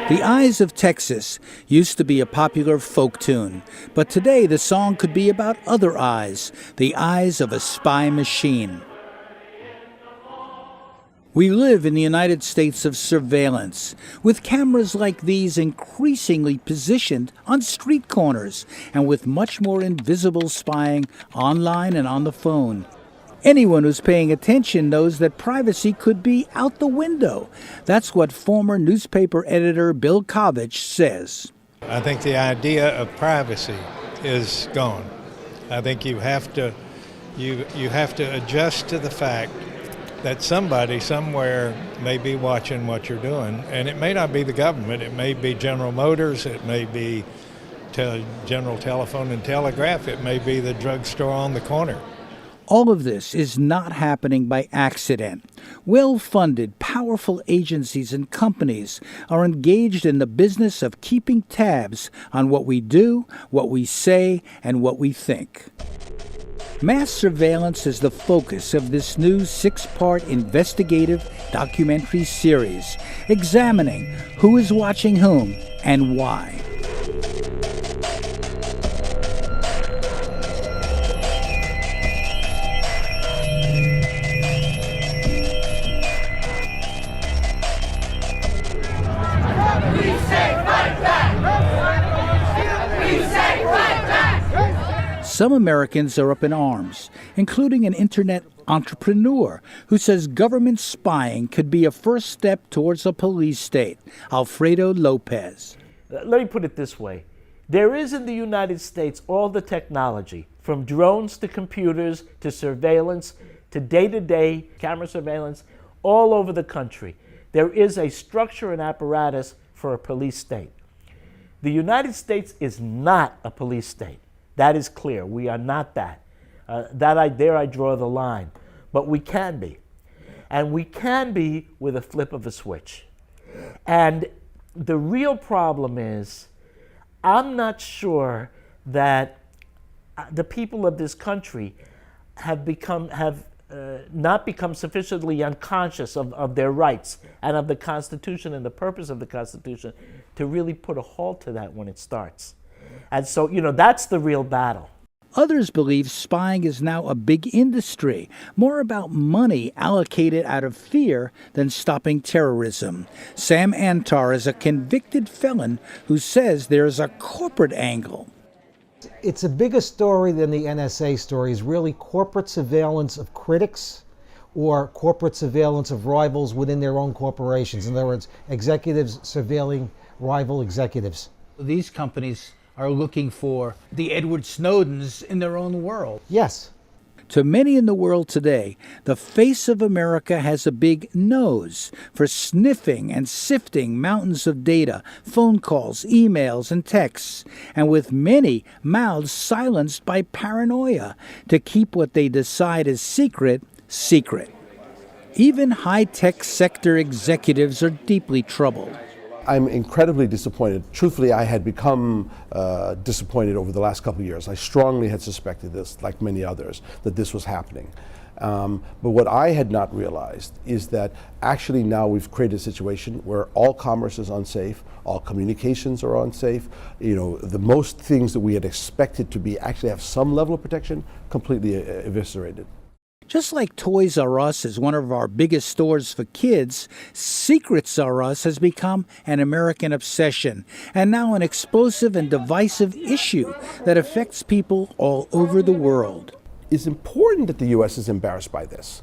The Eyes of Texas used to be a popular folk tune, but today the song could be about other eyes, the eyes of a spy machine. We live in the United States of surveillance, with cameras like these increasingly positioned on street corners and with much more invisible spying online and on the phone. Anyone who's paying attention knows that privacy could be out the window. That's what former newspaper editor Bill Kovach says. I think the idea of privacy is gone. I think you have to adjust to the fact that somebody somewhere may be watching what you're doing, and it may not be the government. It may be General Motors. It may be General Telephone and Telegraph. It may be the drugstore on the corner. All of this is not happening by accident. Well-funded, powerful agencies and companies are engaged in the business of keeping tabs on what we do, what we say, and what we think. Mass surveillance is the focus of this new 6-part investigative documentary series, examining who is watching whom and why. Some Americans are up in arms, including an internet entrepreneur who says government spying could be a first step towards a police state. Alfredo Lopez. Let me put it this way. There is in the United States all the technology, from drones to computers to surveillance to day-to-day camera surveillance all over the country. There is a structure and apparatus for a police state. The United States is not a police state. That is clear. We are not that. There I draw the line. But we can be. And we can be with a flip of a switch. And the real problem is, I'm not sure that the people of this country have not become sufficiently unconscious of their rights and of the Constitution and the purpose of the Constitution to really put a halt to that when it starts. And so, that's the real battle. Others believe spying is now a big industry, more about money allocated out of fear than stopping terrorism. Sam Antar is a convicted felon who says there is a corporate angle. It's a bigger story than the NSA story. It's really corporate surveillance of critics or corporate surveillance of rivals within their own corporations. In other words, executives surveilling rival executives. These companies are looking for the Edward Snowdens in their own world. Yes. To many in the world today, the face of America has a big nose for sniffing and sifting mountains of data, phone calls, emails, and texts, and with many mouths silenced by paranoia to keep what they decide is secret, secret. Even high-tech sector executives are deeply troubled. I'm incredibly disappointed. Truthfully, I had become disappointed over the last couple of years. I strongly had suspected this, like many others, that this was happening. But what I had not realized is that actually now we've created a situation where all commerce is unsafe, all communications are unsafe. The most things that we had expected to be actually have some level of protection, completely eviscerated. Just like Toys R Us is one of our biggest stores for kids, Secrets R Us has become an American obsession and now an explosive and divisive issue that affects people all over the world. It's important that the U.S. is embarrassed by this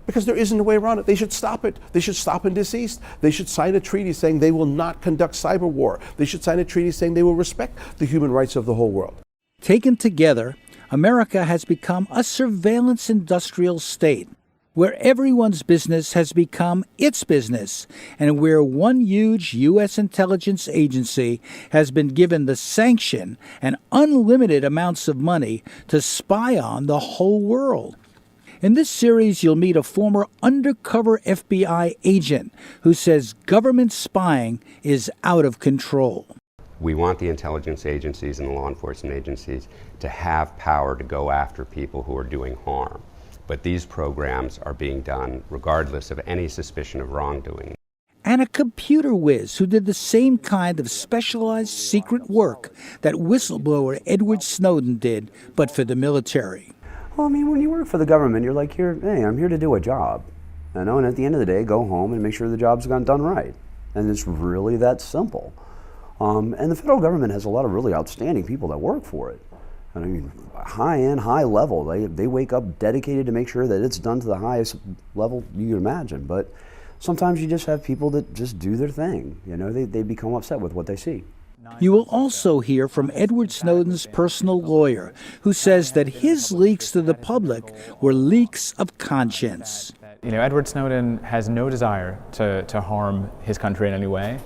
because there isn't a way around it. They should stop it. They should stop indeceit. They should sign a treaty saying they will not conduct cyber war. They should sign a treaty saying they will respect the human rights of the whole world. Taken together, America has become a surveillance industrial state where everyone's business has become its business and where one huge U.S. intelligence agency has been given the sanction and unlimited amounts of money to spy on the whole world. In this series, you'll meet a former undercover FBI agent who says government spying is out of control. We want the intelligence agencies and the law enforcement agencies to have power to go after people who are doing harm. But these programs are being done regardless of any suspicion of wrongdoing. and a computer whiz who did the same kind of specialized secret work that whistleblower Edward Snowden did, but for the military. Well, I mean, when you work for the government, you're like, hey, I'm here to do a job. And at the end of the day, go home and make sure the job's done right. And it's really that simple. And the federal government has a lot of really outstanding people that work for it. I mean, high-end, high level. They wake up dedicated to make sure that it's done to the highest level you can imagine. But sometimes you just have people that just do their thing. You know, they become upset with what they see. You will also hear from Edward Snowden's personal lawyer, who says that his leaks to the public were leaks of conscience. You know, Edward Snowden has no desire to harm his country in any way.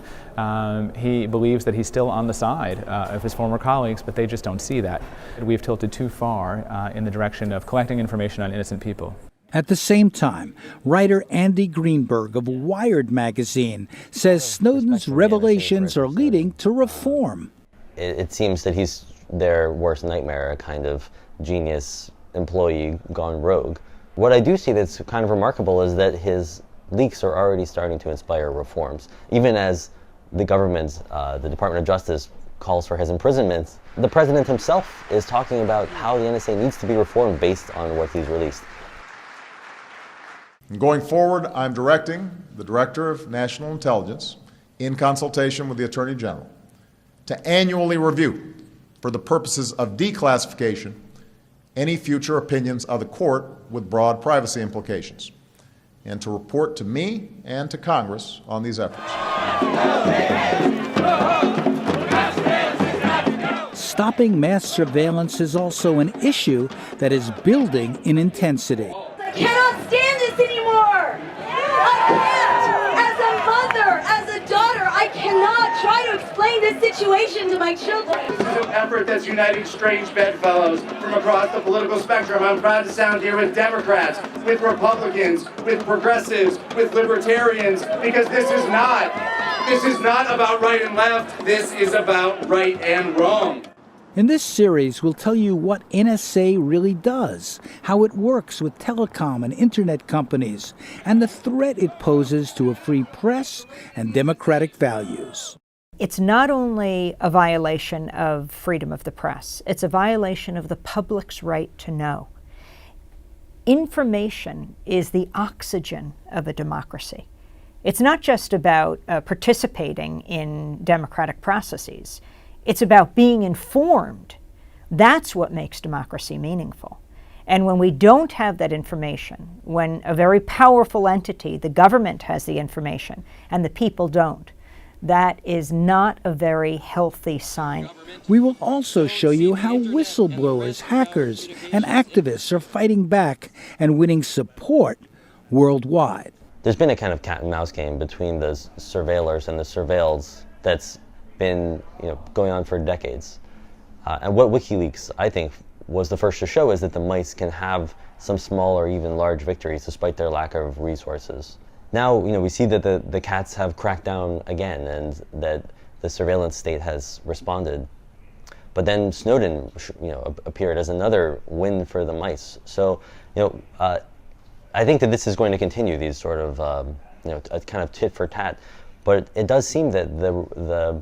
He believes that he's still on the side of his former colleagues, but they just don't see that. We've tilted too far in the direction of collecting information on innocent people. At the same time, writer Andy Greenberg of Wired magazine says Snowden's revelations are leading to reform. It seems that he's their worst nightmare, a kind of genius employee gone rogue. What I do see that's kind of remarkable is that his leaks are already starting to inspire reforms. Even as the government, the Department of Justice, calls for his imprisonment, the president himself is talking about how the NSA needs to be reformed based on what he's released. Going forward, I'm directing the Director of National Intelligence, in consultation with the Attorney General, to annually review, for the purposes of declassification, any future opinions of the court with broad privacy implications, and to report to me and to Congress on these efforts. Stopping mass surveillance is also an issue that is building in intensity. I cannot stand this anymore! I can't! As a mother, as a daughter, I cannot try to explain this situation to my children. This is an effort that's uniting strange bedfellows from across the political spectrum. I'm proud to sound here with Democrats, with Republicans, with progressives, with libertarians, because this is not about right and left. This is about right and wrong. In this series, we'll tell you what NSA really does, how it works with telecom and internet companies, and the threat it poses to a free press and democratic values. It's not only a violation of freedom of the press, it's a violation of the public's right to know. Information is the oxygen of a democracy. It's not just about participating in democratic processes. It's about being informed. That's what makes democracy meaningful. And when we don't have that information, when a very powerful entity, the government, has the information and the people don't, that is not a very healthy sign. We will also show you how whistleblowers, hackers, and activists are fighting back and winning support worldwide. There's been a kind of cat and mouse game between the surveillors and the surveilled that's been going on for decades. And what WikiLeaks, I think, was the first to show is that the mice can have some small or even large victories despite their lack of resources. Now, we see that the cats have cracked down again and that the surveillance state has responded. But then Snowden, appeared as another win for the mice. So, I think that this is going to continue, these sort of, a kind of tit for tat. But it does seem that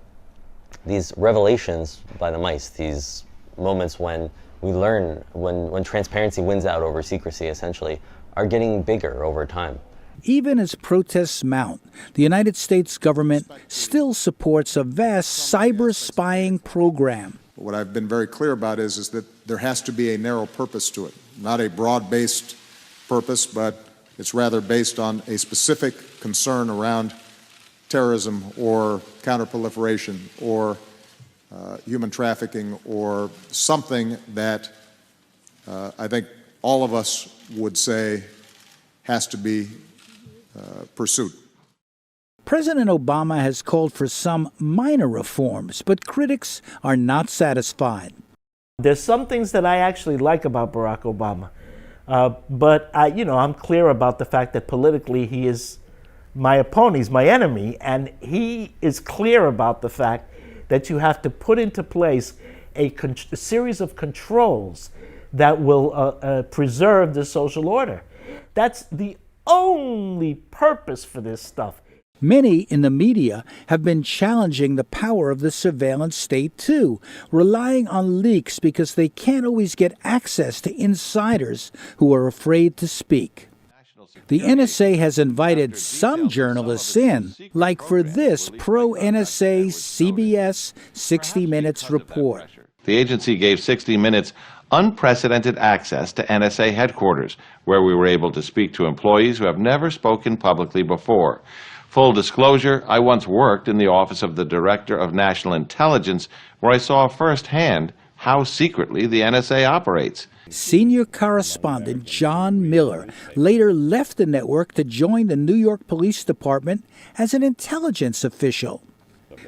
these revelations by the mice, these moments when we learn, when transparency wins out over secrecy, essentially, are getting bigger over time. Even as protests mount, the United States government still supports a vast cyber spying program. What I've been very clear about is that there has to be a narrow purpose to it, not a broad-based purpose, but it's rather based on a specific concern around terrorism or counterproliferation or human trafficking or something that I think all of us would say has to be pursued. President Obama has called for some minor reforms, but critics are not satisfied. There's some things that I actually like about Barack Obama, but I'm clear about the fact that politically he is my opponent, he's my enemy, and he is clear about the fact that you have to put into place a series of controls that will preserve the social order. That's the only purpose for this stuff. Many in the media have been challenging the power of the surveillance state too, relying on leaks because they can't always get access to insiders who are afraid to speak. The NSA has invited some journalists in, like for this pro-NSA CBS 60 Minutes report. The agency gave 60 Minutes unprecedented access to NSA headquarters, where we were able to speak to employees who have never spoken publicly before. Full disclosure, I once worked in the office of the Director of National Intelligence, where I saw firsthand how secretly the NSA operates. Senior correspondent John Miller later left the network to join the New York Police Department as an intelligence official.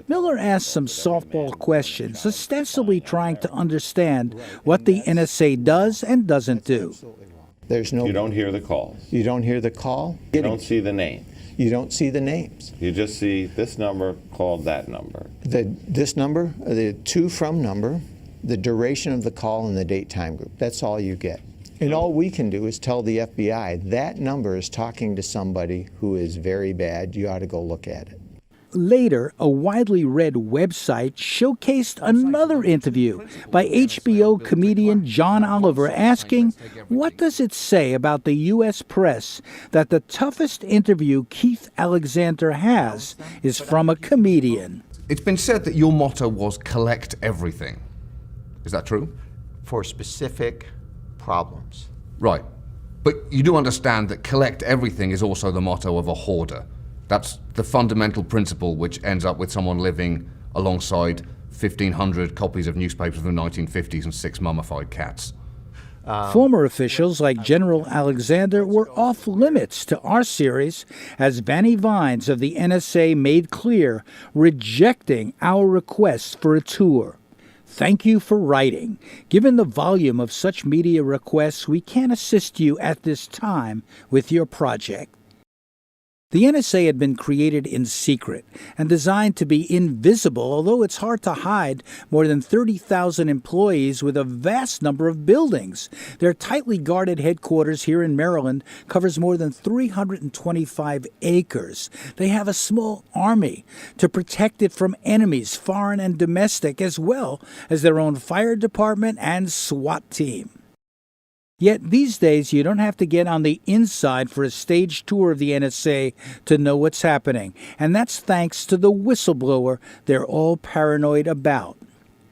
Miller asked some softball questions, ostensibly trying to understand what the NSA does and doesn't do. You don't hear the calls. You don't hear the call. You don't see the name. You don't see the names. You just see this number called that number. This number, the to from number, the duration of the call, and the date time group. That's all you get. And all we can do is tell the FBI that number is talking to somebody who is very bad. You ought to go look at it. Later, a widely read website showcased another interview by HBO comedian John Oliver asking, what does it say about the U.S. press that the toughest interview Keith Alexander has is from a comedian? It's been said that your motto was collect everything. Is that true? For specific problems. Right. But you do understand that collect everything is also the motto of a hoarder. That's the fundamental principle which ends up with someone living alongside 1,500 copies of newspapers from the 1950s and 6 mummified cats. Former officials like General Alexander were off limits to our series, as Vanny Vines of the NSA made clear, rejecting our requests for a tour. Thank you for writing. Given the volume of such media requests, we can't assist you at this time with your project. The NSA had been created in secret and designed to be invisible, although it's hard to hide more than 30,000 employees with a vast number of buildings. Their tightly guarded headquarters here in Maryland covers more than 325 acres. They have a small army to protect it from enemies, foreign and domestic, as well as their own fire department and SWAT team. Yet these days, you don't have to get on the inside for a stage tour of the NSA to know what's happening. And that's thanks to the whistleblower they're all paranoid about.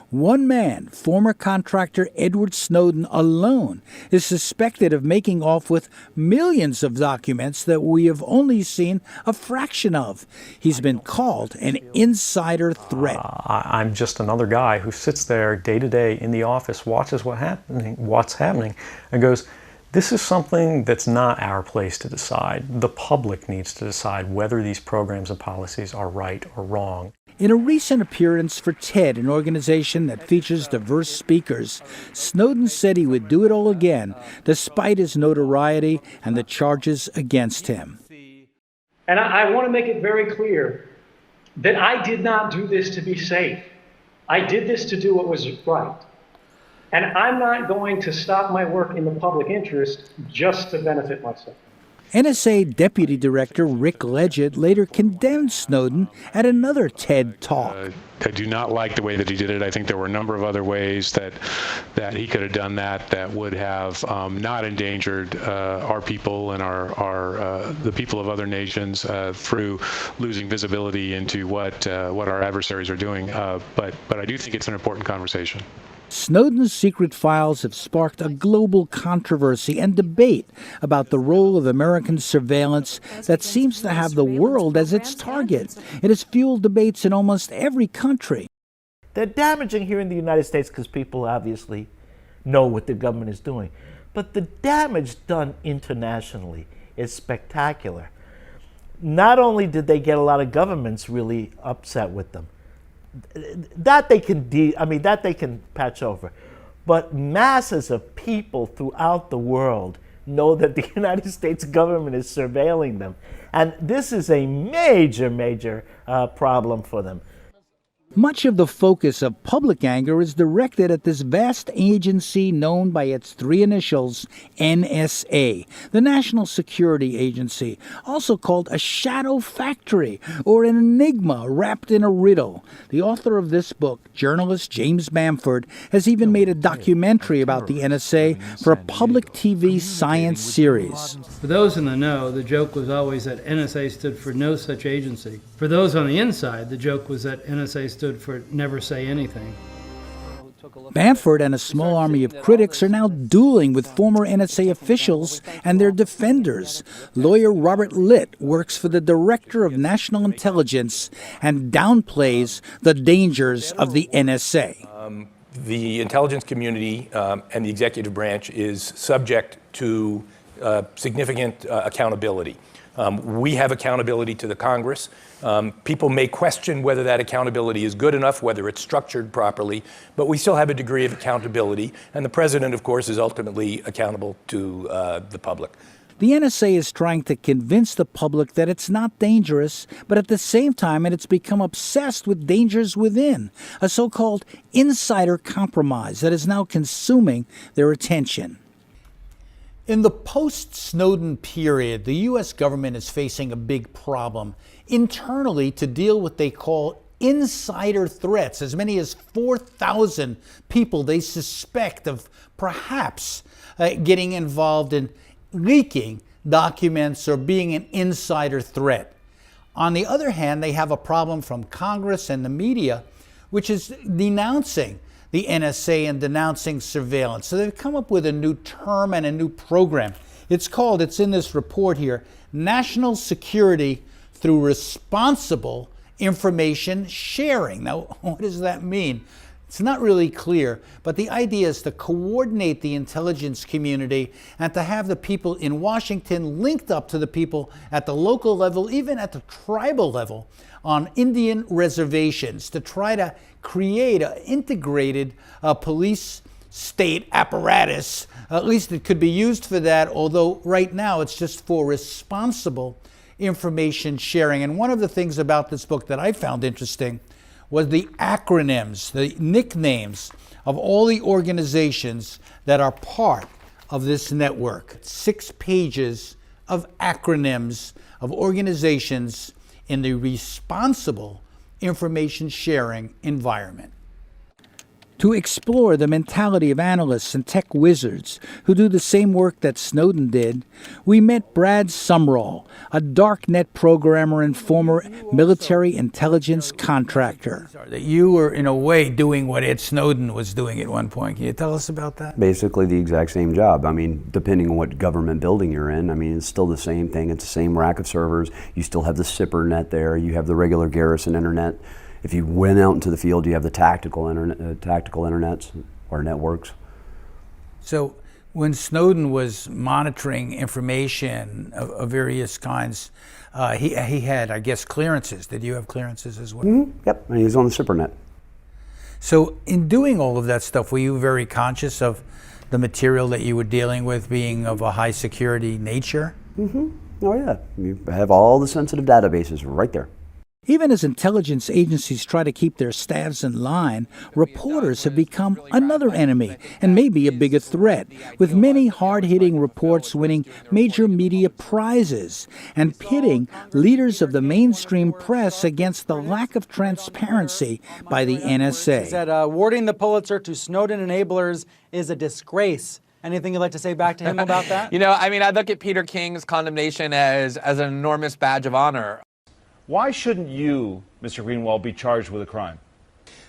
One man, former contractor Edward Snowden alone, is suspected of making off with millions of documents that we have only seen a fraction of. He's been called an insider threat. I'm just another guy who sits there day to day in the office, watches what's happening, and goes, this is something that's not our place to decide. The public needs to decide whether these programs and policies are right or wrong. In a recent appearance for TED, an organization that features diverse speakers, Snowden said he would do it all again, despite his notoriety and the charges against him. And I want to make it very clear that I did not do this to be safe. I did this to do what was right. And I'm not going to stop my work in the public interest just to benefit myself. NSA Deputy Director Rick Legett later condemned Snowden at another TED Talk. I do not like the way that he did it. I think there were a number of other ways that he could have done that would have not endangered our people and the people of other nations through losing visibility into what our adversaries are doing. But I do think it's an important conversation. Snowden's secret files have sparked a global controversy and debate about the role of American surveillance that seems to have the world as its target. It has fueled debates in almost every country. They're damaging here in the United States because people obviously know what the government is doing. But the damage done internationally is spectacular. Not only did they get a lot of governments really upset with them, that they can patch over. But masses of people throughout the world know that the United States government is surveilling them. And this is a major, major problem for them. Much of the focus of public anger is directed at this vast agency known by its three initials, NSA, the National Security Agency, also called a shadow factory or an enigma wrapped in a riddle. The author of this book, journalist James Bamford, has even made a documentary about the NSA for a public TV science series. For those in the know, the joke was always that NSA stood for no such agency. For those on the inside, the joke was that NSA stood for never say anything. Bamford and a small army of critics are now dueling with former NSA officials and their defenders. Lawyer Robert Litt works for the Director of National Intelligence and downplays the dangers of the NSA. The intelligence community and the executive branch is subject to significant accountability. We have accountability to the Congress. People may question whether that accountability is good enough, whether it's structured properly, but we still have a degree of accountability, and the president, of course, is ultimately accountable to the public. The NSA is trying to convince the public that it's not dangerous, but at the same time it's become obsessed with dangers within, a so-called insider compromise that is now consuming their attention. In the post-Snowden period, the U.S. government is facing a big problem internally to deal with what they call insider threats. As many as 4,000 people they suspect of perhaps getting involved in leaking documents or being an insider threat. On the other hand, they have a problem from Congress and the media, which is denouncing the NSA and denouncing surveillance. So they've come up with a new term and a new program. It's in this report here, National Security Through Responsible Information Sharing. Now, what does that mean? It's not really clear, but the idea is to coordinate the intelligence community and to have the people in Washington linked up to the people at the local level, even at the tribal level, on Indian reservations to try to create an integrated police state apparatus. At least it could be used for that, although right now it's just for responsible information sharing. And one of the things about this book that I found interesting was the acronyms, the nicknames of all the organizations that are part of this network. 6 pages of acronyms of organizations in the responsible information sharing environment. To explore the mentality of analysts and tech wizards who do the same work that Snowden did, we met Brad Sumrall, a darknet programmer and former military intelligence contractor. That you were, in a way, doing what Ed Snowden was doing at one point. Can you tell us about that? Basically the exact same job. I mean, depending on what government building you're in, I mean, it's still the same thing. It's the same rack of servers. You still have the SIPR net there. You have the regular garrison internet. If you went out into the field, you have the tactical internets or networks. So when Snowden was monitoring information of various kinds, he had, I guess, clearances. Did you have clearances as well? Mm-hmm. Yep, and he was on the SIPR net. So in doing all of that stuff, were you very conscious of the material that you were dealing with being of a high security nature? Mm-hmm. Oh yeah, you have all the sensitive databases right there. Even as intelligence agencies try to keep their staffs in line, reporters have become another enemy and maybe a bigger threat, with many hard-hitting reports winning major media prizes and pitting leaders of the mainstream press against the lack of transparency by the NSA. He said awarding the Pulitzer to Snowden enablers is a disgrace. Anything you'd like to say back to him about that? You know, I mean, I look at Peter King's condemnation as an enormous badge of honor. Why shouldn't you, Mr. Greenwald, be charged with a crime?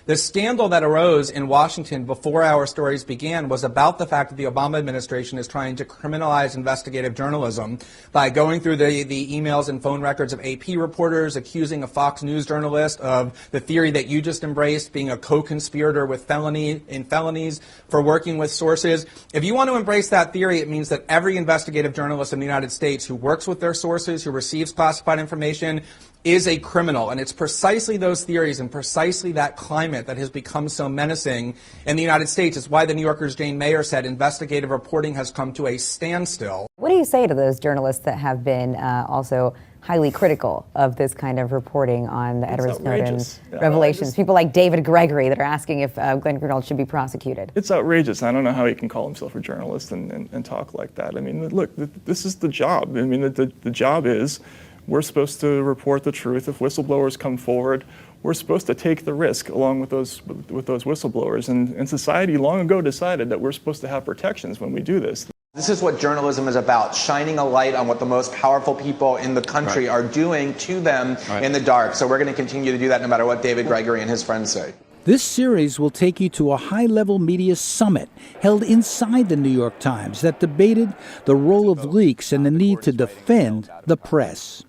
The scandal that arose in Washington before our stories began was about the fact that the Obama administration is trying to criminalize investigative journalism by going through the emails and phone records of AP reporters, accusing a Fox News journalist of the theory that you just embraced, being a co-conspirator with felonies for working with sources. If you want to embrace that theory, it means that every investigative journalist in the United States who works with their sources, who receives classified information, is a criminal. And it's precisely those theories and precisely that climate that has become so menacing in the United States. It's why the New Yorker's Jane Mayer said investigative reporting has come to a standstill. What do you say to those journalists that have been also highly critical of this kind of reporting on the Edward Snowden revelations? People like David Gregory that are asking if Glenn Greenwald should be prosecuted. It's outrageous. I don't know how he can call himself a journalist and talk like that. I mean, look, this is the job. I mean, the job is we're supposed to report the truth. If whistleblowers come forward, we're supposed to take the risk along with those whistleblowers. And society long ago decided that we're supposed to have protections when we do this. This is what journalism is about, shining a light on what the most powerful people in the country are doing to them in the dark. So we're going to continue to do that no matter what David Gregory and his friends say. This series will take you to a high-level media summit held inside the New York Times that debated the role of leaks and the need to defend the press.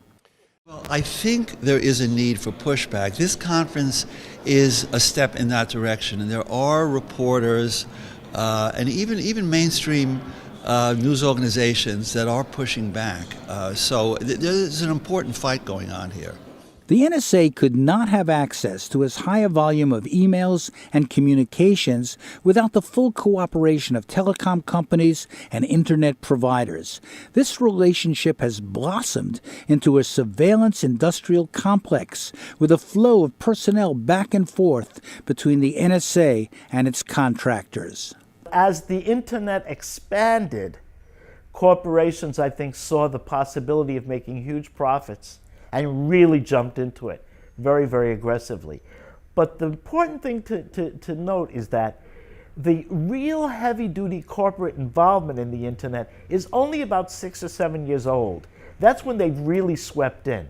Well, I think there is a need for pushback. This conference is a step in that direction, and there are reporters and even mainstream news organizations that are pushing back. So there's an important fight going on here. The NSA could not have access to as high a volume of emails and communications without the full cooperation of telecom companies and internet providers. This relationship has blossomed into a surveillance industrial complex with a flow of personnel back and forth between the NSA and its contractors. As the internet expanded, corporations, I think, saw the possibility of making huge profits and really jumped into it very, very aggressively. But the important thing to note is that the real heavy-duty corporate involvement in the internet is only about 6 or 7 years old. That's when they really swept in.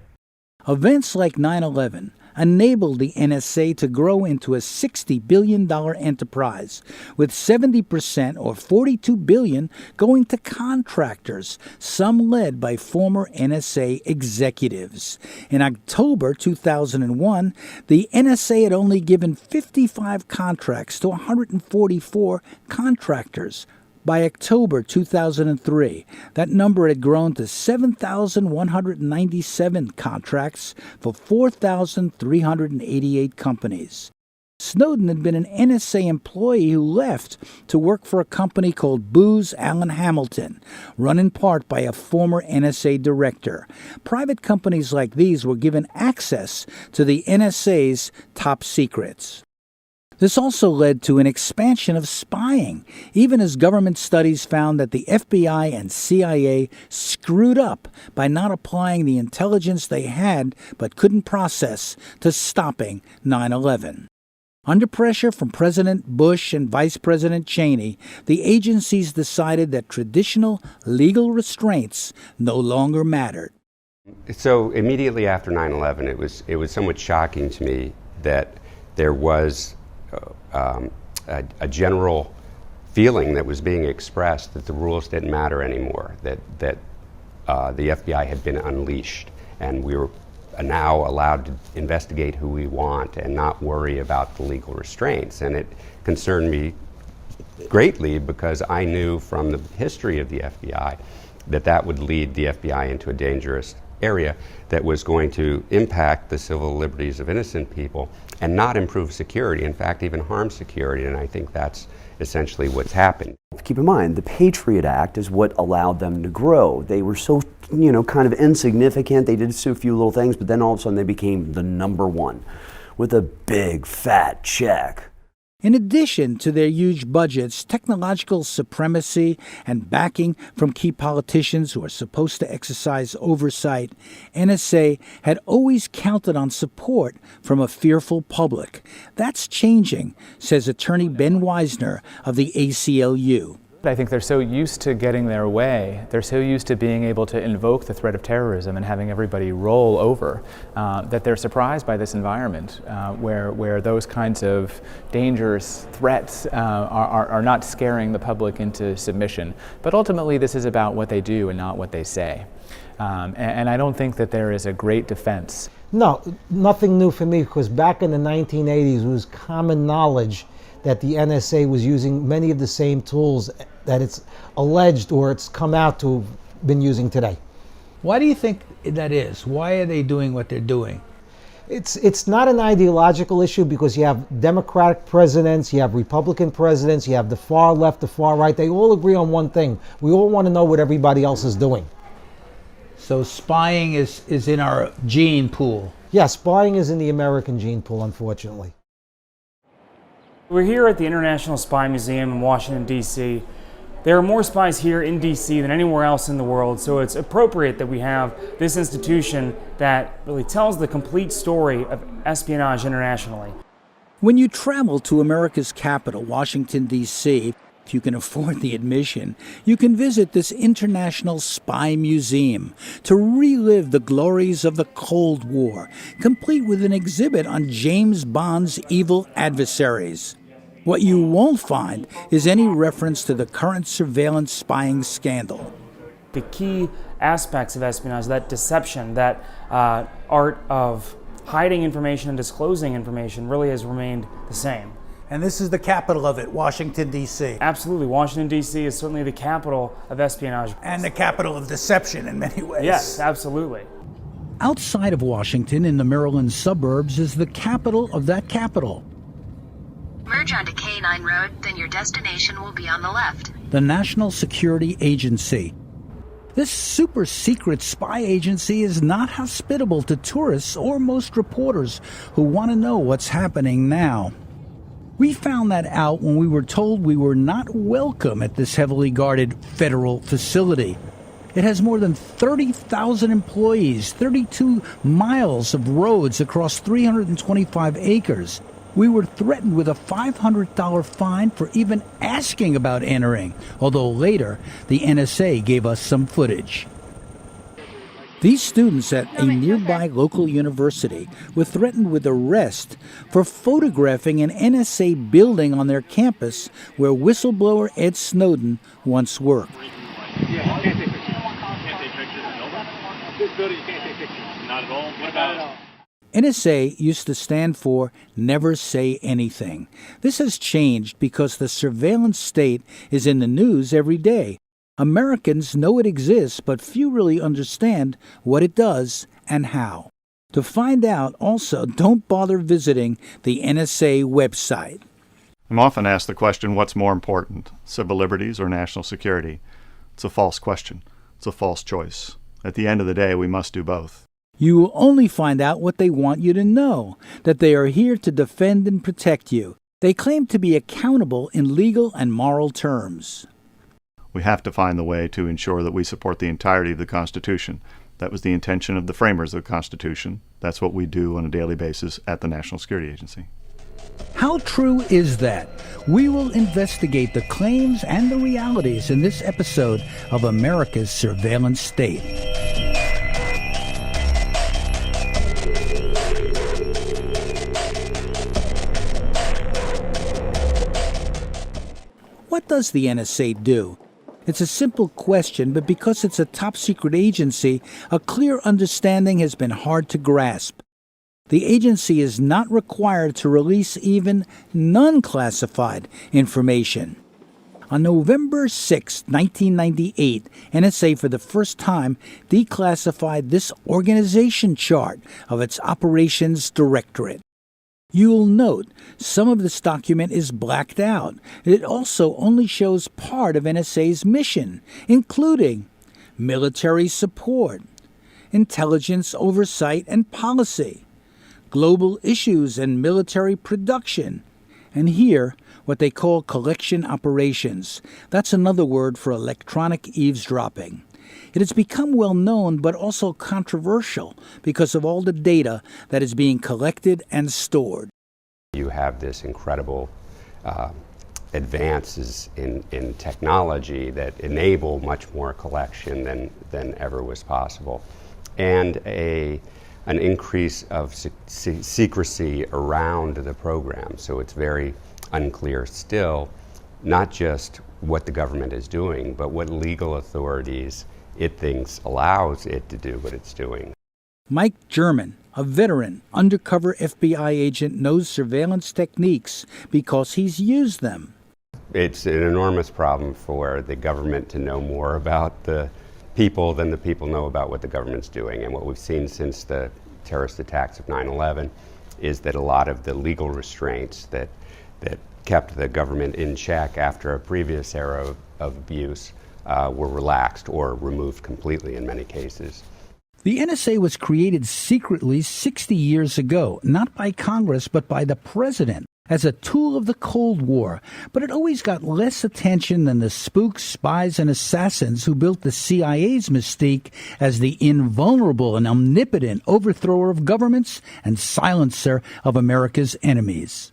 Events like 9/11 enabled the NSA to grow into a $60 billion enterprise, with 70% or $42 billion going to contractors, some led by former NSA executives. In October 2001, the NSA had only given 55 contracts to 144 contractors. By October 2003, that number had grown to 7,197 contracts for 4,388 companies. Snowden had been an NSA employee who left to work for a company called Booz Allen Hamilton, run in part by a former NSA director. Private companies like these were given access to the NSA's top secrets. This also led to an expansion of spying, even as government studies found that the FBI and CIA screwed up by not applying the intelligence they had but couldn't process to stopping 9/11. Under pressure from President Bush and Vice President Cheney, the agencies decided that traditional legal restraints no longer mattered. So immediately after 9/11, it was somewhat shocking to me that there was a general feeling that was being expressed that the rules didn't matter anymore, that the FBI had been unleashed and we were now allowed to investigate who we want and not worry about the legal restraints. And it concerned me greatly because I knew from the history of the FBI that would lead the FBI into a dangerous area that was going to impact the civil liberties of innocent people and not improve security, in fact, even harm security. And I think that's essentially what's happened. Keep in mind, the Patriot Act is what allowed them to grow. They were so, kind of insignificant. They did so few little things, but then all of a sudden they became the number one with a big, fat check. In addition to their huge budgets, technological supremacy, and backing from key politicians who are supposed to exercise oversight, NSA had always counted on support from a fearful public. That's changing, says attorney Ben Weisner of the ACLU. I think they're so used to getting their way, they're so used to being able to invoke the threat of terrorism and having everybody roll over, that they're surprised by this environment where those kinds of dangerous threats are not scaring the public into submission. But ultimately this is about what they do and not what they say. And I don't think that there is a great defense. No, nothing new for me, because back in the 1980s it was common knowledge that the NSA was using many of the same tools that it's alleged or it's come out to have been using today. Why do you think that is? Why are they doing what they're doing? It's not an ideological issue because you have Democratic presidents, you have Republican presidents, you have the far left, the far right. They all agree on one thing. We all want to know what everybody else is doing. So spying is in our gene pool. Yeah, spying is in the American gene pool, unfortunately. We're here at the International Spy Museum in Washington, D.C. There are more spies here in D.C. than anywhere else in the world, so it's appropriate that we have this institution that really tells the complete story of espionage internationally. When you travel to America's capital, Washington, D.C., if you can afford the admission, you can visit this International Spy Museum to relive the glories of the Cold War, complete with an exhibit on James Bond's evil adversaries. What you won't find is any reference to the current surveillance spying scandal. The key aspects of espionage, that deception, that art of hiding information and disclosing information really has remained the same. And this is the capital of it, Washington, D.C. Absolutely. Washington, D.C. is certainly the capital of espionage. And the capital of deception in many ways. Yes, absolutely. Outside of Washington, in the Maryland suburbs, is the capital of that capital. Merge onto K9 Road, then your destination will be on the left. The National Security Agency. This super secret spy agency is not hospitable to tourists or most reporters who want to know what's happening now. We found that out when we were told we were not welcome at this heavily guarded federal facility. It has more than 30,000 employees, 32 miles of roads across 325 acres. We were threatened with a $500 fine for even asking about entering, although later the NSA gave us some footage. These students at a nearby local university were threatened with arrest for photographing an NSA building on their campus where whistleblower Ed Snowden once worked. Yeah, you can't take pictures. Can't take pictures in Nova? This building, you can't take pictures. Not at all? What about... NSA used to stand for Never Say Anything. This has changed because the surveillance state is in the news every day. Americans know it exists, but few really understand what it does and how. To find out, also, don't bother visiting the NSA website. I'm often asked the question, what's more important, civil liberties or national security? It's a false question. It's a false choice. At the end of the day, we must do both. You will only find out what they want you to know, that they are here to defend and protect you. They claim to be accountable in legal and moral terms. We have to find the way to ensure that we support the entirety of the Constitution. That was the intention of the framers of the Constitution. That's what we do on a daily basis at the National Security Agency. How true is that? We will investigate the claims and the realities in this episode of America's Surveillance State. What does the NSA do? It's a simple question, but because it's a top-secret agency, a clear understanding has been hard to grasp. The agency is not required to release even non-classified information. On November 6, 1998, NSA for the first time declassified this organization chart of its operations directorate. You'll note some of this document is blacked out. It also only shows part of NSA's mission, including military support, intelligence oversight and policy, global issues and military production, and here, what they call collection operations. That's another word for electronic eavesdropping. It has become well known but also controversial because of all the data that is being collected and stored. You have this incredible advances in technology that enable much more collection than ever was possible, and an increase of secrecy around the program. So it's very unclear still, not just what the government is doing, but what legal authorities it thinks allows it to do what it's doing. Mike German, a veteran undercover FBI agent, knows surveillance techniques because he's used them. It's an enormous problem for the government to know more about the people than the people know about what the government's doing. And what we've seen since the terrorist attacks of 9/11 is that a lot of the legal restraints that kept the government in check after a previous era of abuse were relaxed or removed completely in many cases. The NSA was created secretly 60 years ago, not by Congress, but by the president, as a tool of the Cold War. But it always got less attention than the spooks, spies, and assassins who built the CIA's mystique as the invulnerable and omnipotent overthrower of governments and silencer of America's enemies.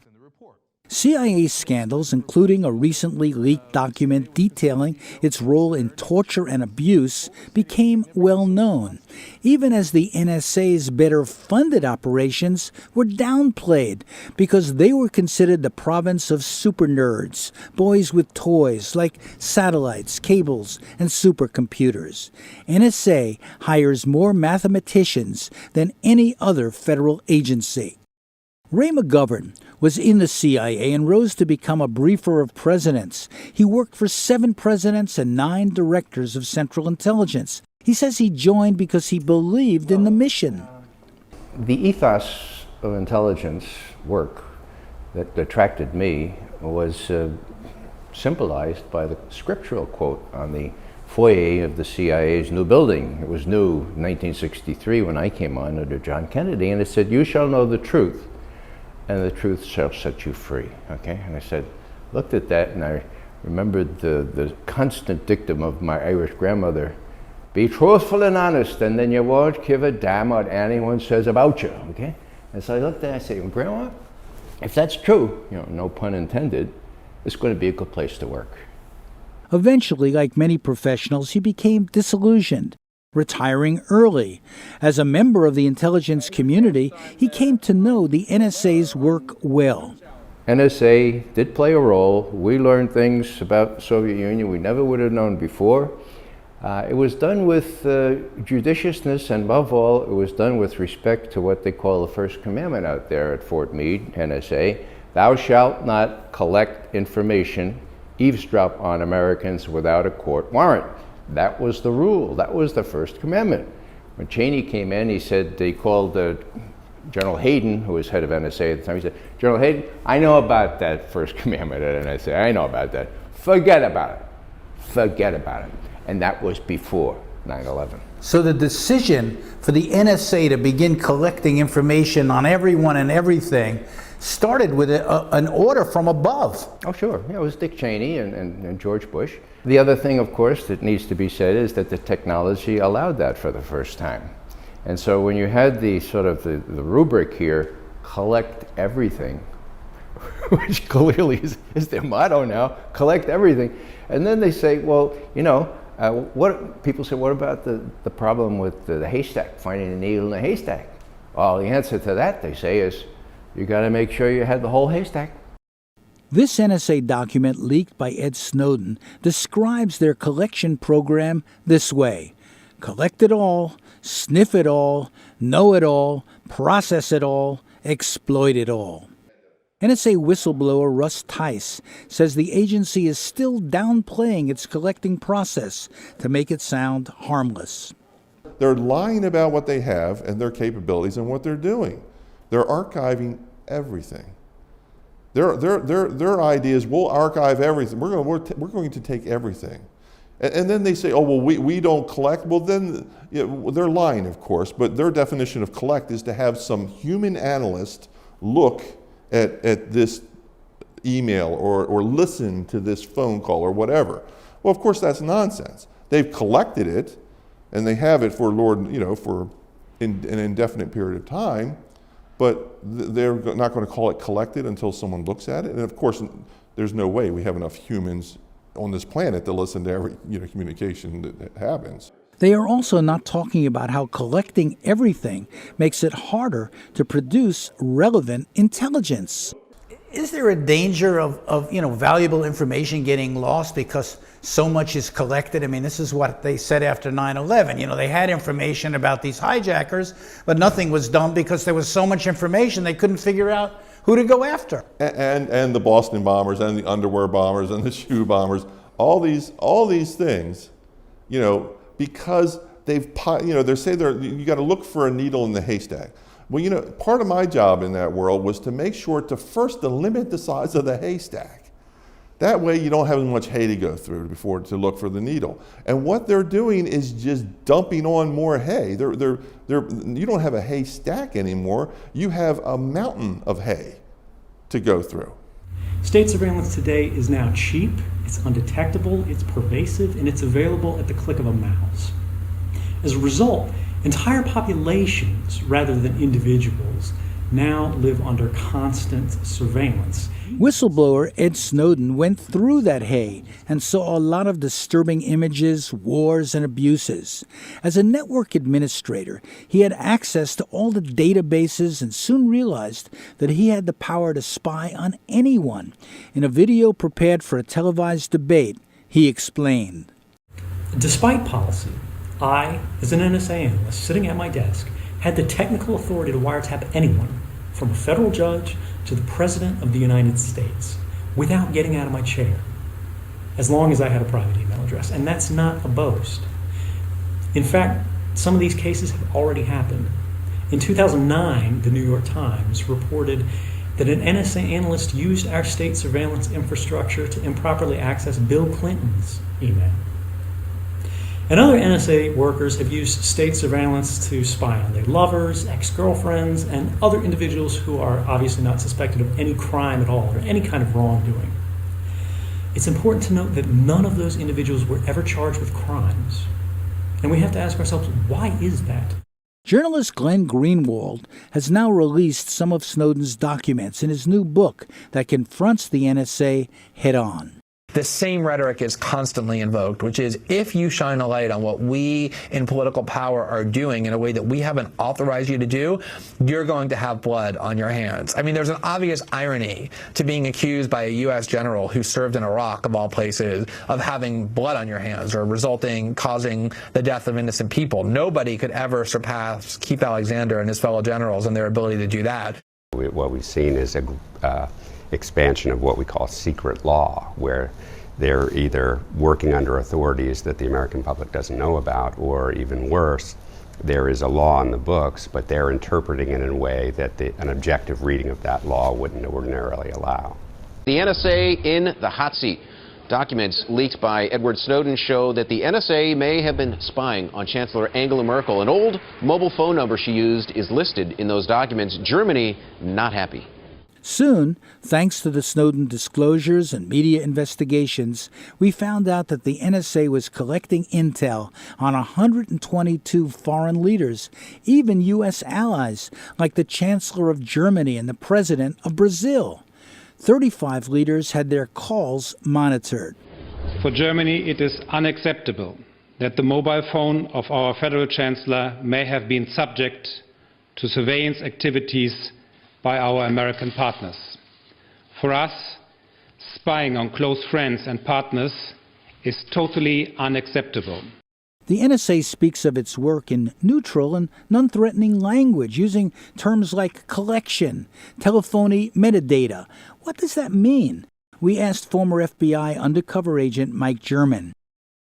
CIA scandals, including a recently leaked document detailing its role in torture and abuse, became well known, even as the NSA's better funded operations were downplayed because they were considered the province of super nerds, boys with toys like satellites, cables, and supercomputers. NSA hires more mathematicians than any other federal agency. Ray McGovern was in the CIA and rose to become a briefer of presidents. He worked for 7 presidents and 9 directors of Central Intelligence. He says he joined because he believed in the mission. The ethos of intelligence work that attracted me was symbolized by the scriptural quote on the foyer of the CIA's new building. It was new in 1963 when I came on under John Kennedy, and it said, "You shall know the truth, and the truth shall set you free." Okay, and I said, looked at that, and I remembered the constant dictum of my Irish grandmother: be truthful and honest, and then you won't give a damn what anyone says about you. Okay, and so I looked at it and I said, well, Grandma, if that's true, no pun intended, it's going to be a good place to work. Eventually, like many professionals, he became disillusioned, retiring early. As a member of the intelligence community, he came to know the NSA's work well. NSA did play a role. We learned things about the Soviet Union we never would have known before. It was done with judiciousness, and above all, it was done with respect to what they call the first commandment out there at Fort Meade, NSA: thou shalt not collect information, eavesdrop on Americans without a court warrant. That was the rule. That was the first commandment. When Cheney came in, he called General Hayden, who was head of NSA at the time, he said, "General Hayden, I know about that first commandment at NSA. I know about that. Forget about it. Forget about it." And that was before 9/11. So the decision for the NSA to begin collecting information on everyone and everything started with an order from above. Oh, sure. Yeah, it was Dick Cheney and George Bush. The other thing, of course, that needs to be said is that the technology allowed that for the first time. And so when you had the sort of the rubric here, collect everything, which clearly is their motto now, collect everything. And then they say, well, what people say, what about the problem with the haystack, finding a needle in a haystack? Well, the answer to that, they say, is you got to make sure you had the whole haystack. This NSA document leaked by Ed Snowden describes their collection program this way: collect it all, sniff it all, know it all, process it all, exploit it all. NSA whistleblower Russ Tice says the agency is still downplaying its collecting process to make it sound harmless. They're lying about what they have and their capabilities and what they're doing. They're archiving everything. Their idea is, we'll archive everything. We're going to take everything. And then they say, oh, well, we don't collect. Well, then they're lying, of course, but their definition of collect is to have some human analyst look at this email or listen to this phone call or whatever. Well, of course, that's nonsense. They've collected it, and they have it for for an indefinite period of time, but they're not going to call it collected until someone looks at it. And of course, there's no way we have enough humans on this planet to listen to every communication that happens. They are also not talking about how collecting everything makes it harder to produce relevant intelligence. Is there a danger of valuable information getting lost because so much is collected? I mean, this is what they said after 9/11. They had information about these hijackers, but nothing was done because there was so much information they couldn't figure out who to go after. And the Boston bombers and the underwear bombers and the shoe bombers, all these things, because they say you got to look for a needle in the haystack. Well, part of my job in that world was to make sure to limit the size of the haystack. That way you don't have as much hay to go through to look for the needle. And what they're doing is just dumping on more hay. You don't have a haystack anymore. You have a mountain of hay to go through. State surveillance today is now cheap, it's undetectable, it's pervasive, and it's available at the click of a mouse. As a result, entire populations, rather than individuals, now live under constant surveillance. Whistleblower Ed Snowden went through that hay and saw a lot of disturbing images, wars, and abuses. As a network administrator, he had access to all the databases and soon realized that he had the power to spy on anyone. In a video prepared for a televised debate, he explained. Despite policy, I, as an NSA analyst sitting at my desk, had the technical authority to wiretap anyone, from a federal judge to the President of the United States, without getting out of my chair, as long as I had a private email address. And that's not a boast. In fact, some of these cases have already happened. In 2009, the New York Times reported that an NSA analyst used our state surveillance infrastructure to improperly access Bill Clinton's email. And other NSA workers have used state surveillance to spy on their lovers, ex-girlfriends, and other individuals who are obviously not suspected of any crime at all or any kind of wrongdoing. It's important to note that none of those individuals were ever charged with crimes. And we have to ask ourselves, why is that? Journalist Glenn Greenwald has now released some of Snowden's documents in his new book that confronts the NSA head-on. The same rhetoric is constantly invoked, which is if you shine a light on what we in political power are doing in a way that we haven't authorized you to do, you're going to have blood on your hands. I mean, there's an obvious irony to being accused by a U.S. general who served in Iraq, of all places, of having blood on your hands or causing the death of innocent people. Nobody could ever surpass Keith Alexander and his fellow generals in their ability to do that. What we've seen is a expansion of what we call secret law, where they're either working under authorities that the American public doesn't know about, or even worse, there is a law in the books, but they're interpreting it in a way that an objective reading of that law wouldn't ordinarily allow. The NSA in the hot seat. Documents leaked by Edward Snowden show that the NSA may have been spying on Chancellor Angela Merkel. An old mobile phone number she used is listed in those documents. Germany not happy. Soon, thanks to the Snowden disclosures and media investigations, we found out that the NSA was collecting intel on 122 foreign leaders, even U.S. allies like the Chancellor of Germany and the President of Brazil. 35 leaders had their calls monitored. For Germany, it is unacceptable that the mobile phone of our Federal Chancellor may have been subject to surveillance activities by our American partners. For us, spying on close friends and partners is totally unacceptable. The NSA speaks of its work in neutral and non-threatening language, using terms like collection, telephony metadata. What does that mean? We asked former FBI undercover agent Mike German.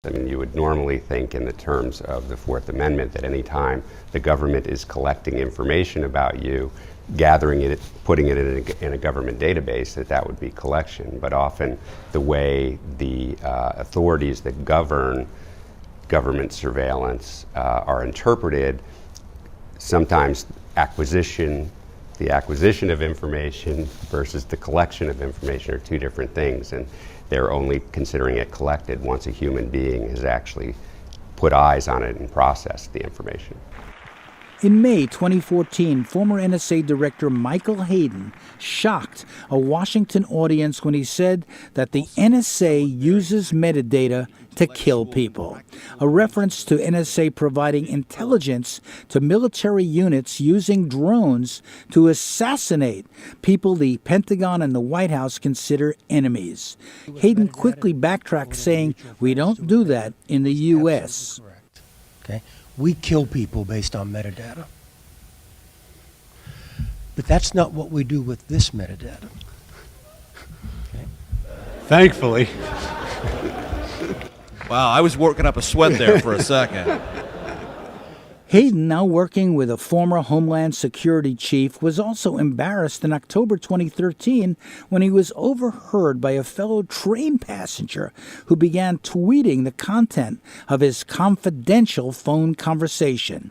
I mean, you would normally think in the terms of the Fourth Amendment that any time the government is collecting information about you, gathering it, putting it in a government database, that would be collection. But often the way the authorities that govern government surveillance are interpreted, sometimes the acquisition of information versus the collection of information are two different things, and they're only considering it collected once a human being has actually put eyes on it and processed the information. In May 2014, former NSA Director Michael Hayden shocked a Washington audience when he said that the NSA uses metadata to kill people, a reference to NSA providing intelligence to military units using drones to assassinate people the Pentagon and the White House consider enemies. Hayden quickly backtracked, saying, "We don't do that in the U.S." Okay? We kill people based on metadata. But that's not what we do with this metadata. Okay? Thankfully. Wow, I was working up a sweat there for a second. Hayden, now working with a former Homeland Security chief, was also embarrassed in October 2013 when he was overheard by a fellow train passenger who began tweeting the content of his confidential phone conversation.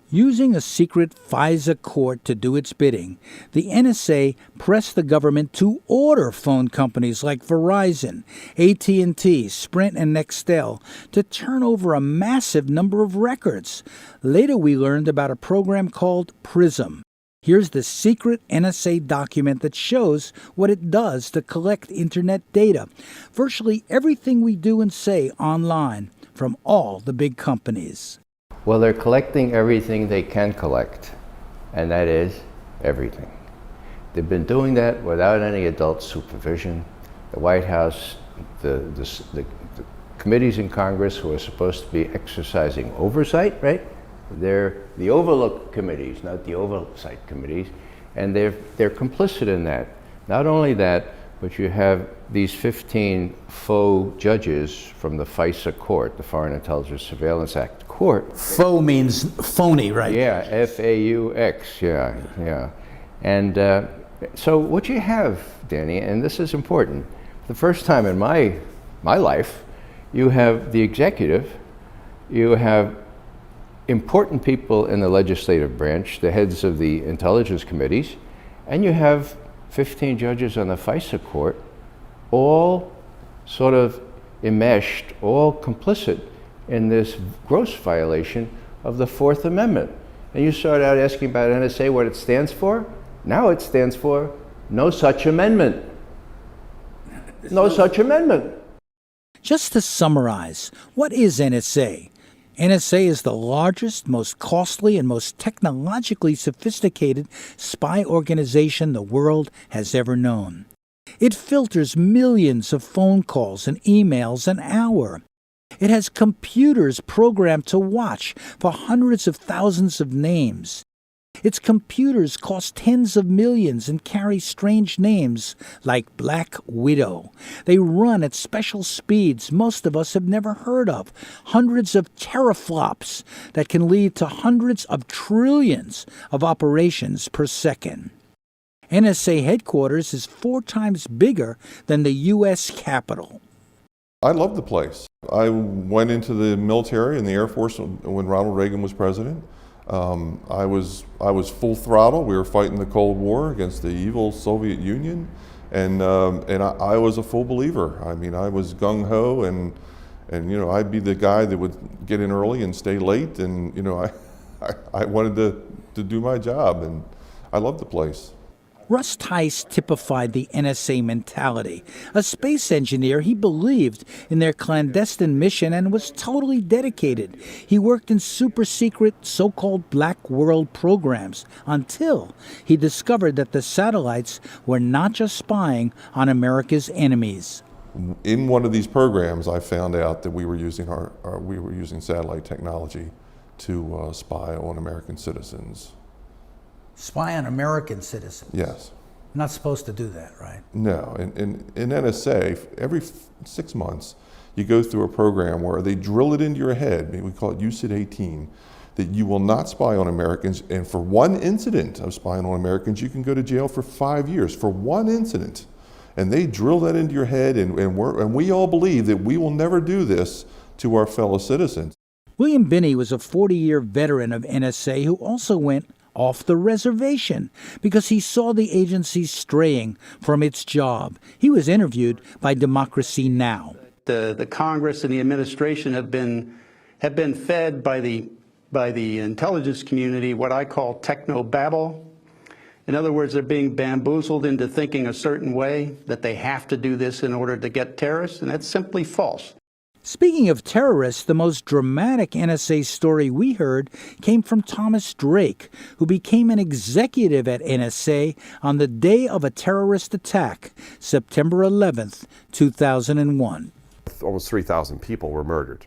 Using a secret FISA court to do its bidding, the NSA pressed the government to order phone companies like Verizon, AT&T, Sprint, and Nextel to turn over a massive number of records. Later we learned about a program called PRISM. Here's the secret NSA document that shows what it does to collect Internet data. Virtually everything we do and say online from all the big companies. Well, they're collecting everything they can collect, and that is everything. They've been doing that without any adult supervision. The White House, the committees in Congress who are supposed to be exercising oversight, right? They're the overlook committees, not the oversight committees, and they're complicit in that. Not only that, but you have these 15 faux judges from the FISA court, the Foreign Intelligence Surveillance Act court. Faux means phony, right? Yeah, F-A-U-X, yeah. And so what you have, Danny, and this is important, for the first time in my life, you have the executive, you have important people in the legislative branch, the heads of the intelligence committees, and you have 15 judges on the FISA court, all sort of enmeshed, all complicit in this gross violation of the Fourth Amendment. And you start out asking about NSA, what it stands for? Now it stands for no such amendment. No such amendment. Just to summarize, what is NSA? NSA is the largest, most costly, and most technologically sophisticated spy organization the world has ever known. It filters millions of phone calls and emails an hour. It has computers programmed to watch for hundreds of thousands of names. Its computers cost tens of millions and carry strange names like Black Widow. They run at special speeds most of us have never heard of, hundreds of teraflops that can lead to hundreds of trillions of operations per second. NSA headquarters is 4 times bigger than the U.S. Capitol. I love the place. I went into the military and the Air Force when Ronald Reagan was president. I was full throttle. We were fighting the Cold War against the evil Soviet Union, and I was a full believer. I mean, I was gung ho, and you know, I'd be the guy that would get in early and stay late, and you know, I wanted to do my job, and I loved the place. Russ Tice typified the NSA mentality. A space engineer, he believed in their clandestine mission and was totally dedicated. He worked in super-secret so-called black world programs until he discovered that the satellites were not just spying on America's enemies. In one of these programs, I found out that we were using satellite technology to spy on American citizens. Spy on American citizens? Yes. Not supposed to do that, right? No. In NSA, every 6 months, you go through a program where they drill it into your head, we call it UCID 18, that you will not spy on Americans, and for one incident of spying on Americans, you can go to jail for 5 years, for one incident. And they drill that into your head, and we all believe that we will never do this to our fellow citizens. William Binney was a 40-year veteran of NSA who also went off the reservation because he saw the agency straying from its job. He was interviewed by Democracy Now! The Congress and the administration have been fed by the intelligence community what I call techno-babble. In other words, they're being bamboozled into thinking a certain way, that they have to do this in order to get terrorists, and that's simply false. Speaking of terrorists, the most dramatic NSA story we heard came from Thomas Drake, who became an executive at NSA on the day of a terrorist attack, September 11th, 2001. Almost 3,000 people were murdered.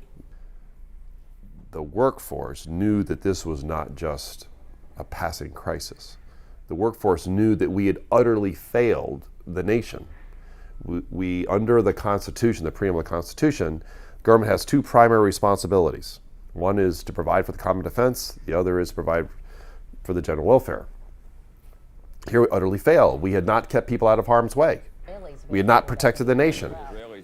The workforce knew that this was not just a passing crisis. The workforce knew that we had utterly failed the nation. We under the Constitution, the preamble of the Constitution, government has two primary responsibilities. One is to provide for the common defense, the other is to provide for the general welfare. Here we utterly failed. We had not kept people out of harm's way. We had not protected the nation.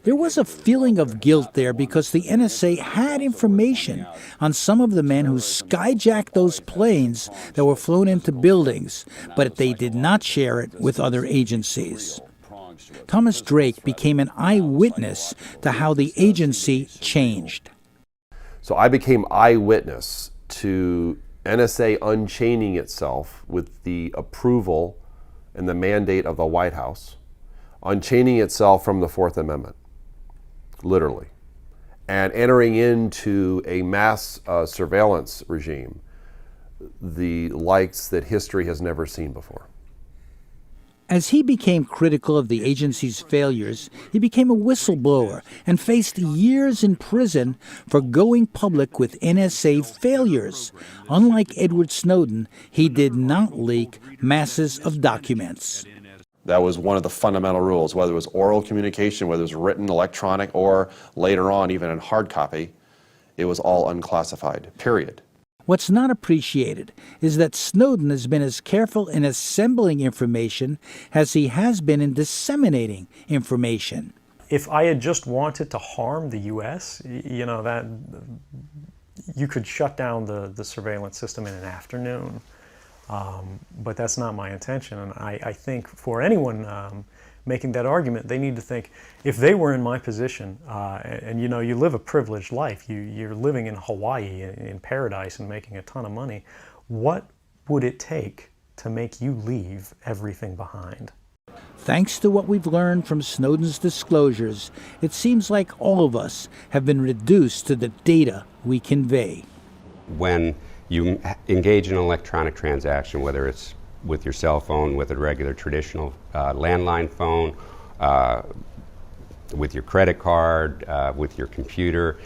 There was a feeling of guilt there because the NSA had information on some of the men who skyjacked those planes that were flown into buildings, but they did not share it with other agencies. Thomas Drake became an eyewitness to how the agency changed. So I became eyewitness to NSA unchaining itself with the approval and the mandate of the White House, unchaining itself from the Fourth Amendment, literally, and entering into a mass surveillance regime, the likes that history has never seen before. As he became critical of the agency's failures, he became a whistleblower and faced years in prison for going public with NSA failures. Unlike Edward Snowden, he did not leak masses of documents. That was one of the fundamental rules, whether it was oral communication, whether it was written, electronic, or later on even in hard copy, it was all unclassified, period. What's not appreciated is that Snowden has been as careful in assembling information as he has been in disseminating information. If I had just wanted to harm the U.S., you know, that you could shut down the surveillance system in an afternoon. But that's not my intention. And I think for anyone making that argument, they need to think, if they were in my position, and you know, you live a privileged life, you're living in Hawaii in paradise and making a ton of money, what would it take to make you leave everything behind? Thanks to what we've learned from Snowden's disclosures, it seems like all of us have been reduced to the data we convey. When you engage in an electronic transaction, whether it's with your cell phone, with a regular traditional landline phone, with your credit card, with your computer,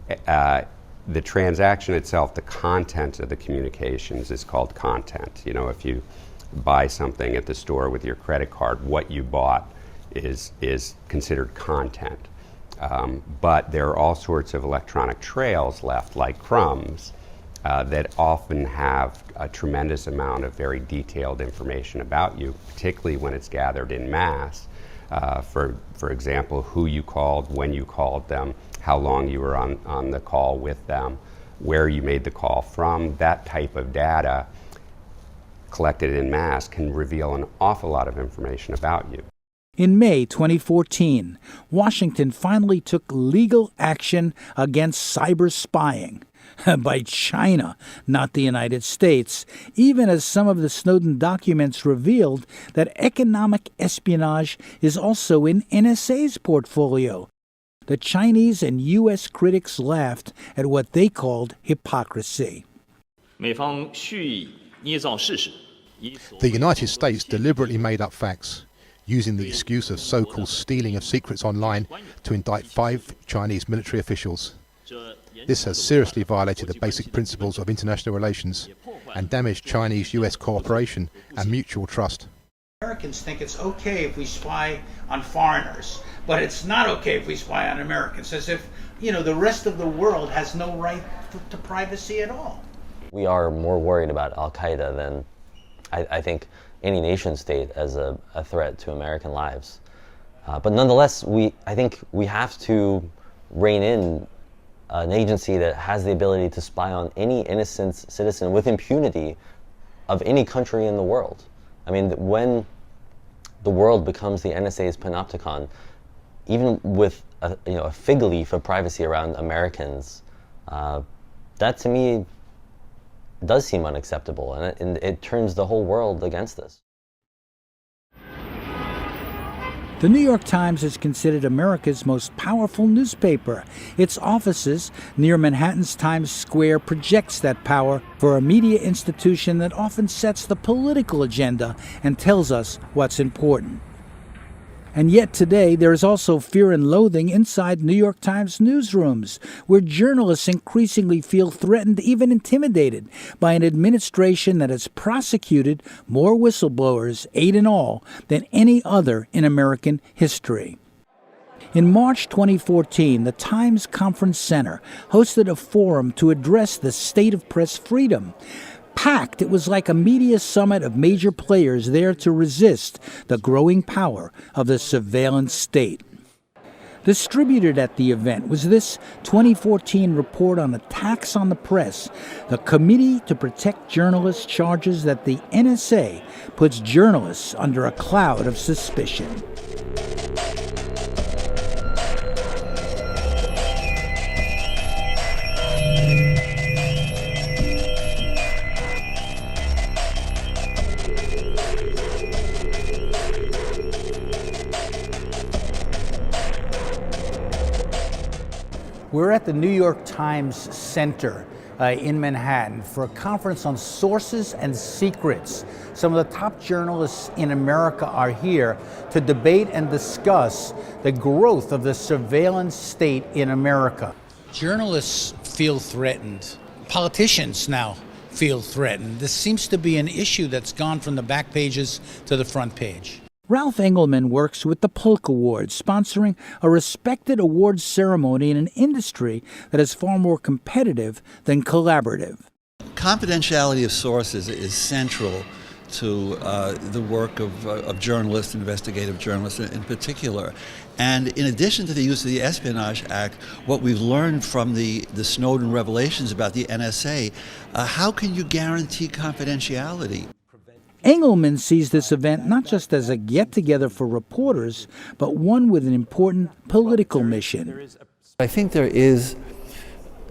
the transaction itself, the content of the communications is called content. You know, if you buy something at the store with your credit card, what you bought is considered content. But there are all sorts of electronic trails left, like crumbs, that often have a tremendous amount of very detailed information about you, particularly when it's gathered in mass. For example, who you called, when you called them, how long you were on the call with them, where you made the call from. That type of data collected in mass can reveal an awful lot of information about you. In May 2014, Washington finally took legal action against cyber spying by China, not the United States, even as some of the Snowden documents revealed that economic espionage is also in NSA's portfolio. The Chinese and U.S. critics laughed at what they called hypocrisy. The United States deliberately made up facts, using the excuse of so-called stealing of secrets online to indict 5 Chinese military officials. This has seriously violated the basic principles of international relations and damaged Chinese-US cooperation and mutual trust. Americans think it's okay if we spy on foreigners, but it's not okay if we spy on Americans, as if, you know, the rest of the world has no right to privacy at all. We are more worried about Al-Qaeda than, I think, any nation state as a threat to American lives. But nonetheless, I think we have to rein in an agency that has the ability to spy on any innocent citizen with impunity of any country in the world. I mean, when the world becomes the NSA's panopticon, even with a fig leaf of privacy around Americans, that to me does seem unacceptable, and it turns the whole world against us. The New York Times is considered America's most powerful newspaper. Its offices near Manhattan's Times Square projects that power for a media institution that often sets the political agenda and tells us what's important. And yet today, there is also fear and loathing inside New York Times newsrooms, where journalists increasingly feel threatened, even intimidated, by an administration that has prosecuted more whistleblowers, 8 in all, than any other in American history. In March 2014, the Times Conference Center hosted a forum to address the state of press freedom. Packed, it was like a media summit of major players there to resist the growing power of the surveillance state. Distributed at the event was this 2014 report on attacks on the press. The Committee to Protect Journalists charges that the NSA puts journalists under a cloud of suspicion. We're at the New York Times Center in Manhattan for a conference on sources and secrets. Some of the top journalists in America are here to debate and discuss the growth of the surveillance state in America. Journalists feel threatened. Politicians now feel threatened. This seems to be an issue that's gone from the back pages to the front page. Ralph Engelman works with the Polk Awards, sponsoring a respected awards ceremony in an industry that is far more competitive than collaborative. Confidentiality of sources is central to the work of journalists, investigative journalists in particular. And in addition to the use of the Espionage Act, what we've learned from the Snowden revelations about the NSA, how can you guarantee confidentiality? Engelman sees this event not just as a get-together for reporters, but one with an important political mission. I think there is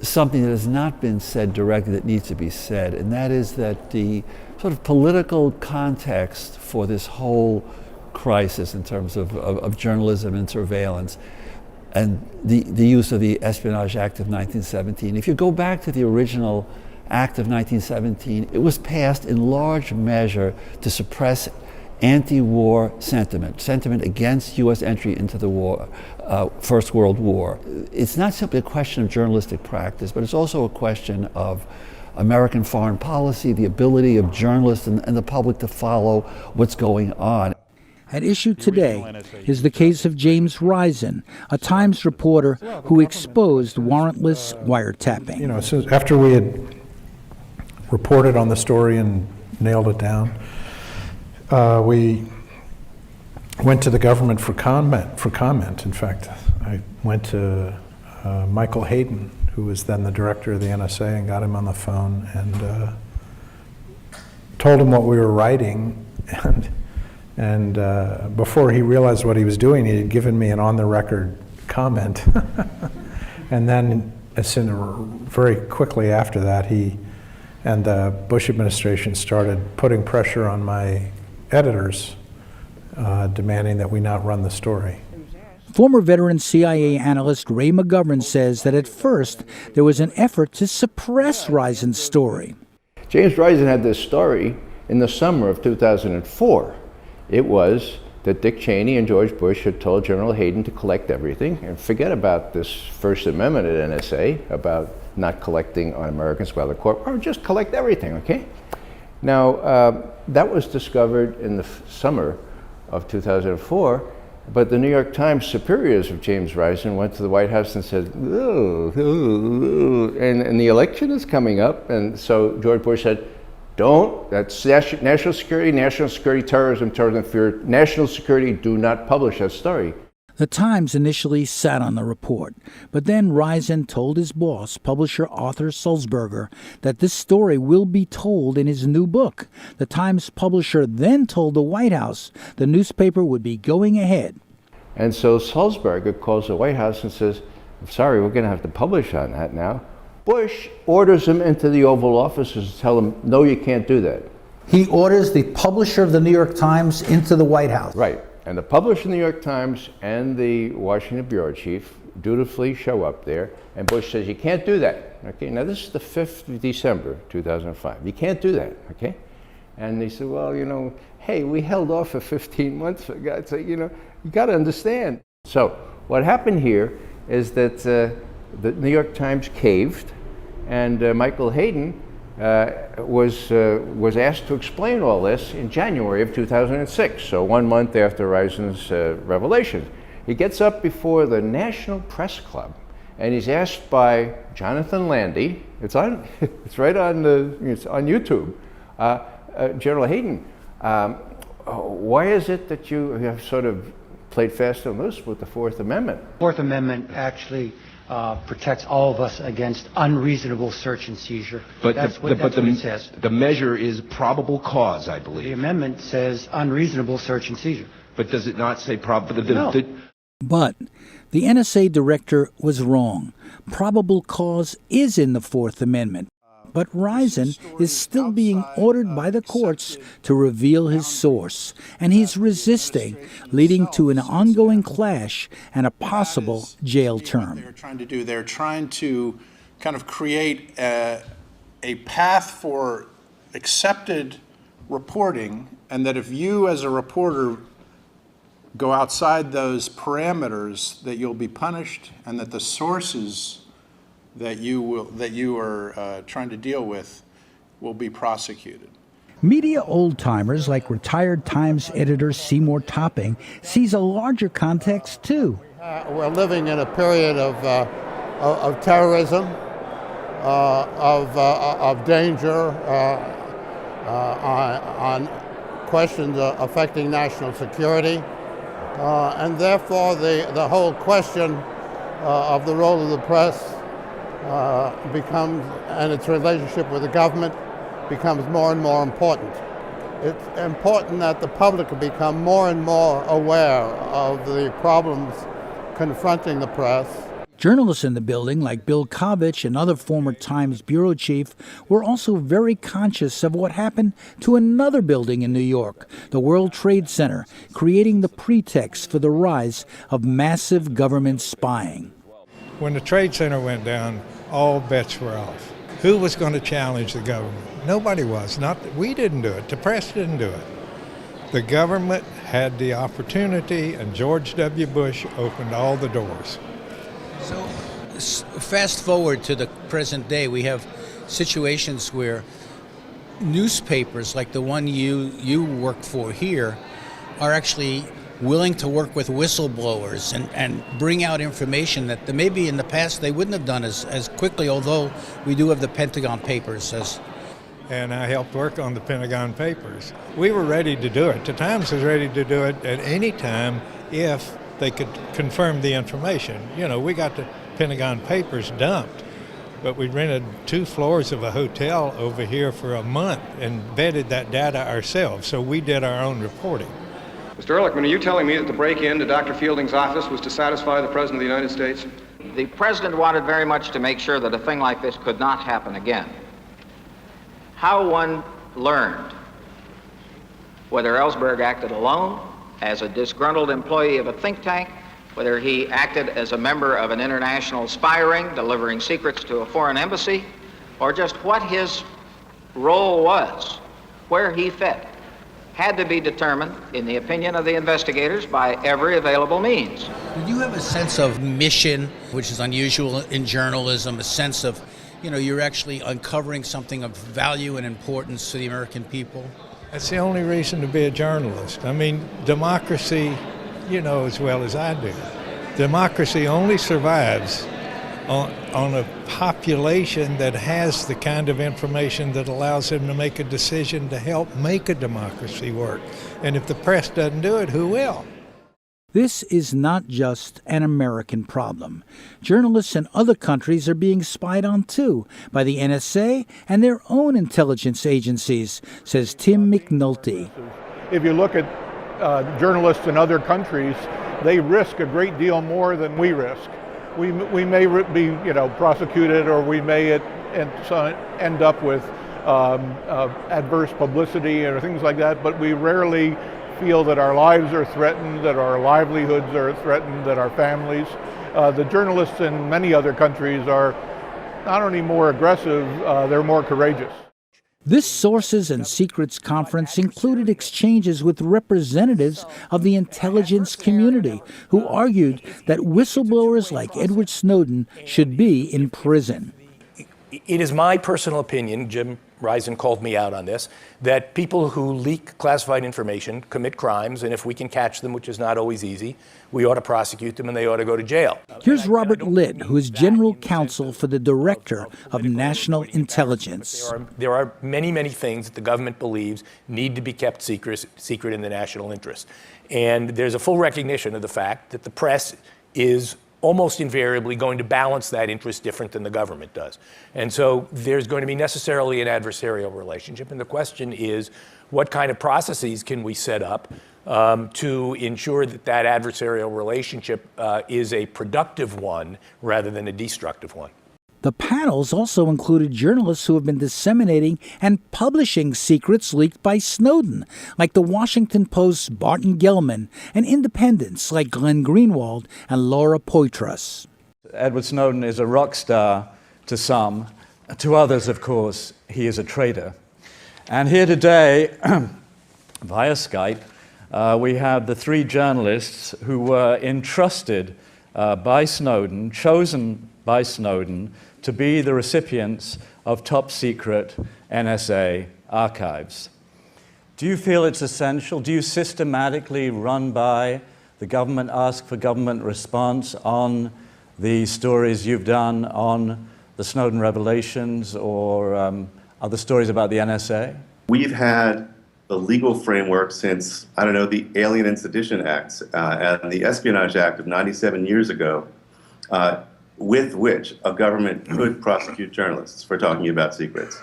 something that has not been said directly that needs to be said, and that is that the sort of political context for this whole crisis in terms of journalism and surveillance and the use of the Espionage Act of 1917. If you go back to the original Act of 1917, it was passed in large measure to suppress anti-war sentiment against U.S. entry into the war, First World War. It's not simply a question of journalistic practice, but it's also a question of American foreign policy, the ability of journalists and the public to follow what's going on. At issue today is the case of James Risen, a Times reporter who exposed warrantless wiretapping. You know, so after we had reported on the story and nailed it down, we went to the government for comment. In fact, I went to Michael Hayden, who was then the director of the NSA, and got him on the phone and told him what we were writing. And before he realized what he was doing, he had given me an on-the-record comment. And then, very quickly after that, he and the Bush administration started putting pressure on my editors, demanding that we not run the story. Former veteran CIA analyst Ray McGovern says that at first there was an effort to suppress Risen's story. James Risen had this story in the summer of 2004. It was that Dick Cheney and George Bush had told General Hayden to collect everything and forget about this First Amendment at NSA about not collecting on Americans by the court, or just collect everything, okay? Now, that was discovered in the summer of 2004, but the New York Times superiors of James Risen went to the White House and said, and the election is coming up, and so George Bush said, don't, that's national security, terrorism, fear, national security, do not publish that story. The Times initially sat on the report, but then Risen told his boss, publisher Arthur Sulzberger, that this story will be told in his new book. The Times publisher then told the White House the newspaper would be going ahead. And so Sulzberger calls the White House and says, I'm sorry, we're going to have to publish on that now. Bush orders him into the Oval Office to tell him, no, you can't do that. He orders the publisher of the New York Times into the White House. Right. And the publisher of the New York Times and the Washington bureau chief dutifully show up there, and Bush says, you can't do that. Okay, now this is the 5th of December, 2005. You can't do that, okay? And they said, well, you know, hey, we held off for 15 months, for God's sake, you know, You got to understand. So what happened here is that the New York Times caved, and Michael Hayden was asked to explain all this in January of 2006, so 1 month after Reisen's revelations. He gets up before the National Press Club, and he's asked by Jonathan Landy, it's right on it's on YouTube, General Hayden, why is it that you have sort of played fast and loose with the Fourth Amendment? Fourth Amendment actually protects all of us against unreasonable search and seizure. But that's what it says. The measure is probable cause, I believe. The amendment says unreasonable search and seizure. But does it not say probable? No. But the NSA director was wrong. Probable cause is in the Fourth Amendment. But Reisen is still being ordered by the courts to reveal his source, and he's resisting, leading to an ongoing clash and a possible jail term. They're trying to kind of create a path for accepted reporting, and that if you as a reporter go outside those parameters, that you'll be punished, and that the sources that you are trying to deal with will be prosecuted. Media old-timers like retired Times editor Seymour Topping sees a larger context too. We're living in a period of terrorism, of danger on questions affecting national security, and therefore the whole question of the role of the press becomes, and its relationship with the government becomes more and more important. It's important that the public become more and more aware of the problems confronting the press. Journalists in the building, like Bill Kovich and other former Times bureau chief, were also very conscious of what happened to another building in New York, the World Trade Center, creating the pretext for the rise of massive government spying. When the Trade Center went down, all bets were off. Who was going to challenge the government? Nobody was. We didn't do it. The press didn't do it. The government had the opportunity, and George W. Bush opened all the doors. So fast forward to the present day, we have situations where newspapers like the one you work for here are actually willing to work with whistleblowers and bring out information that maybe in the past they wouldn't have done as quickly, although we do have the Pentagon Papers. And I helped work on the Pentagon Papers. We were ready to do it. The Times was ready to do it at any time if they could confirm the information. You know, we got the Pentagon Papers dumped, but we rented 2 floors of a hotel over here for a month and vetted that data ourselves, so we did our own reporting. Mr. Ehrlichman, are you telling me that the break-in to Dr. Fielding's office was to satisfy the President of the United States? The President wanted very much to make sure that a thing like this could not happen again. How one learned whether Ellsberg acted alone, as a disgruntled employee of a think tank, whether he acted as a member of an international spy ring delivering secrets to a foreign embassy, or just what his role was, where he fit, had to be determined, in the opinion of the investigators, by every available means. Do you have a sense of mission, which is unusual in journalism, a sense of, you're actually uncovering something of value and importance to the American people? That's the only reason to be a journalist. I mean, democracy, you know as well as I do. Democracy only survives on a population that has the kind of information that allows them to make a decision to help make a democracy work. And if the press doesn't do it, who will? This is not just an American problem. Journalists in other countries are being spied on too by the NSA and their own intelligence agencies, says Tim McNulty. If you look at journalists in other countries, they risk a great deal more than we risk. We may be, prosecuted, or we may end up with adverse publicity or things like that, but we rarely feel that our lives are threatened, that our livelihoods are threatened, that our families. The journalists in many other countries are not only more aggressive, they're more courageous. This Sources and Secrets conference included exchanges with representatives of the intelligence community who argued that whistleblowers like Edward Snowden should be in prison. It is my personal opinion, Jim Risen called me out on this, that people who leak classified information commit crimes, and if we can catch them, which is not always easy, we ought to prosecute them and they ought to go to jail. Here's Robert Litt, who is general counsel for the Director of National Intelligence. There are many, many things that the government believes need to be kept secret in the national interest. And there's a full recognition of the fact that the press is almost invariably going to balance that interest different than the government does. And so there's going to be necessarily an adversarial relationship. And the question is, what kind of processes can we set up to ensure that that adversarial relationship is a productive one rather than a destructive one? The panels also included journalists who have been disseminating and publishing secrets leaked by Snowden, like the Washington Post's Barton Gellman, and independents like Glenn Greenwald and Laura Poitras. Edward Snowden is a rock star to some. To others, of course, he is a traitor. And here today, via Skype, we have the three journalists who were entrusted by Snowden, chosen by Snowden, to be the recipients of top-secret NSA archives. Do you feel it's essential? Do you systematically run by the government, ask for government response on the stories you've done on the Snowden revelations or other stories about the NSA? We've had the legal framework since, I don't know, the Alien and Sedition Acts and the Espionage Act of 97 years ago, with which a government could prosecute journalists for talking about secrets.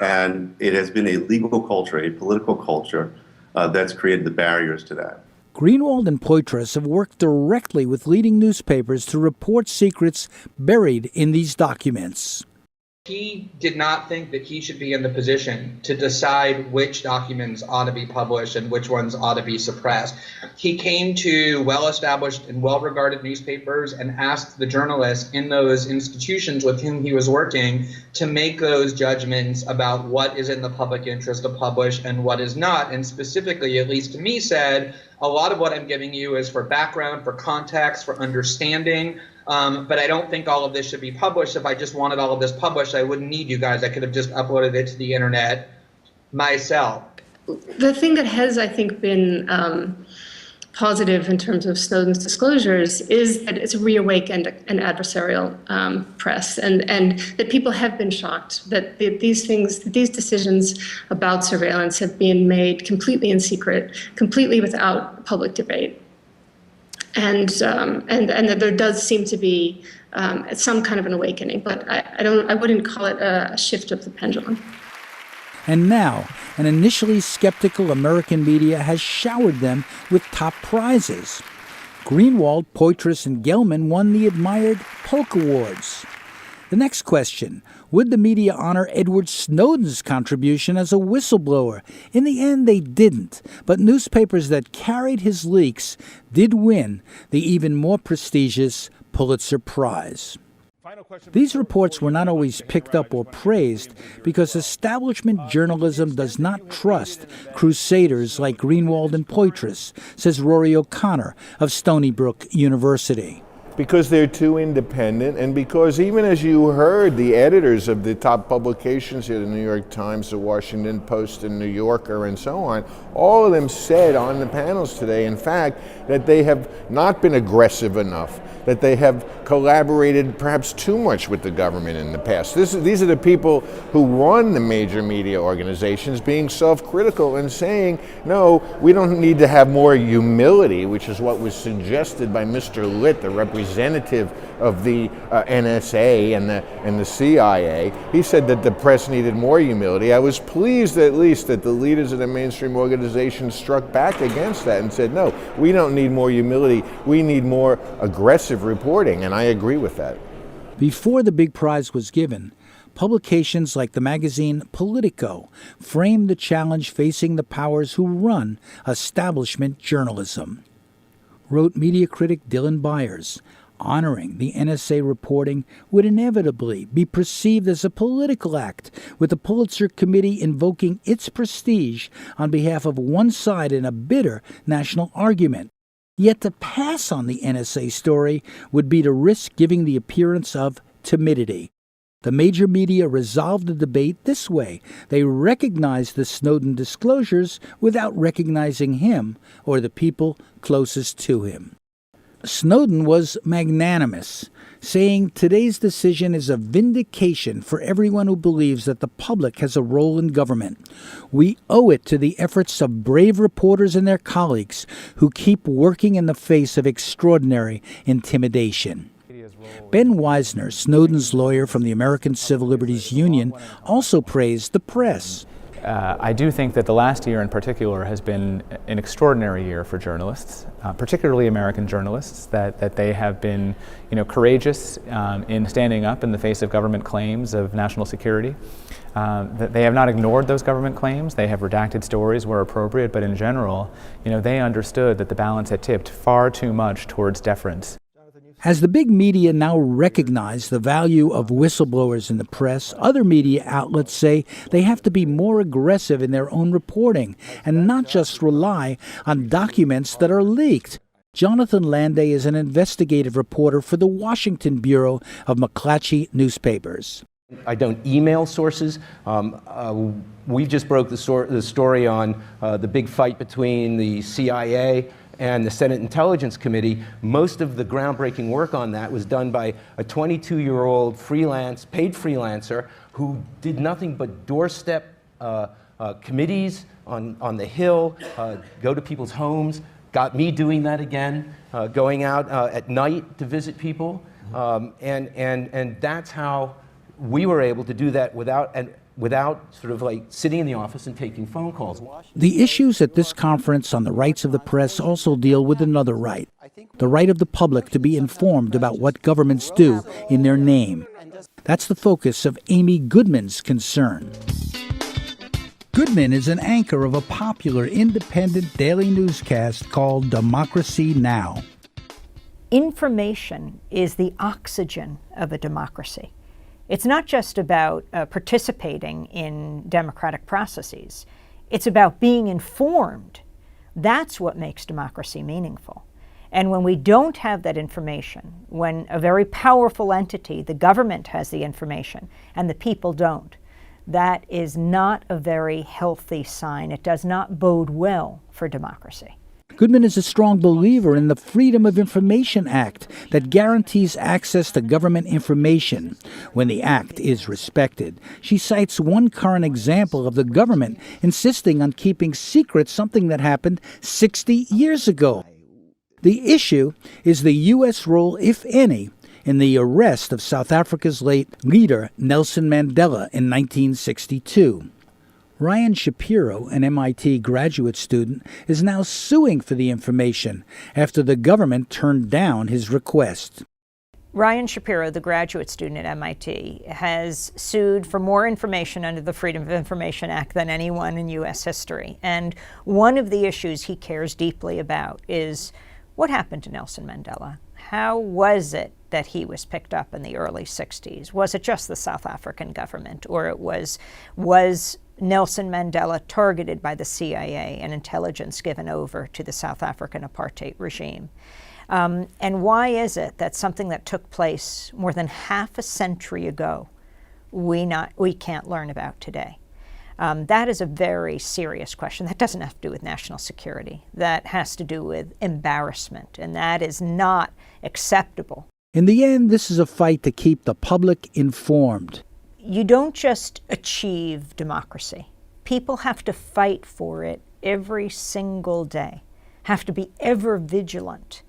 And it has been a legal culture, a political culture, that's created the barriers to that. Greenwald and Poitras have worked directly with leading newspapers to report secrets buried in these documents. He did not think that he should be in the position to decide which documents ought to be published and which ones ought to be suppressed. He came to well-established and well-regarded newspapers and asked the journalists in those institutions with whom he was working to make those judgments about what is in the public interest to publish and what is not. And specifically, at least to me, said, a lot of what I'm giving you is for background, for context, for understanding. But I don't think all of this should be published. If I just wanted all of this published, I wouldn't need you guys. I could have just uploaded it to the internet myself. The thing that has, I think, been positive in terms of Snowden's disclosures is that it's reawakened an adversarial press, and that people have been shocked that these decisions about surveillance have been made completely in secret, completely without public debate. And that there does seem to be some kind of an awakening, but I wouldn't call it a shift of the pendulum. And now, an initially skeptical American media has showered them with top prizes. Greenwald, Poitras, and Gellman won the admired Polk Awards. The next question, would the media honor Edward Snowden's contribution as a whistleblower? In the end, they didn't, but newspapers that carried his leaks did win the even more prestigious Pulitzer Prize. These reports were not always picked up or praised because establishment journalism does not trust crusaders like Greenwald and Poitras, says Rory O'Connor of Stony Brook University. Because they're too independent, and because even as you heard, the editors of the top publications here, the New York Times, the Washington Post, and New Yorker, and so on, all of them said on the panels today, in fact, that they have not been aggressive enough, that they have collaborated perhaps too much with the government in the past. These are the people who run the major media organizations being self-critical and saying, no, we don't need to have more humility, which is what was suggested by Mr. Litt, the representative of the NSA and the CIA. He said that the press needed more humility. I was pleased at least that the leaders of the mainstream organizations struck back against that and said, no, we don't need more humility, we need more aggressive reporting, and I agree with that. Before the big prize was given, publications like the magazine Politico framed the challenge facing the powers who run establishment journalism. Wrote media critic Dylan Byers, Honoring the NSA reporting would inevitably be perceived as a political act, with the Pulitzer Committee invoking its prestige on behalf of one side in a bitter national argument. Yet to pass on the NSA story would be to risk giving the appearance of timidity. The major media resolved the debate this way. They recognized the Snowden disclosures without recognizing him or the people closest to him. Snowden was magnanimous, saying today's decision is a vindication for everyone who believes that the public has a role in government. We owe it to the efforts of brave reporters and their colleagues who keep working in the face of extraordinary intimidation. Ben Weisner, Snowden's lawyer from the American Civil Liberties Union, also praised the press. I do think that the last year in particular has been an extraordinary year for journalists, particularly American journalists, that they have been, courageous in standing up in the face of government claims of national security. That they have not ignored those government claims. They have redacted stories where appropriate, but in general, they understood that the balance had tipped far too much towards deference. As the big media now recognize the value of whistleblowers in the press, other media outlets say they have to be more aggressive in their own reporting and not just rely on documents that are leaked. Jonathan Landay is an investigative reporter for the Washington Bureau of McClatchy Newspapers. I don't email sources. We've just broke the story on the big fight between the CIA and the Senate Intelligence Committee. Most of the groundbreaking work on that was done by a 22-year-old paid freelancer who did nothing but doorstep committees on the Hill, go to people's homes, got me doing that again, going out at night to visit people, and that's how we were able to do that without sort of like sitting in the office and taking phone calls. The issues at this conference on the rights of the press also deal with another right, the right of the public to be informed about what governments do in their name. That's the focus of Amy Goodman's concern. Goodman is an anchor of a popular independent daily newscast called Democracy Now! Information is the oxygen of a democracy. It's not just about participating in democratic processes. It's about being informed. That's what makes democracy meaningful. And when we don't have that information, when a very powerful entity, the government, has the information and the people don't, that is not a very healthy sign. It does not bode well for democracy. Goodman is a strong believer in the Freedom of Information Act that guarantees access to government information when the act is respected. She cites one current example of the government insisting on keeping secret something that happened 60 years ago. The issue is the U.S. role, if any, in the arrest of South Africa's late leader Nelson Mandela in 1962. Ryan Shapiro, an MIT graduate student, is now suing for the information after the government turned down his request. Ryan Shapiro, the graduate student at MIT, has sued for more information under the Freedom of Information Act than anyone in U.S. history. And one of the issues he cares deeply about is what happened to Nelson Mandela? How was it that he was picked up in the early 60s? Was it just the South African government, or it was Nelson Mandela targeted by the CIA and intelligence given over to the South African apartheid regime? And why is it that something that took place more than half a century ago we can't learn about today? That is a very serious question. That doesn't have to do with national security. That has to do with embarrassment, and that is not acceptable. In the end, this is a fight to keep the public informed. You don't just achieve democracy. People have to fight for it every single day, have to be ever vigilant.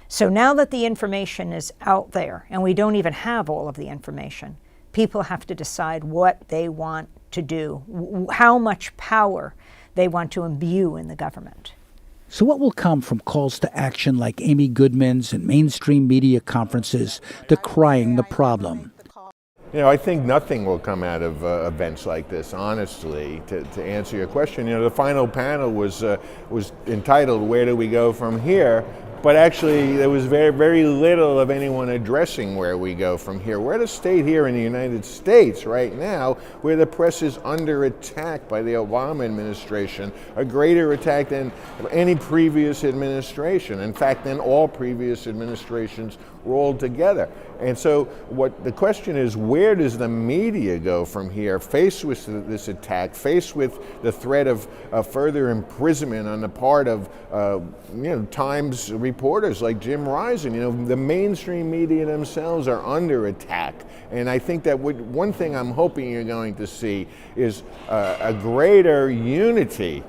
So now that the information is out there, and we don't even have all of the information, people have to decide what they want to do, how much power they want to imbue in the government. So what will come from calls to action like Amy Goodman's and mainstream media conferences decrying the problem? I think nothing will come out of events like this, honestly, to answer your question. The final panel was entitled, "Where do we go from here?" but actually there was very, very little of anyone addressing where we go from here. We're at a state here in the United States right now where the press is under attack by the Obama administration, a greater attack than any previous administration. In fact, than all previous administrations rolled together. And so what the question is, where does the media go from here, faced with this attack, faced with the threat of further imprisonment on the part of Times reporters like Jim Risen? The mainstream media themselves are under attack. And I think that one thing I'm hoping you're going to see is a greater unity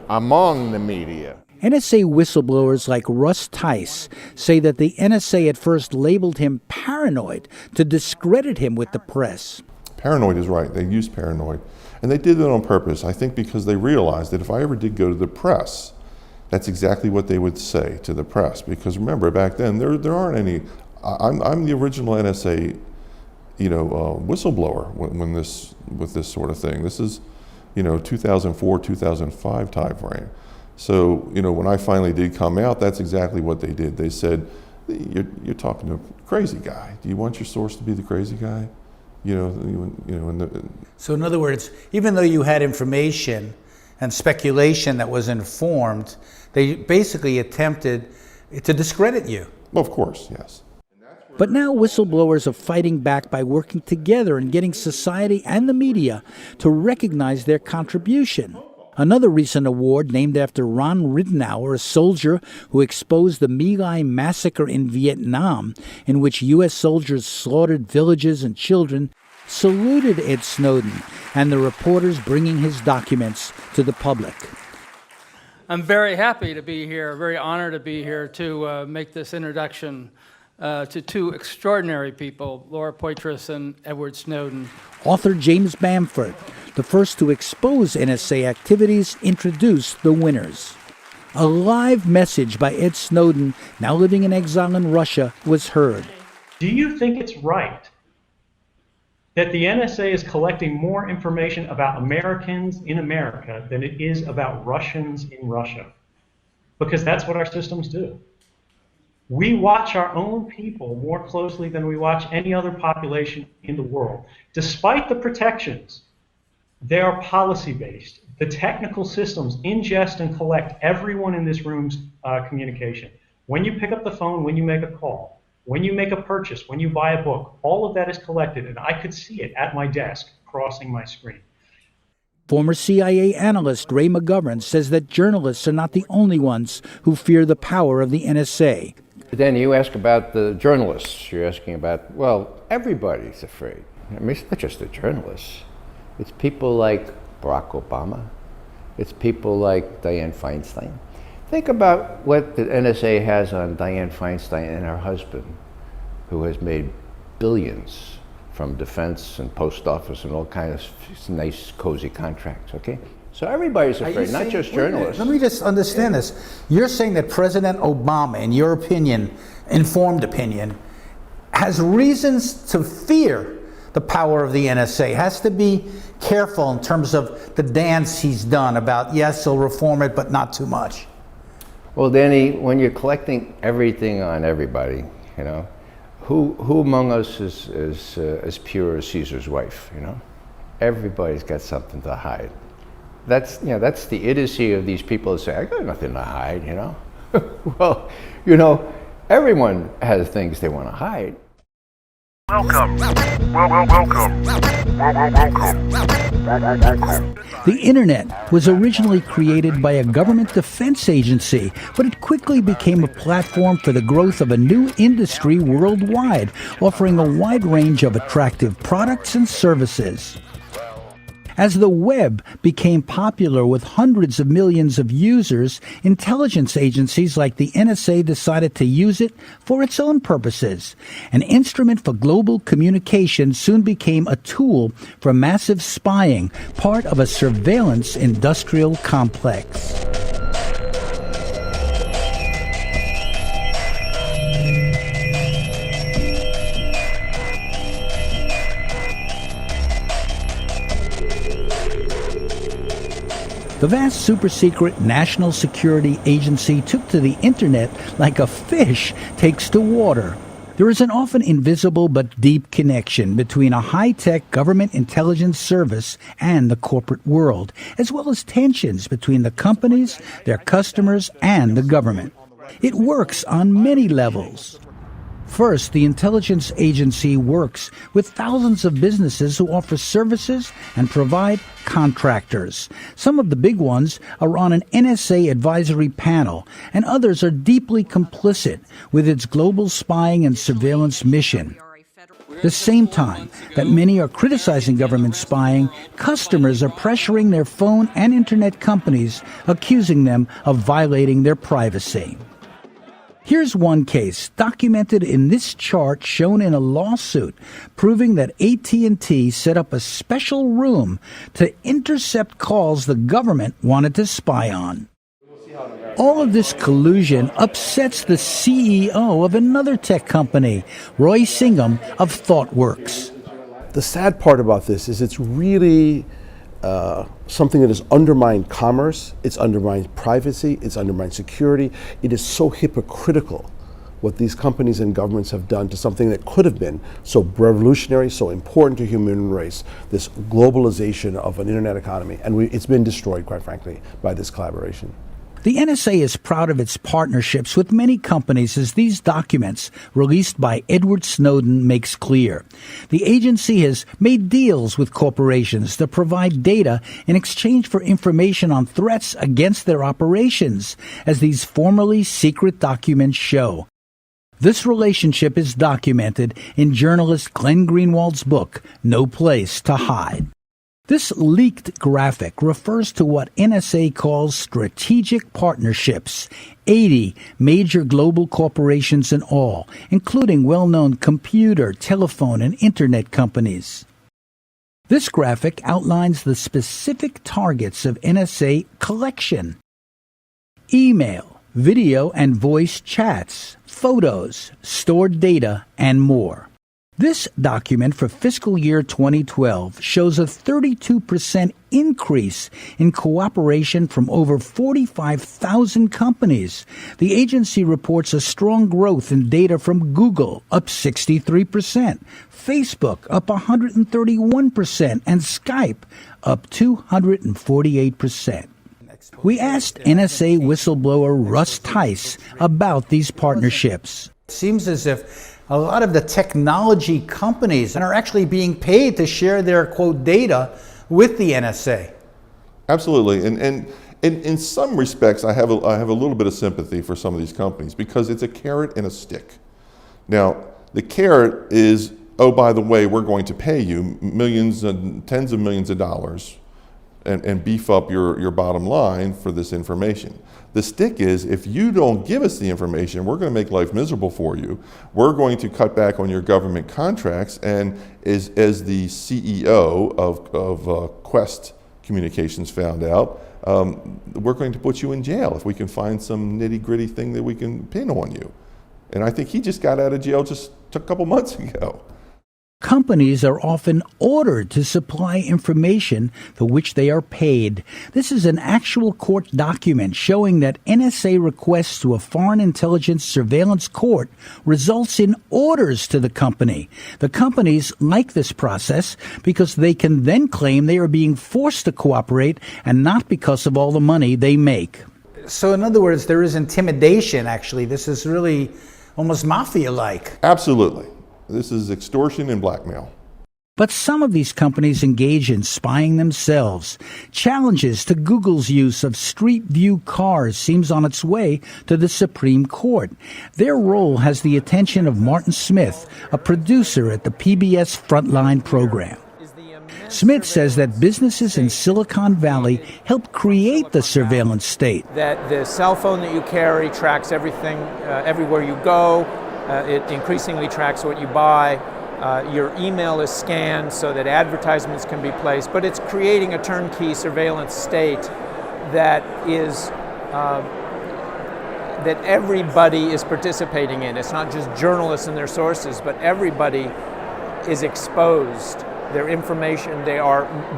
among the media. NSA whistleblowers like Russ Tice say that the NSA at first labeled him paranoid to discredit him with the press. Paranoid is right. They used paranoid. And they did it on purpose, I think, because they realized that if I ever did go to the press, that's exactly what they would say to the press. Because remember, back then, there aren't any, I'm the original NSA, whistleblower with this sort of thing. This is, 2004, 2005 time frame. So, when I finally did come out, that's exactly what they did. They said, you're talking to a crazy guy. Do you want your source to be the crazy guy? So in other words, even though you had information and speculation that was informed, they basically attempted to discredit you. Well, of course, yes. But now whistleblowers are fighting back by working together and getting society and the media to recognize their contribution. Another recent award named after Ron Ridenour, a soldier who exposed the My Lai massacre in Vietnam, in which U.S. soldiers slaughtered villages and children, saluted Ed Snowden and the reporters bringing his documents to the public. I'm very happy to be here, very honored to be here to make this introduction to two extraordinary people, Laura Poitras and Edward Snowden. Author James Bamford, the first to expose NSA activities, introduced the winners. A live message by Ed Snowden, now living in exile in Russia, was heard. Do you think it's right that the NSA is collecting more information about Americans in America than it is about Russians in Russia? Because that's what our systems do. We watch our own people more closely than we watch any other population in the world. Despite the protections, they are policy-based. The technical systems ingest and collect everyone in this room's communication. When you pick up the phone, when you make a call, when you make a purchase, when you buy a book, all of that is collected, and I could see it at my desk crossing my screen. Former CIA analyst Ray McGovern says that journalists are not the only ones who fear the power of the NSA. Then you ask about the journalists. You're asking about, well, everybody's afraid. I mean, it's not just the journalists. It's people like Barack Obama. It's people like Dianne Feinstein. Think about what the NSA has on Dianne Feinstein and her husband, who has made billions from defense and post office and all kinds of nice, cozy contracts, okay? So everybody's afraid, not just journalists. Let me just understand this. You're saying that President Obama, in your opinion, informed opinion, has reasons to fear the power of the NSA, has to be careful in terms of the dance he's done about, yes, he'll reform it, but not too much. Well, Danny, when you're collecting everything on everybody, who among us is as pure as Caesar's wife, Everybody's got something to hide. That's the idiocy of these people that say, I got nothing to hide, Well, everyone has things they want to hide. Welcome. The Internet was originally created by a government defense agency, but it quickly became a platform for the growth of a new industry worldwide, offering a wide range of attractive products and services. As the web became popular with hundreds of millions of users, intelligence agencies like the NSA decided to use it for its own purposes. An instrument for global communication soon became a tool for massive spying, part of a surveillance industrial complex. The vast super-secret National Security Agency took to the internet like a fish takes to water. There is an often invisible but deep connection between a high-tech government intelligence service and the corporate world, as well as tensions between the companies, their customers, and the government. It works on many levels. First, the intelligence agency works with thousands of businesses who offer services and provide contractors. Some of the big ones are on an NSA advisory panel, and others are deeply complicit with its global spying and surveillance mission. At the same time that many are criticizing government spying, customers are pressuring their phone and internet companies, accusing them of violating their privacy. Here's one case documented in this chart shown in a lawsuit proving that AT&T set up a special room to intercept calls the government wanted to spy on. All of this collusion upsets the CEO of another tech company, Roy Singham of ThoughtWorks. The sad part about this is it's really something that has undermined commerce, it's undermined privacy, it's undermined security. It is so hypocritical what these companies and governments have done to something that could have been so revolutionary, so important to human race, this globalization of an internet economy. And it's been destroyed, quite frankly, by this collaboration. The NSA is proud of its partnerships with many companies, as these documents released by Edward Snowden makes clear. The agency has made deals with corporations to provide data in exchange for information on threats against their operations, as these formerly secret documents show. This relationship is documented in journalist Glenn Greenwald's book, No Place to Hide. This leaked graphic refers to what NSA calls strategic partnerships, 80 major global corporations in all, including well-known computer, telephone, and internet companies. This graphic outlines the specific targets of NSA collection: email, video and voice chats, photos, stored data, and more. This document for fiscal year 2012 shows a 32% increase in cooperation from over 45,000 companies. The agency reports a strong growth in data from Google, up 63%, Facebook, up 131%, and Skype, up 248%. We asked NSA whistleblower Russ Tice about these partnerships. It seems as if a lot of the technology companies are actually being paid to share their, quote, data with the NSA. Absolutely. And in some respects, I have a little bit of sympathy for some of these companies because it's a carrot and a stick. Now, the carrot is, oh, by the way, we're going to pay you millions and tens of millions of dollars and beef up your bottom line for this information. The stick is, if you don't give us the information, we're going to make life miserable for you. We're going to cut back on your government contracts, and as the CEO of Quest Communications found out, we're going to put you in jail if we can find some nitty-gritty thing that we can pin on you. And I think he just got out of jail just a couple months ago. Companies are often ordered to supply information for which they are paid. This is an actual court document showing that NSA requests to a foreign intelligence surveillance court results in orders to the company. The companies like this process because they can then claim they are being forced to cooperate and not because of all the money they make. So in other words, there is intimidation, actually. This is really almost mafia-like. Absolutely. This is extortion and blackmail. But some of these companies engage in spying themselves. Challenges to Google's use of Street View cars seems on its way to the Supreme Court. Their role has the attention of Martin Smith, a producer at the PBS Frontline program. Smith says that businesses in Silicon Valley helped create the surveillance state. That the cell phone that you carry tracks everything, everywhere you go. It increasingly tracks what you buy. Your email is scanned so that advertisements can be placed, but it's creating a turnkey surveillance state that is that everybody is participating in. It's not just journalists and their sources, but everybody is exposed their information.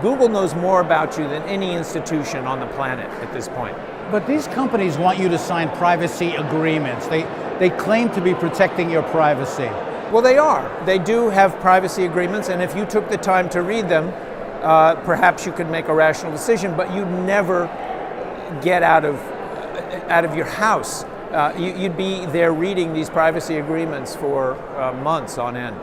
Google knows more about you than any institution on the planet at this point. But these companies want you to sign privacy agreements. They claim to be protecting your privacy. Well, they are. They do have privacy agreements, and if you took the time to read them, perhaps you could make a rational decision, but you'd never get out of your house. You'd be there reading these privacy agreements for months on end.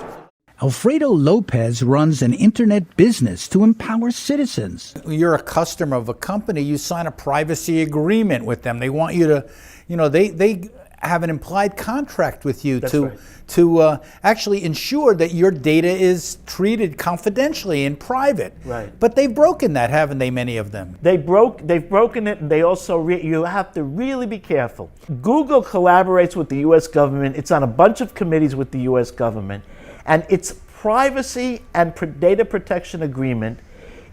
Alfredo Lopez runs an internet business to empower citizens. You're a customer of a company, you sign a privacy agreement with them. They want you to, they have an implied contract with you to actually ensure that your data is treated confidentially and private. Right. But they've broken that, haven't they, many of them? They've broken it, and they also, you have to really be careful. Google collaborates with the U.S. government. It's on a bunch of committees with the U.S. government, and its privacy and data protection agreement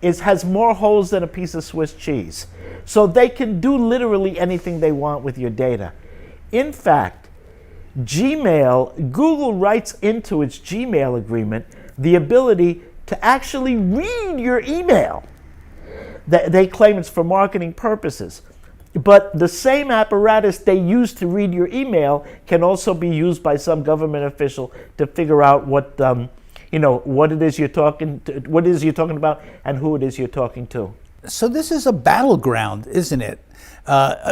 has more holes than a piece of Swiss cheese. So they can do literally anything they want with your data. In fact, Google writes into its Gmail agreement the ability to actually read your email. They claim it's for marketing purposes. But the same apparatus they use to read your email can also be used by some government official to figure out what it is you're talking about and who it is you're talking to. So this is a battleground, isn't it?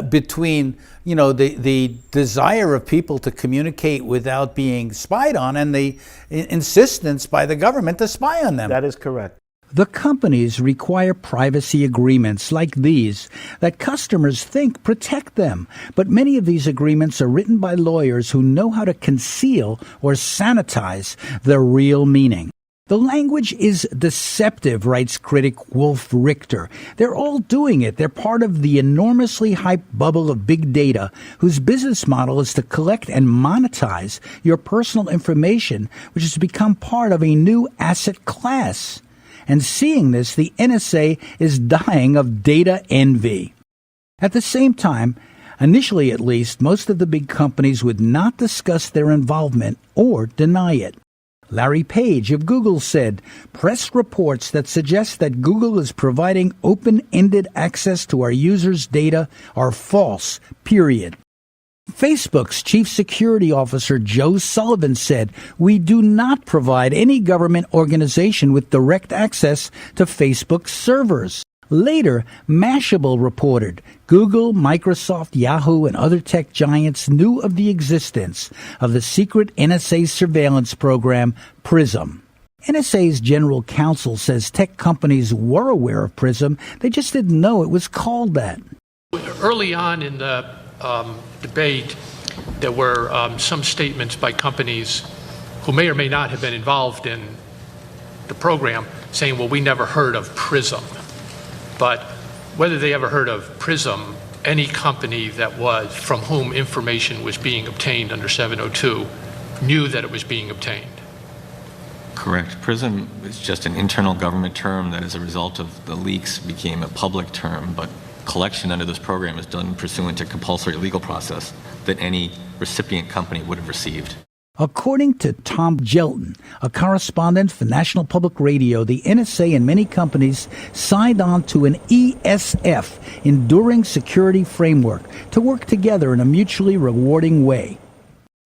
Between the desire of people to communicate without being spied on and the insistence by the government to spy on them. That is correct. The companies require privacy agreements like these that customers think protect them. But many of these agreements are written by lawyers who know how to conceal or sanitize their real meaning. The language is deceptive, writes critic Wolf Richter. They're all doing it. They're part of the enormously hyped bubble of big data, whose business model is to collect and monetize your personal information, which has become part of a new asset class. And seeing this, the NSA is dying of data envy. At the same time, initially at least, most of the big companies would not discuss their involvement or deny it. Larry Page of Google said, press reports that suggest that Google is providing open-ended access to our users' data are false, period. Facebook's chief security officer Joe Sullivan said, we do not provide any government organization with direct access to Facebook's servers. Later, Mashable reported Google, Microsoft, Yahoo, and other tech giants knew of the existence of the secret NSA surveillance program, PRISM. NSA's general counsel says tech companies were aware of PRISM, they just didn't know it was called that. Early on in the debate, there were some statements by companies who may or may not have been involved in the program saying, well, we never heard of PRISM. But whether they ever heard of PRISM, any company that was from whom information was being obtained under 702 knew that it was being obtained. Correct. PRISM is just an internal government term that as a result of the leaks became a public term, but collection under this program is done pursuant to compulsory legal process that any recipient company would have received. According to Tom Gelton, a correspondent for National Public Radio, the NSA and many companies signed on to an ESF, Enduring Security Framework, to work together in a mutually rewarding way.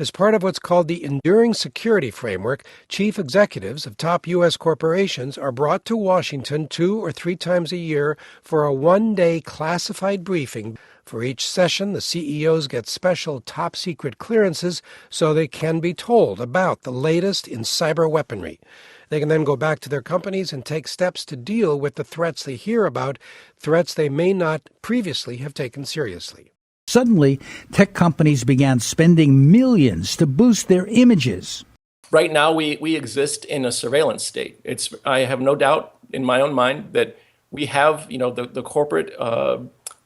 As part of what's called the Enduring Security Framework, chief executives of top U.S. corporations are brought to Washington 2 or 3 times a year for a one-day classified briefing. For each session, the CEOs get special top-secret clearances so they can be told about the latest in cyber weaponry. They can then go back to their companies and take steps to deal with the threats they hear about, threats they may not previously have taken seriously. Suddenly, tech companies began spending millions to boost their images. Right now, we exist in a surveillance state. I have no doubt in my own mind that we have, the corporate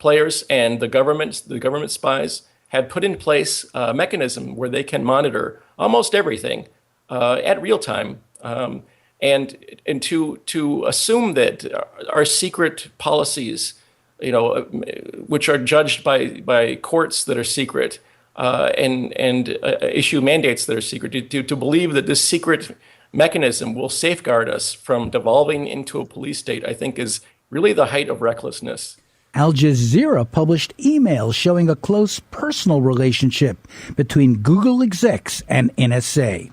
players and the government spies have put in place a mechanism where they can monitor almost everything at real time. And to assume that our secret policies, which are judged by courts that are secret, and issue mandates that are secret, to believe that this secret mechanism will safeguard us from devolving into a police state, I think is really the height of recklessness. Al Jazeera published emails showing a close personal relationship between Google execs and NSA.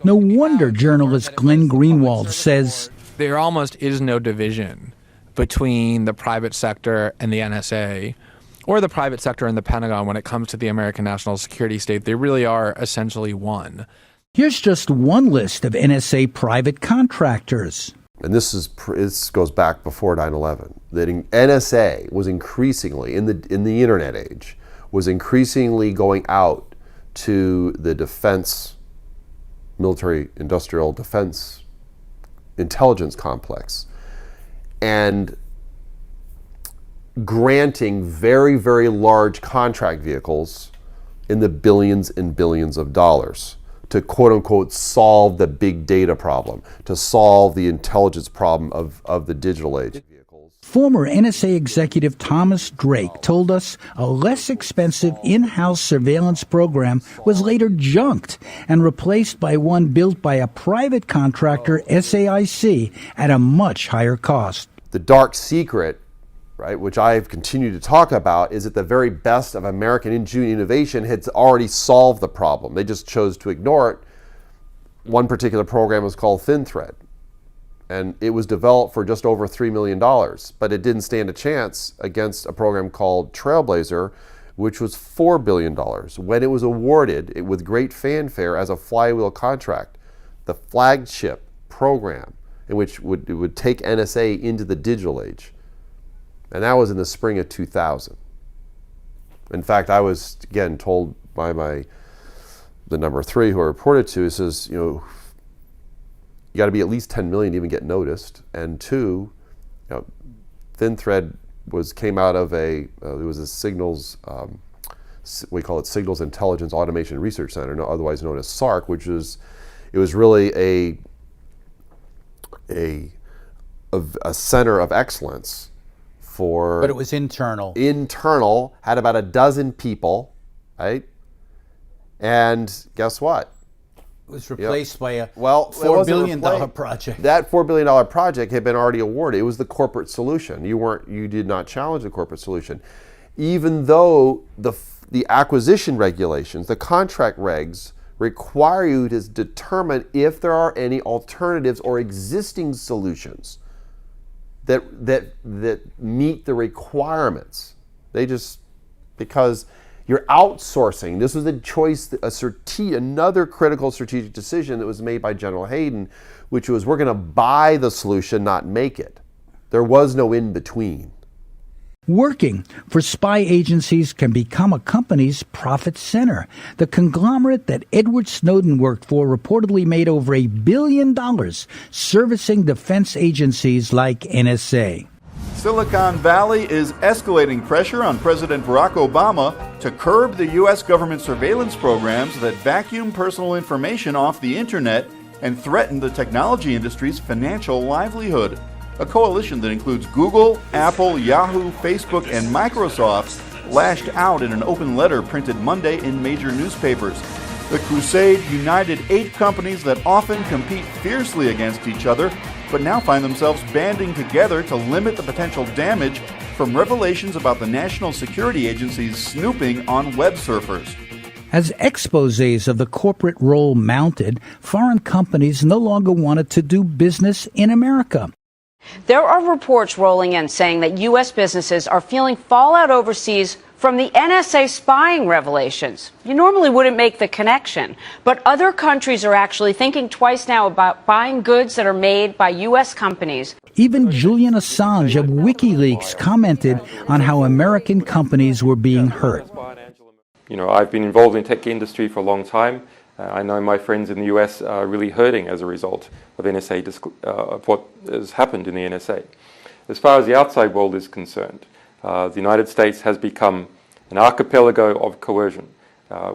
No wonder journalist Glenn Greenwald says, there almost is no division between the private sector and the NSA, or the private sector and the Pentagon when it comes to the American national security state. They really are essentially one. Here's just one list of NSA private contractors. And this goes back before 9/11. That NSA was increasingly, in the internet age, was increasingly going out to the defense, military industrial defense intelligence complex and granting very, very large contract vehicles in the billions and billions of dollars to quote unquote solve the big data problem, to solve the intelligence problem of the digital age. Former NSA executive Thomas Drake told us a less expensive in-house surveillance program was later junked and replaced by one built by a private contractor, SAIC, at a much higher cost. The dark secret, right, which I've continued to talk about, is that the very best of American innovation had already solved the problem. They just chose to ignore it. One particular program was called ThinThread, and it was developed for just over $3 million, but it didn't stand a chance against a program called Trailblazer, which was $4 billion. When it was awarded with great fanfare as a flywheel contract, the flagship program in which it would take NSA into the digital age. And that was in the spring of 2000. In fact, I was, again, told by the number 3 who I reported to, says, you got to be at least 10 million to even get noticed. And 2, ThinThread came out of it was a signals, we call it Signals Intelligence Automation Research Center, otherwise known as SARC, it was really a center of excellence. But it was internal. Internal, had about a dozen people, right? And guess what? It was replaced by a $4 billion project. That $4 billion project had been already awarded. It was the corporate solution. You did not challenge the corporate solution. Even though the acquisition regulations, the contract regs, require you to determine if there are any alternatives or existing solutions that meet the requirements. Because you're outsourcing. This was a choice, another critical strategic decision that was made by General Hayden, which was we're going to buy the solution, not make it. There was no in between. Working for spy agencies can become a company's profit center. The conglomerate that Edward Snowden worked for reportedly made over $1 billion servicing defense agencies like NSA. Silicon Valley is escalating pressure on President Barack Obama to curb the U.S. government surveillance programs that vacuum personal information off the internet and threaten the technology industry's financial livelihood. A coalition that includes Google, Apple, Yahoo, Facebook, and Microsoft lashed out in an open letter printed Monday in major newspapers. The crusade united 8 companies that often compete fiercely against each other, but now find themselves banding together to limit the potential damage from revelations about the National Security Agency's snooping on web surfers. As exposés of the corporate role mounted, foreign companies no longer wanted to do business in America. There are reports rolling in saying that U.S. businesses are feeling fallout overseas from the NSA spying revelations. You normally wouldn't make the connection, but other countries are actually thinking twice now about buying goods that are made by U.S. companies. Even Julian Assange of WikiLeaks commented on how American companies were being hurt. I've been involved in the tech industry for a long time. I know my friends in the US are really hurting as a result of of what has happened in the NSA. As far as the outside world is concerned, the United States has become an archipelago of coercion,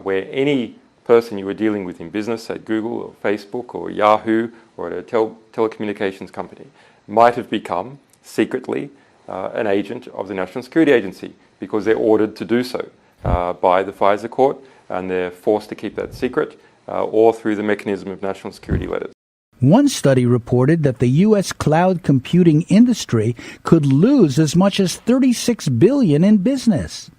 where any person you were dealing with in business at Google or Facebook or Yahoo or at a telecommunications company might have become secretly an agent of the National Security Agency because they're ordered to do so by the FISA court, and they're forced to keep that secret or through the mechanism of national security letters. One study reported that the U.S. cloud computing industry could lose as much as $36 billion in business.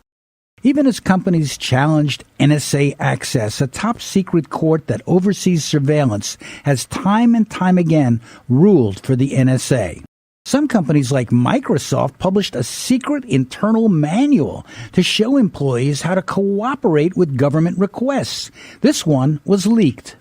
Even as companies challenged NSA access, a top-secret court that oversees surveillance has time and time again ruled for the NSA. Some companies like Microsoft published a secret internal manual to show employees how to cooperate with government requests. This one was leaked.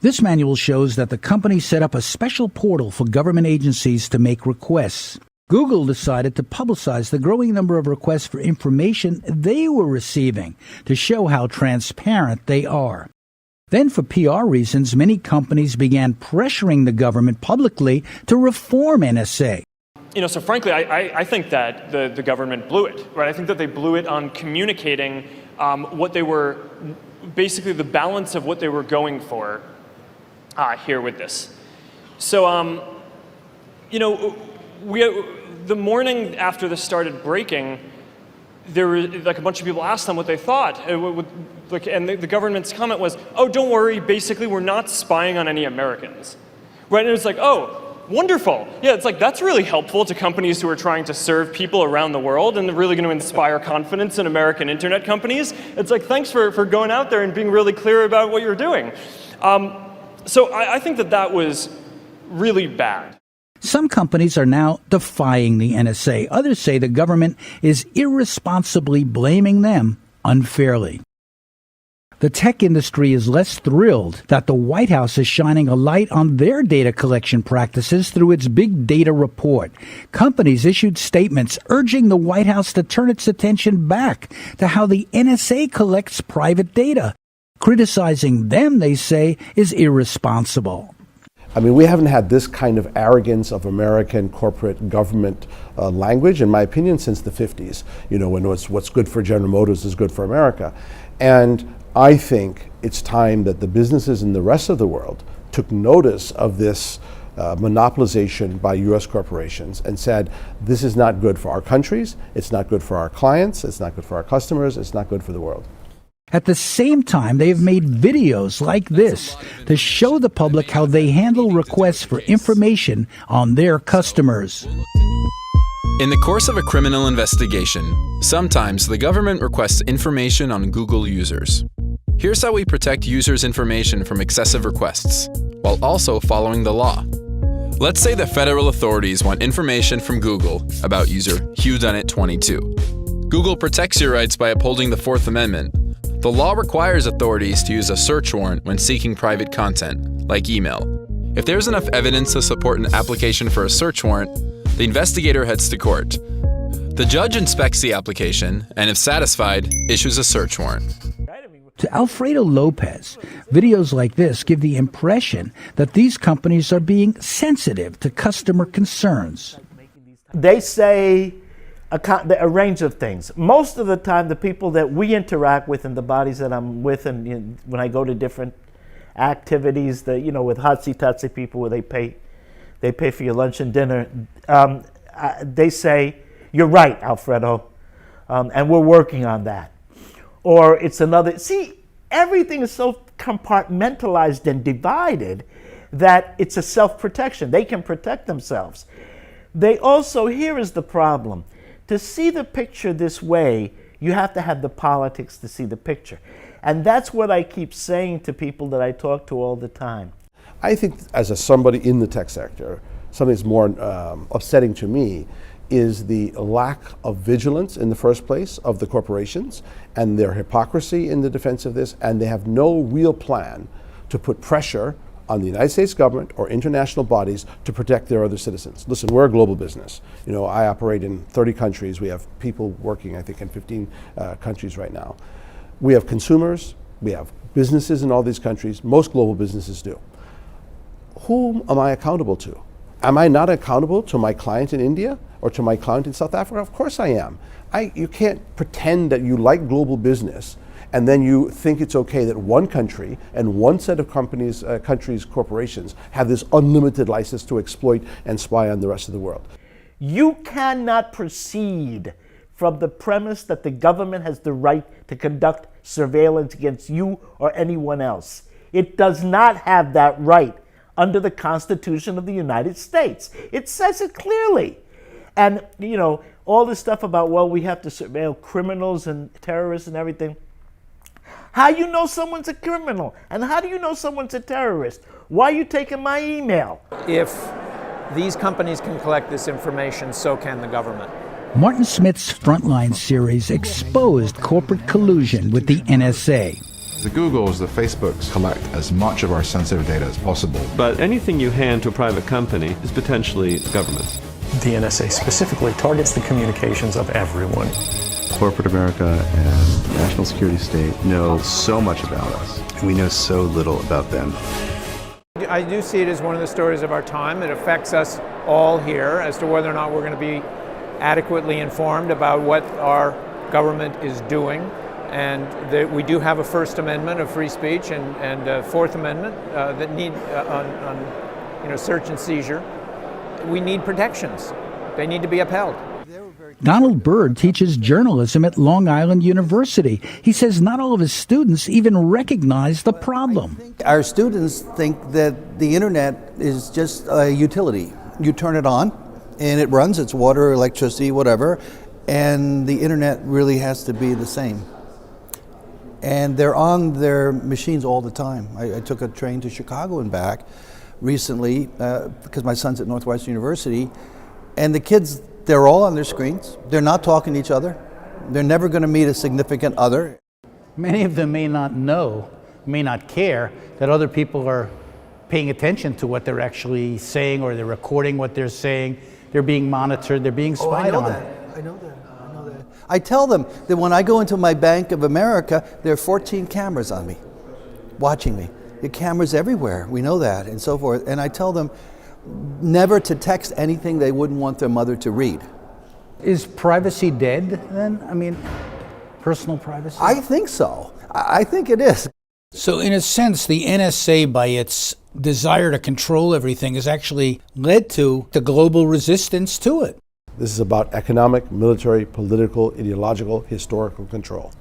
This manual shows that the company set up a special portal for government agencies to make requests. Google decided to publicize the growing number of requests for information they were receiving to show how transparent they are. Then, for PR reasons, many companies began pressuring the government publicly to reform NSA. So frankly, I think that the government blew it, right? I think that they blew it on communicating what they were, basically the balance of what they were going for here with this. So, the morning after this started breaking, there were like a bunch of people asked them what they thought, and the government's comment was, "Oh, don't worry. Basically, we're not spying on any Americans." Right? And it was like, "Oh, wonderful. Yeah, it's like that's really helpful to companies who are trying to serve people around the world and they're really going to inspire confidence in American internet companies. It's like, thanks for going out there and being really clear about what you're doing." So I think that was really bad. Some companies are now defying the NSA. Others say the government is irresponsibly blaming them unfairly. The tech industry is less thrilled that the White House is shining a light on their data collection practices through its big data report. Companies issued statements urging the White House to turn its attention back to how the NSA collects private data. Criticizing them, they say, is irresponsible. I mean, we haven't had this kind of arrogance of American corporate government language, in my opinion, since the 50s. When what's good for General Motors is good for America. And I think it's time that the businesses in the rest of the world took notice of this monopolization by U.S. corporations and said, this is not good for our countries, it's not good for our clients, it's not good for our customers, it's not good for the world. At the same time, they have made videos like this to show the public how they handle requests for information on their customers. In the course of a criminal investigation, sometimes the government requests information on Google users. Here's how we protect users' information from excessive requests, while also following the law. Let's say the federal authorities want information from Google about user HughDunnit22. Google protects your rights by upholding the Fourth Amendment. The law requires authorities to use a search warrant when seeking private content, like email. If there's enough evidence to support an application for a search warrant, the investigator heads to court. The judge inspects the application, and if satisfied, issues a search warrant. To Alfredo Lopez, videos like this give the impression that these companies are being sensitive to customer concerns. They say a range of things. Most of the time, the people that we interact with and the bodies that I'm with, and when I go to different activities, with hotsy-totsy people where they pay for your lunch and dinner, they say, "You're right, Alfredo, and we're working on that." Or it's another. See, everything is so compartmentalized and divided that it's a self-protection. They can protect themselves. They also, here is the problem. To see the picture this way, you have to have the politics to see the picture. And that's what I keep saying to people that I talk to all the time. I think as somebody in the tech sector, something that's more upsetting to me is the lack of vigilance in the first place of the corporations and their hypocrisy in the defense of this, and they have no real plan to put pressure on the United States government or international bodies to protect their other citizens. Listen, we're a global business. I operate in 30 countries. We have people working, I think, in 15 countries right now. We have consumers, we have businesses in all these countries. Most global businesses do. Whom am I accountable to? Am I not accountable to my client in India or to my client in South Africa? Of course I am. You can't pretend that you like global business and then you think it's okay that one country and one set of countries, corporations, have this unlimited license to exploit and spy on the rest of the world. You cannot proceed from the premise that the government has the right to conduct surveillance against you or anyone else. It does not have that right under the Constitution of the United States. It says it clearly. And, you know, all this stuff about, well, we have to surveil criminals and terrorists and everything. How you know someone's a criminal? And how do you know someone's a terrorist? Why are you taking my email? If these companies can collect this information, so can the government. Martin Smith's Frontline series exposed corporate collusion with the NSA. The Googles, the Facebooks collect as much of our sensitive data as possible. But anything you hand to a private company is potentially government's. The NSA specifically targets the communications of everyone. Corporate America and the national security state know so much about us, and we know so little about them. I do see it as one of the stories of our time. It affects us all here as to whether or not we're going to be adequately informed about what our government is doing. And that we do have a First Amendment of free speech and a Fourth Amendment that need on search and seizure. We need protections. They need to be upheld. Donald Byrd teaches journalism at Long Island University. He says not all of his students even recognize the problem. Our students think that the internet is just a utility. You turn it on and it runs, it's water, electricity, whatever, and the internet really has to be the same. And they're on their machines all the time. I took a train to Chicago and back recently because my son's at Northwestern University, and the kids, they're all on their screens. They're not talking to each other. They're never going to meet a significant other. Many of them may not know, may not care that other people are paying attention to what they're actually saying, or they're recording what they're saying. They're being monitored, they're being spied on. I know that. I tell them that when I go into my Bank of America, there are 14 cameras on me, watching me. The cameras everywhere, we know that, and so forth. And I tell them never to text anything they wouldn't want their mother to read. Is privacy dead then? I mean, personal privacy? I think so. I think it is. So in a sense, the NSA, by its desire to control everything, has actually led to the global resistance to it. This is about economic, military, political, ideological, historical control.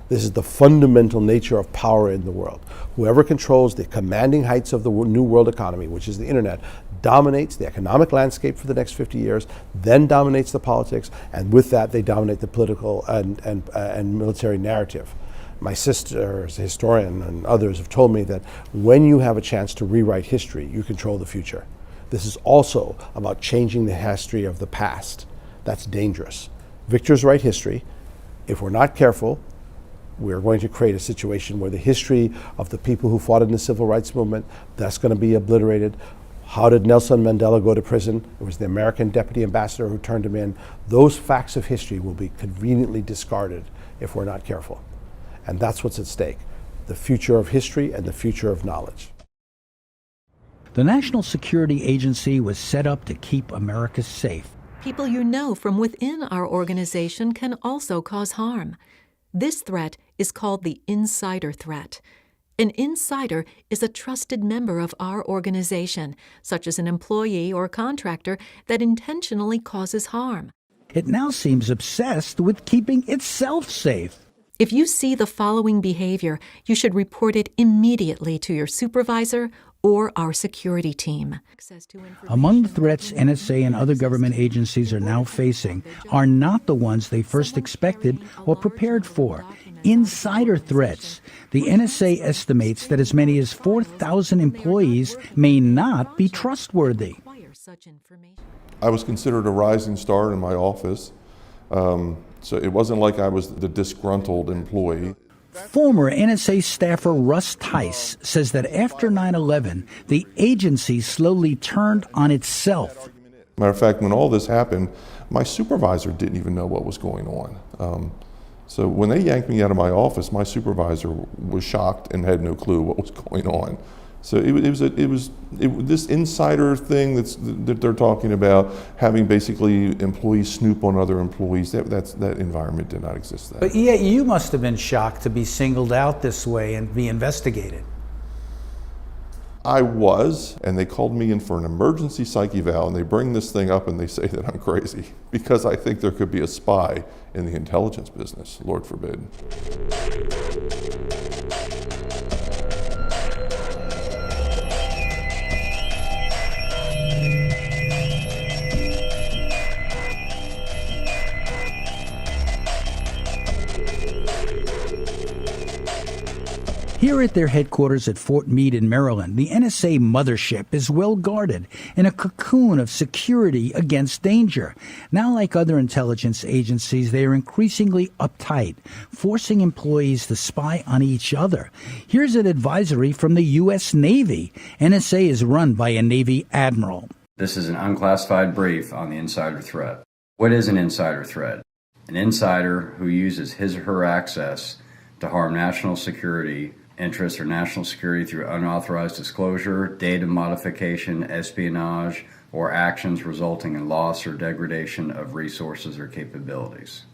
This is the fundamental nature of power in the world. Whoever controls the commanding heights of the new world economy, which is the internet, dominates the economic landscape for the next 50 years, then dominates the politics, and with that they dominate the political and military narrative. My sister, as a historian, and others have told me that when you have a chance to rewrite history, you control the future. This is also about changing the history of the past. That's dangerous. Victors write history. If we're not careful, we're going to create a situation where the history of the people who fought in the civil rights movement, that's going to be obliterated. How did Nelson Mandela go to prison? It was the American deputy ambassador who turned him in. Those facts of history will be conveniently discarded if we're not careful. And that's what's at stake, the future of history and the future of knowledge. The National Security Agency was set up to keep America safe. People you know from within our organization can also cause harm. This threat is called the insider threat. An insider is a trusted member of our organization, such as an employee or contractor that intentionally causes harm. It now seems obsessed with keeping itself safe. If you see the following behavior, you should report it immediately to your supervisor or our security team. Among the threats NSA and other government agencies are now facing are not the ones they first expected or prepared for. Insider threats. The NSA estimates that as many as 4,000 employees may not be trustworthy. I was considered a rising star in my office, so it wasn't like I was the disgruntled employee. Former NSA staffer Russ Tice says that after 9/11, the agency slowly turned on itself. Matter of fact, when all this happened, my supervisor didn't even know what was going on. So when they yanked me out of my office, my supervisor was shocked and had no clue what was going on. So it was this insider thing that they're talking about, having basically employees snoop on other employees. That environment did not exist then. But yet you must have been shocked to be singled out this way and be investigated. I was, and they called me in for an emergency psych eval, and they bring this thing up and they say that I'm crazy because I think there could be a spy in the intelligence business. Lord forbid. Here at their headquarters at Fort Meade in Maryland, the NSA mothership is well guarded in a cocoon of security against danger. Now, like other intelligence agencies, they are increasingly uptight, forcing employees to spy on each other. Here's an advisory from the U.S. Navy. NSA is run by a Navy admiral. This is an unclassified brief on the insider threat. What is an insider threat? An insider who uses his or her access to harm national security interests or national security through unauthorized disclosure, data modification, espionage, or actions resulting in loss or degradation of resources or capabilities.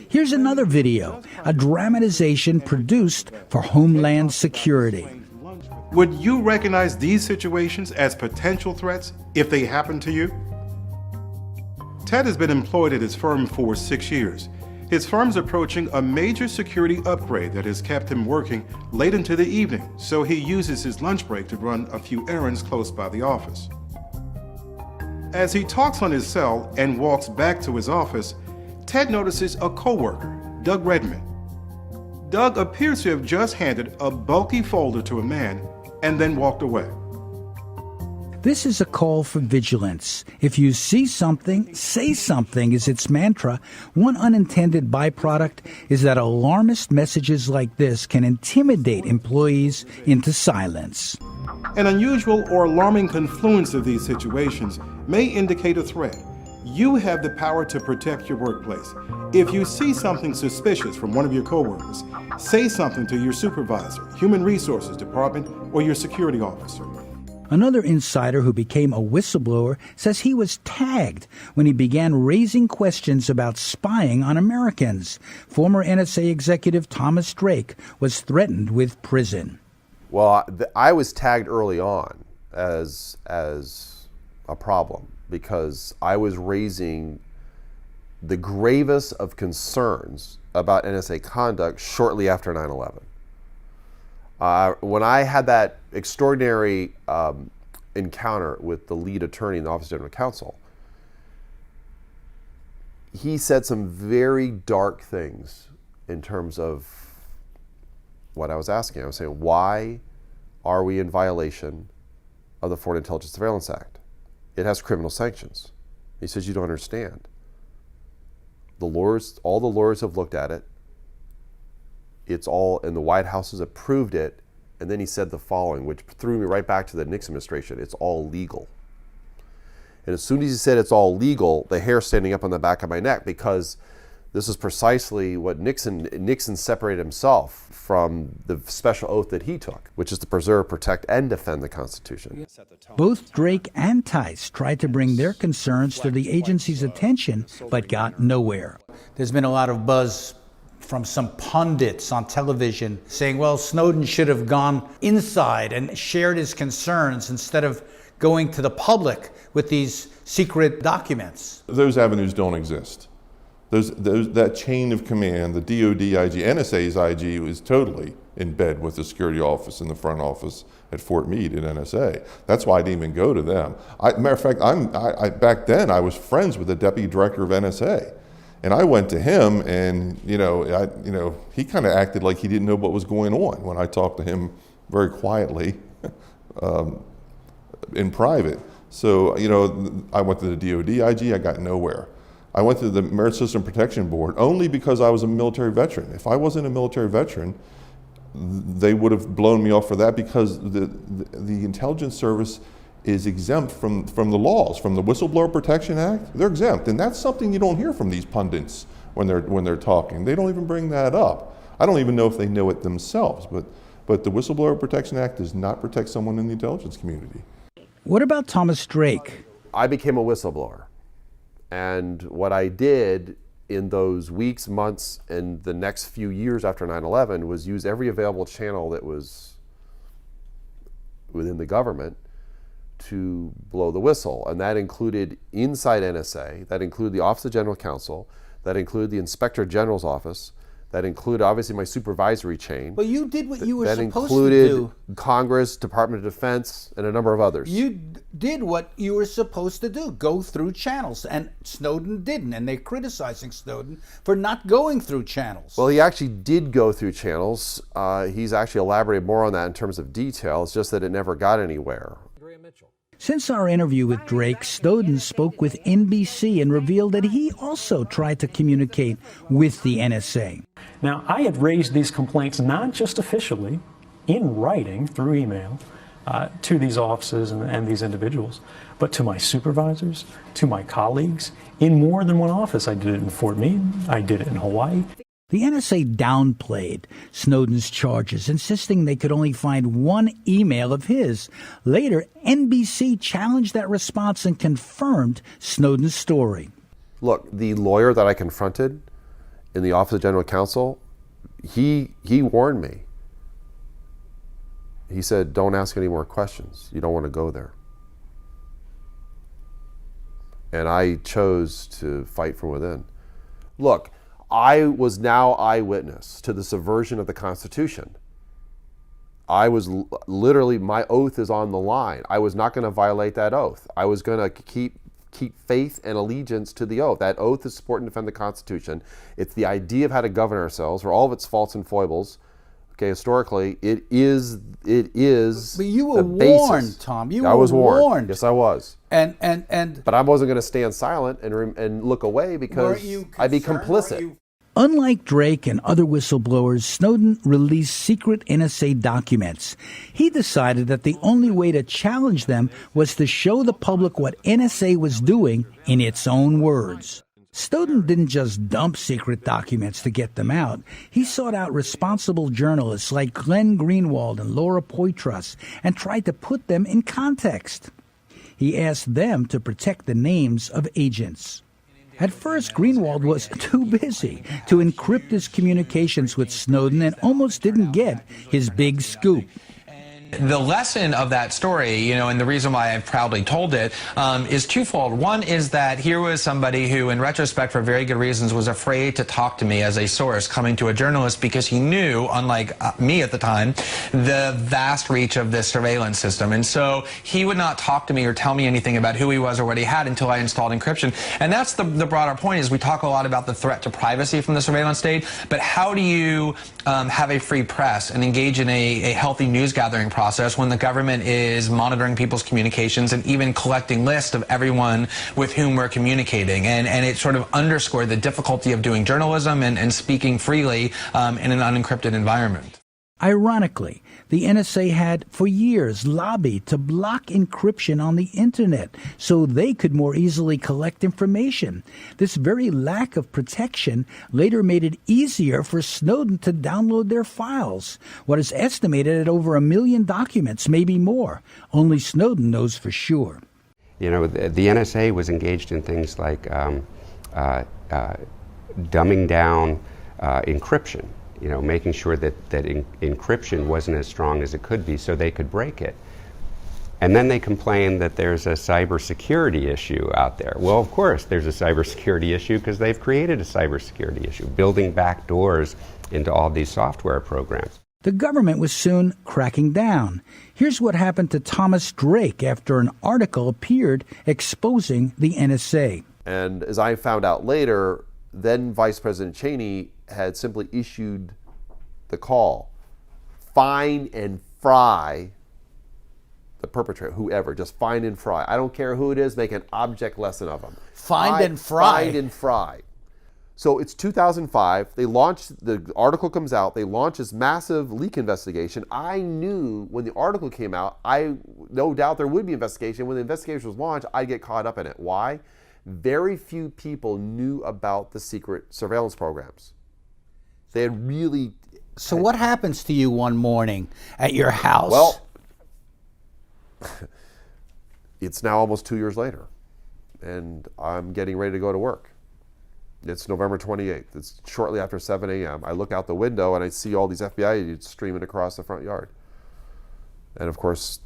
Here's another video, a dramatization produced for Homeland Security. Would you recognize these situations as potential threats if they happen to you? Ted has been employed at his firm for 6 years. His firm's approaching a major security upgrade that has kept him working late into the evening, so he uses his lunch break to run a few errands close by the office. As he talks on his cell and walks back to his office, Ted notices a coworker, Doug Redman. Doug appears to have just handed a bulky folder to a man and then walked away. This is a call for vigilance. If you see something, say something is its mantra. One unintended byproduct is that alarmist messages like this can intimidate employees into silence. An unusual or alarming confluence of these situations may indicate a threat. You have the power to protect your workplace. If you see something suspicious from one of your coworkers, say something to your supervisor, human resources department, or your security officer. Another insider who became a whistleblower says he was tagged when he began raising questions about spying on Americans. Former NSA executive Thomas Drake was threatened with prison. Well, I was tagged early on as a problem because I was raising the gravest of concerns about NSA conduct shortly after 9/11. When I had that extraordinary encounter with the lead attorney in the Office of General Counsel, he said some very dark things in terms of what I was asking. I was saying, why are we in violation of the Foreign Intelligence Surveillance Act? It has criminal sanctions. He says, you don't understand. The lawyers, all the lawyers have looked at it. It's all, and the White House has approved it. And then he said the following, which threw me right back to the Nixon administration. It's all legal. And as soon as he said it's all legal, the hair standing up on the back of my neck, because this is precisely what Nixon separated himself from the special oath that he took, which is to preserve, protect, and defend the Constitution. Both Drake and Tice tried to bring their concerns to the agency's attention, but got nowhere. There's been a lot of buzz from some pundits on television saying, well, Snowden should have gone inside and shared his concerns instead of going to the public with these secret documents. Those avenues don't exist. That chain of command, the DOD IG, NSA's IG is totally in bed with the security office in the front office at Fort Meade at NSA. That's why I didn't even go to them. Matter of fact, back then I was friends with the deputy director of NSA. And I went to him, and he kind of acted like he didn't know what was going on when I talked to him very quietly in private. So I went to the DOD IG, I got nowhere. I went to the Merit System Protection Board only because I was a military veteran. If I wasn't a military veteran, they would have blown me off for that, because the intelligence service is exempt from the laws, from the Whistleblower Protection Act. They're exempt, and that's something you don't hear from these pundits when they're talking. They don't even bring that up. I don't even know if they know it themselves, but the Whistleblower Protection Act does not protect someone in the intelligence community. What about Thomas Drake? I became a whistleblower, and what I did in those weeks, months, and the next few years after 9/11 was use every available channel that was within the government to blow the whistle. And that included inside NSA, that included the Office of General Counsel, that included the Inspector General's office, That included, obviously, my supervisory chain. Well, you did what you were supposed to do. That included Congress, Department of Defense, and a number of others. You did what you were supposed to do, go through channels, and Snowden didn't, and they're criticizing Snowden for not going through channels. Well, he actually did go through channels. He's actually elaborated more on that in terms of detail. It's just that it never got anywhere. Since our interview with Drake, Snowden spoke with NBC and revealed that he also tried to communicate with the NSA. Now, I had raised these complaints not just officially, in writing, through email, to these offices and these individuals, but to my supervisors, to my colleagues, in more than one office. I did it in Fort Meade, I did it in Hawaii. The NSA downplayed Snowden's charges, insisting they could only find one email of his. Later, NBC challenged that response and confirmed Snowden's story. Look, the lawyer that I confronted in the Office of General Counsel, he warned me. He said, don't ask any more questions. You don't want to go there. And I chose to fight from within. Look, I was now eyewitness to the subversion of the Constitution. I was literally, my oath is on the line. I was not going to violate that oath. I was going to keep faith and allegiance to the oath. That oath is support and defend the Constitution. It's the idea of how to govern ourselves, for all of its faults and foibles. Okay, historically, it is. But you were warned, Tom. You I was were warned. Yes, I was. And but I wasn't going to stand silent and look away because I'd be complicit. Unlike Drake and other whistleblowers, Snowden released secret NSA documents. He decided that the only way to challenge them was to show the public what NSA was doing in its own words. Snowden didn't just dump secret documents to get them out. He sought out responsible journalists like Glenn Greenwald and Laura Poitras and tried to put them in context. He asked them to protect the names of agents. At first, Greenwald was too busy to encrypt his communications with Snowden and almost didn't get his big scoop. The lesson of that story, and the reason why I've proudly told it, is twofold. One is that here was somebody who, in retrospect, for very good reasons, was afraid to talk to me as a source coming to a journalist because he knew, unlike me at the time, the vast reach of this surveillance system. And so he would not talk to me or tell me anything about who he was or what he had until I installed encryption. And that's the broader point, is we talk a lot about the threat to privacy from the surveillance state, but how do you have a free press and engage in a healthy news gathering process when the government is monitoring people's communications and even collecting lists of everyone with whom we're communicating? And it sort of underscored the difficulty of doing journalism and speaking freely in an unencrypted environment. Ironically, the NSA had for years lobbied to block encryption on the internet so they could more easily collect information. This very lack of protection later made it easier for Snowden to download their files, what is estimated at over 1 million documents, maybe more. Only Snowden knows for sure. The NSA was engaged in things like dumbing down encryption. Making sure that encryption wasn't as strong as it could be so they could break it. And then they complain that there's a cybersecurity issue out there. Well, of course there's a cybersecurity issue because they've created a cybersecurity issue, building back doors into all these software programs. The government was soon cracking down. Here's what happened to Thomas Drake after an article appeared exposing the NSA. And as I found out later, then Vice President Cheney had simply issued the call, fine and fry the perpetrator, whoever, just fine and fry. I don't care who it is, make an object lesson of them. Find and fry. Find and fry. So it's 2005, they launched, the article comes out, they launch this massive leak investigation. I knew when the article came out, no doubt there would be investigation. When the investigation was launched, I'd get caught up in it. Why? Very few people knew about the secret surveillance programs. They had really... So what happens to you one morning at your house? Well, it's now almost 2 years later, and I'm getting ready to go to work. It's November 28th. It's shortly after 7 a.m. I look out the window and I see all these FBI agents streaming across the front yard. And of course,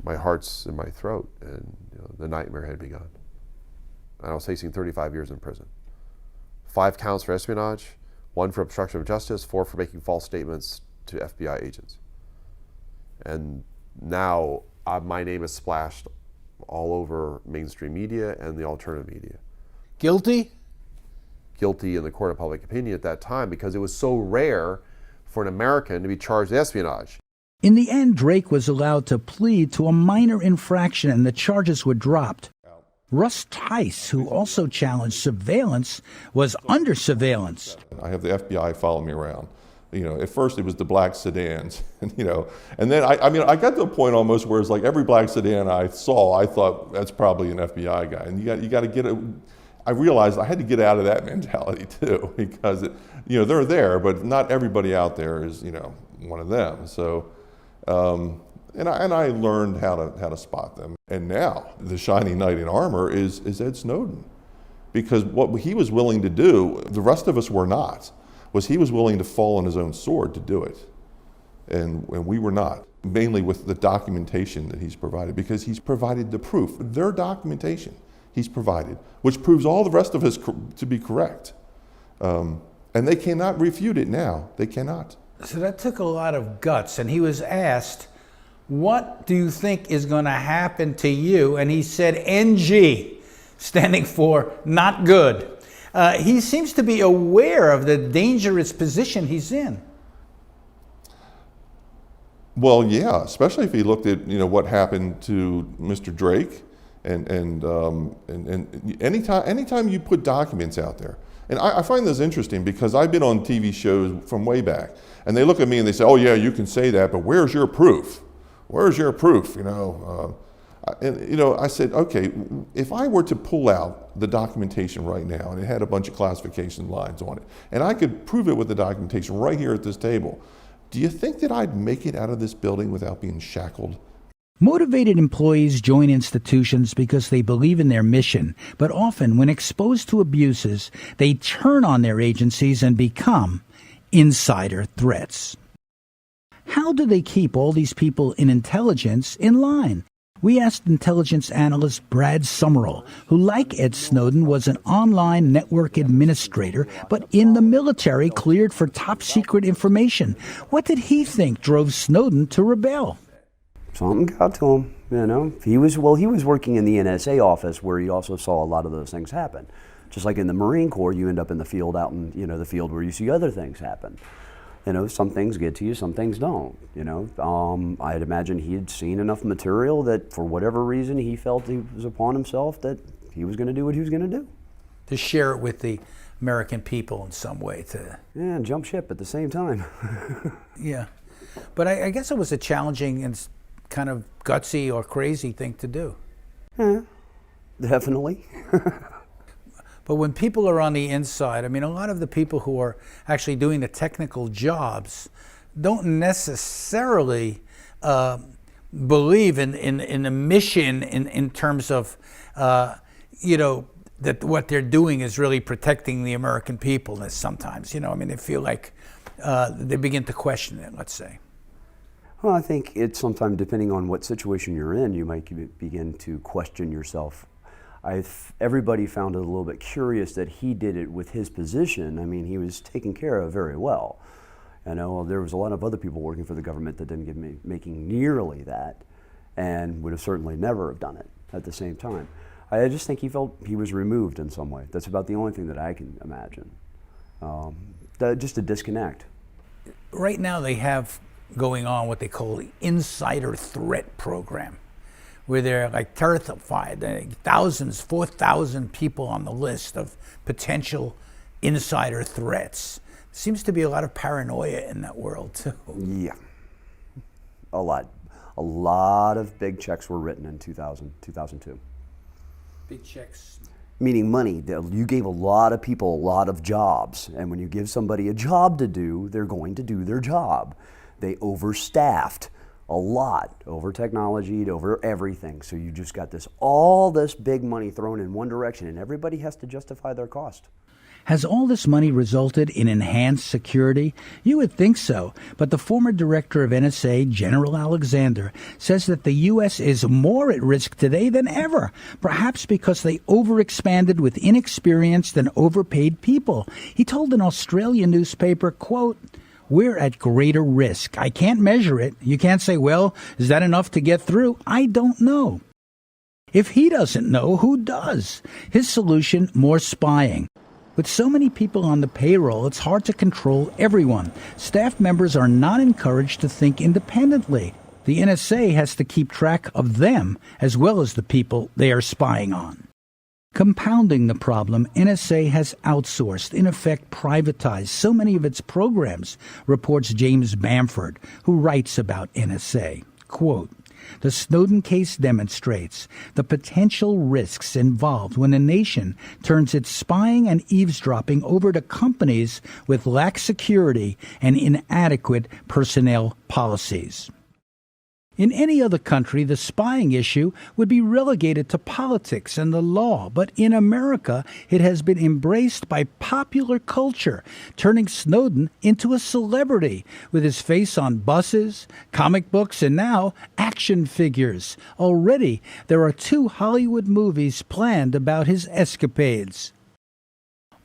my heart's in my throat, and the nightmare had begun. And I was facing 35 years in prison. 5 counts for espionage, 1 for obstruction of justice, 4 for making false statements to FBI agents. And now my name is splashed all over mainstream media and the alternative media. Guilty? Guilty in the court of public opinion at that time because it was so rare for an American to be charged with espionage. In the end, Drake was allowed to plead to a minor infraction and the charges were dropped. Russ Tice, who also challenged surveillance, was under surveillance. I have the FBI follow me around. At first it was the black sedans, and then I got to a point almost where it's like every black sedan I saw, I thought that's probably an FBI guy, and you got to get it. I realized I had to get out of that mentality too, because they're there, but not everybody out there is one of them. So, and I learned how to spot them. And now the shining knight in armor is Ed Snowden, because what he was willing to do, the rest of us were not. Was he was willing to fall on his own sword to do it. And we were not, mainly with the documentation that he's provided, because he's provided the proof. Their documentation he's provided, which proves all the rest of us to be correct. And they cannot refute it now. They cannot. So that took a lot of guts, and he was asked, what do you think is going to happen to you? And he said NG, standing for not good. He seems to be aware of the dangerous position he's in. Well, yeah, especially if he looked at what happened to Mr. Drake, and anytime you put documents out there, and I find this interesting because I've been on TV shows from way back, and they look at me and they say, "Oh yeah, you can say that, but where's your proof? Where's your proof?" I said, okay, if I were to pull out the documentation right now, and it had a bunch of classification lines on it, and I could prove it with the documentation right here at this table, do you think that I'd make it out of this building without being shackled? Motivated employees join institutions because they believe in their mission, but often when exposed to abuses, they turn on their agencies and become insider threats. How do they keep all these people in intelligence in line? We asked intelligence analyst Brad Summerall, who, like Ed Snowden, was an online network administrator, but in the military cleared for top-secret information. What did he think drove Snowden to rebel? Something got to him, He was working in the NSA office where he also saw a lot of those things happen. Just like in the Marine Corps, you end up in the field out in, the field where you see other things happen. Some things get to you, some things don't, I'd imagine he had seen enough material that for whatever reason he felt he was upon himself that he was going to do what he was going to do. To share it with the American people in some way. Yeah, and jump ship at the same time. Yeah. But I guess it was a challenging and kind of gutsy or crazy thing to do. Yeah, definitely. But when people are on the inside, a lot of the people who are actually doing the technical jobs don't necessarily believe in the mission in terms of, that what they're doing is really protecting the American people sometimes. They feel like they begin to question it, let's say. Well, I think it's sometimes, depending on what situation you're in, you might begin to question yourself. Everybody found it a little bit curious that he did it with his position. He was taken care of very well. There was a lot of other people working for the government that didn't get making nearly that, and would have certainly never have done it at the same time. I just think he felt he was removed in some way. That's about the only thing that I can imagine. Just a disconnect. Right now they have going on what they call the insider threat program, where they're terrified. Thousands, 4,000 people on the list of potential insider threats. Seems to be a lot of paranoia in that world too. Yeah, a lot. A lot of big checks were written in 2002. Big checks? Meaning money. You gave a lot of people a lot of jobs, and when you give somebody a job to do, they're going to do their job. They overstaffed a lot, over technology, over everything. So you just got all this big money thrown in one direction, and everybody has to justify their cost. Has all this money resulted in enhanced security? You would think so, but the former director of NSA, General Alexander, says that the U.S. is more at risk today than ever, perhaps because they overexpanded with inexperienced and overpaid people. He told an Australian newspaper, quote, "We're at greater risk. I can't measure it. You can't say, well, is that enough to get through? I don't know." If he doesn't know, who does? His solution, more spying. With so many people on the payroll, it's hard to control everyone. Staff members are not encouraged to think independently. The NSA has to keep track of them as well as the people they are spying on. Compounding the problem, NSA has outsourced, in effect privatized, so many of its programs, reports James Bamford, who writes about NSA. Quote, "The Snowden case demonstrates the potential risks involved when a nation turns its spying and eavesdropping over to companies with lax security and inadequate personnel policies." In any other country, the spying issue would be relegated to politics and the law, but in America, it has been embraced by popular culture, turning Snowden into a celebrity, with his face on buses, comic books, and now action figures. Already, there are 2 Hollywood movies planned about his escapades.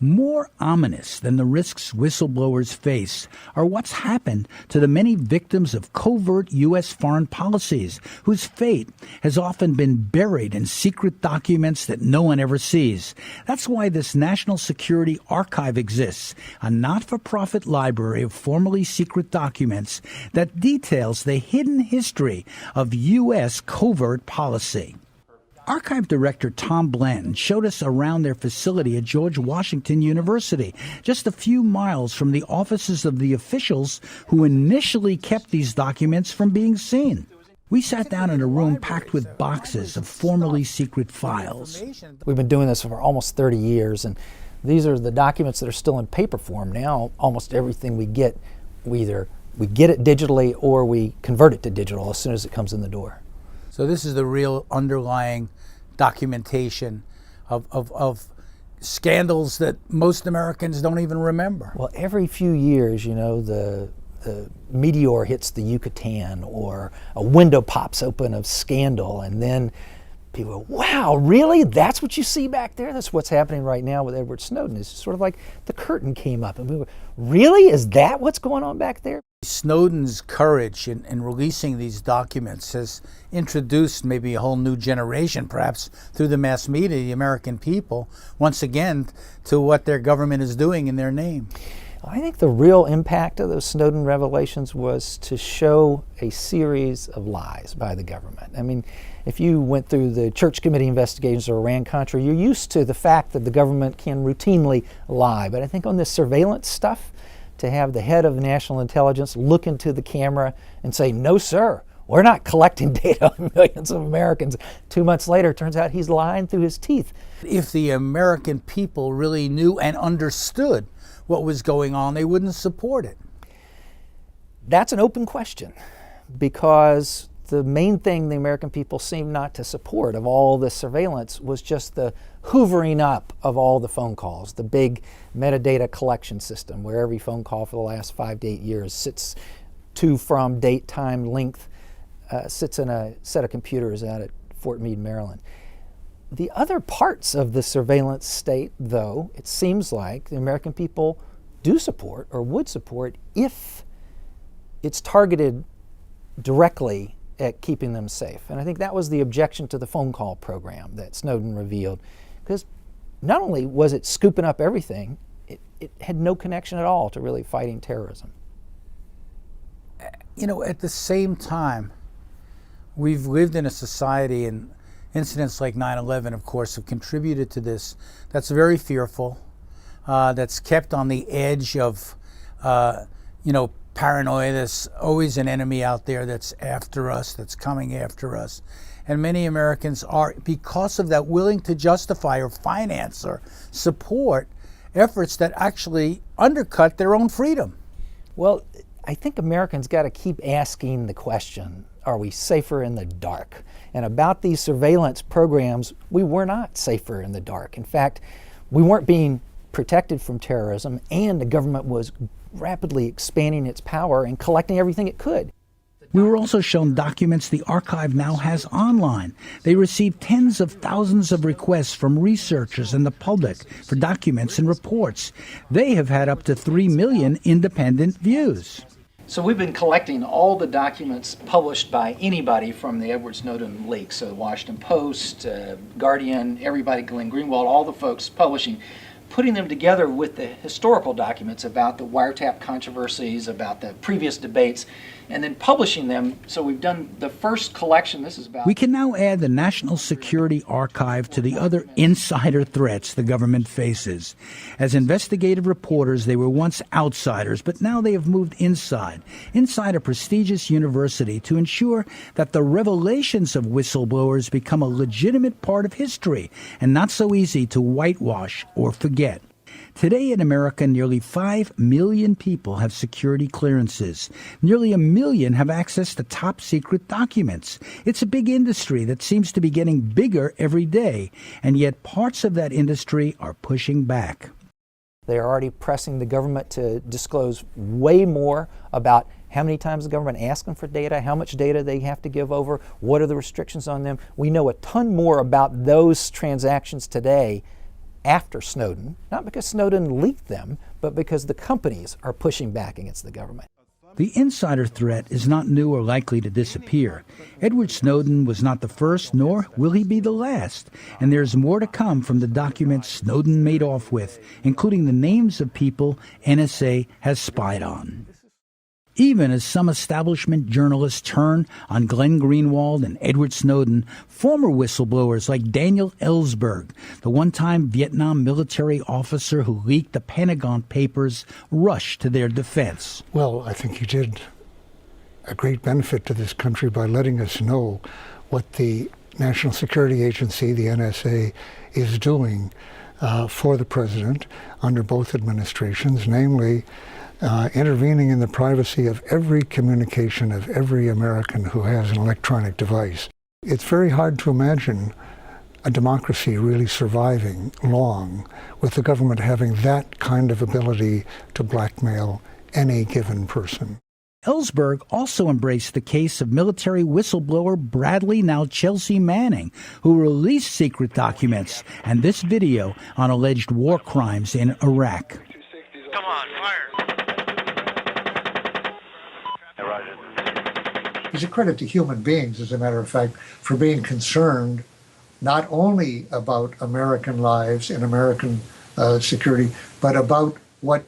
More ominous than the risks whistleblowers face are what's happened to the many victims of covert U.S. foreign policies, whose fate has often been buried in secret documents that no one ever sees. That's why this National Security Archive exists, a not-for-profit library of formerly secret documents that details the hidden history of U.S. covert policy. Archive Director Tom Blanton showed us around their facility at George Washington University, just a few miles from the offices of the officials who initially kept these documents from being seen. We sat down in a room packed with boxes of formerly secret files. We've been doing this for almost 30 years, and these are the documents that are still in paper form. Now, almost everything we get, we get it digitally or we convert it to digital as soon as it comes in the door. So this is the real underlying documentation of scandals that most Americans don't even remember. Well, every few years, you know, the meteor hits the Yucatan or a window pops open of scandal, and then people go, wow, really? That's what you see back there? That's what's happening right now with Edward Snowden. It's sort of like the curtain came up and we were, really? Is that what's going on back there? Snowden's courage in releasing these documents has introduced maybe a whole new generation, perhaps through the mass media, the American people, once again, to what their government is doing in their name. I think the real impact of those Snowden revelations was to show a series of lies by the government. I mean, if you went through the Church Committee investigations or Iran-Contra, you're used to the fact that the government can routinely lie. But I think on this surveillance stuff, to have the head of national intelligence look into the camera and say, no, sir, we're not collecting data on millions of Americans. 2 months later, it turns out he's lying through his teeth. If the American people really knew and understood what was going on, they wouldn't support it. That's an open question, because the main thing the American people seem not to support of all this surveillance was just the hoovering up of all the phone calls, the big metadata collection system where every phone call for the last 5 to 8 years sits to, from, date, time, length, sits in a set of computers out at Fort Meade, Maryland. The other parts of the surveillance state, though, it seems like the American people do support or would support if it's targeted directly at keeping them safe. And I think that was the objection to the phone call program that Snowden revealed, because not only was it scooping up everything, it had no connection at all to really fighting terrorism. You know, at the same time, we've lived in a society, and incidents like 9/11, of course, have contributed to this, that's very fearful, that's kept on the edge of, paranoia. There's always an enemy out there that's after us, that's coming after us. And many Americans are, because of that, willing to justify or finance or support efforts that actually undercut their own freedom. Well, I think Americans got to keep asking the question, are we safer in the dark? And about these surveillance programs, we were not safer in the dark. In fact, we weren't being protected from terrorism, and the government was rapidly expanding its power and collecting everything it could. We were also shown documents the archive now has online. They received tens of thousands of requests from researchers and the public for documents and reports. They have had up to 3 million independent views. So we've been collecting all the documents published by anybody from the Edward Snowden leaks. So the Washington Post, Guardian, everybody, Glenn Greenwald, all the folks publishing, putting them together with the historical documents about the wiretap controversies, about the previous debates, and then publishing them. So we've done the first collection. This is about... We can now add the National Security Archive to the other insider threats the government faces. As investigative reporters, they were once outsiders, but now they have moved inside a prestigious university to ensure that the revelations of whistleblowers become a legitimate part of history and not so easy to whitewash or forget. Today in America, nearly 5 million people have security clearances. Nearly 1 million have access to top-secret documents. It's a big industry that seems to be getting bigger every day, and yet parts of that industry are pushing back. They are already pressing the government to disclose way more about how many times the government asks them for data, how much data they have to give over, what are the restrictions on them. We know a ton more about those transactions today after Snowden, not because Snowden leaked them, but because the companies are pushing back against the government. The insider threat is not new or likely to disappear. Edward Snowden was not the first, nor will he be the last. And there's more to come from the documents Snowden made off with, including the names of people NSA has spied on. Even as some establishment journalists turn on Glenn Greenwald and Edward Snowden, former whistleblowers like Daniel Ellsberg, the one-time Vietnam military officer who leaked the Pentagon Papers, rush to their defense. Well, I think he did a great benefit to this country by letting us know what the National Security Agency, the NSA, is doing for the president under both administrations, namely intervening in the privacy of every communication of every American who has an electronic device. It's very hard to imagine a democracy really surviving long with the government having that kind of ability to blackmail any given person. Ellsberg also embraced the case of military whistleblower Bradley, now Chelsea Manning, who released secret documents and this video on alleged war crimes in Iraq. Come on, fire! He's a credit to human beings, as a matter of fact, for being concerned not only about American lives and American security, but about what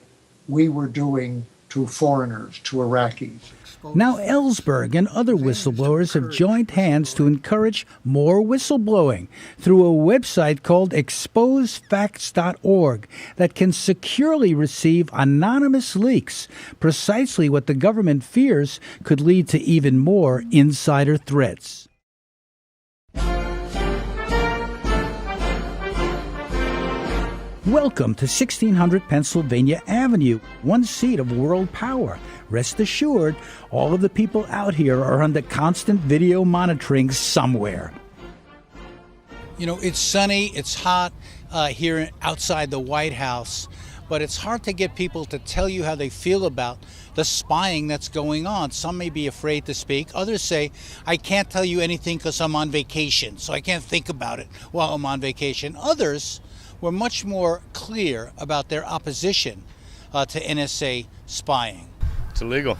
we were doing to foreigners, to Iraqis. Now Ellsberg and other whistleblowers have joined hands to encourage more whistleblowing through a website called exposefacts.org that can securely receive anonymous leaks, precisely what the government fears could lead to even more insider threats. Welcome to 1600 Pennsylvania Avenue, one seat of world power. Rest assured, all of the people out here are under constant video monitoring somewhere. You know, it's sunny, it's hot here outside the White House, but it's hard to get people to tell you how they feel about the spying that's going on. Some may be afraid to speak. Others say, I can't tell you anything because I'm on vacation, so I can't think about it while I'm on vacation. Others were much more clear about their opposition to NSA spying. It's illegal.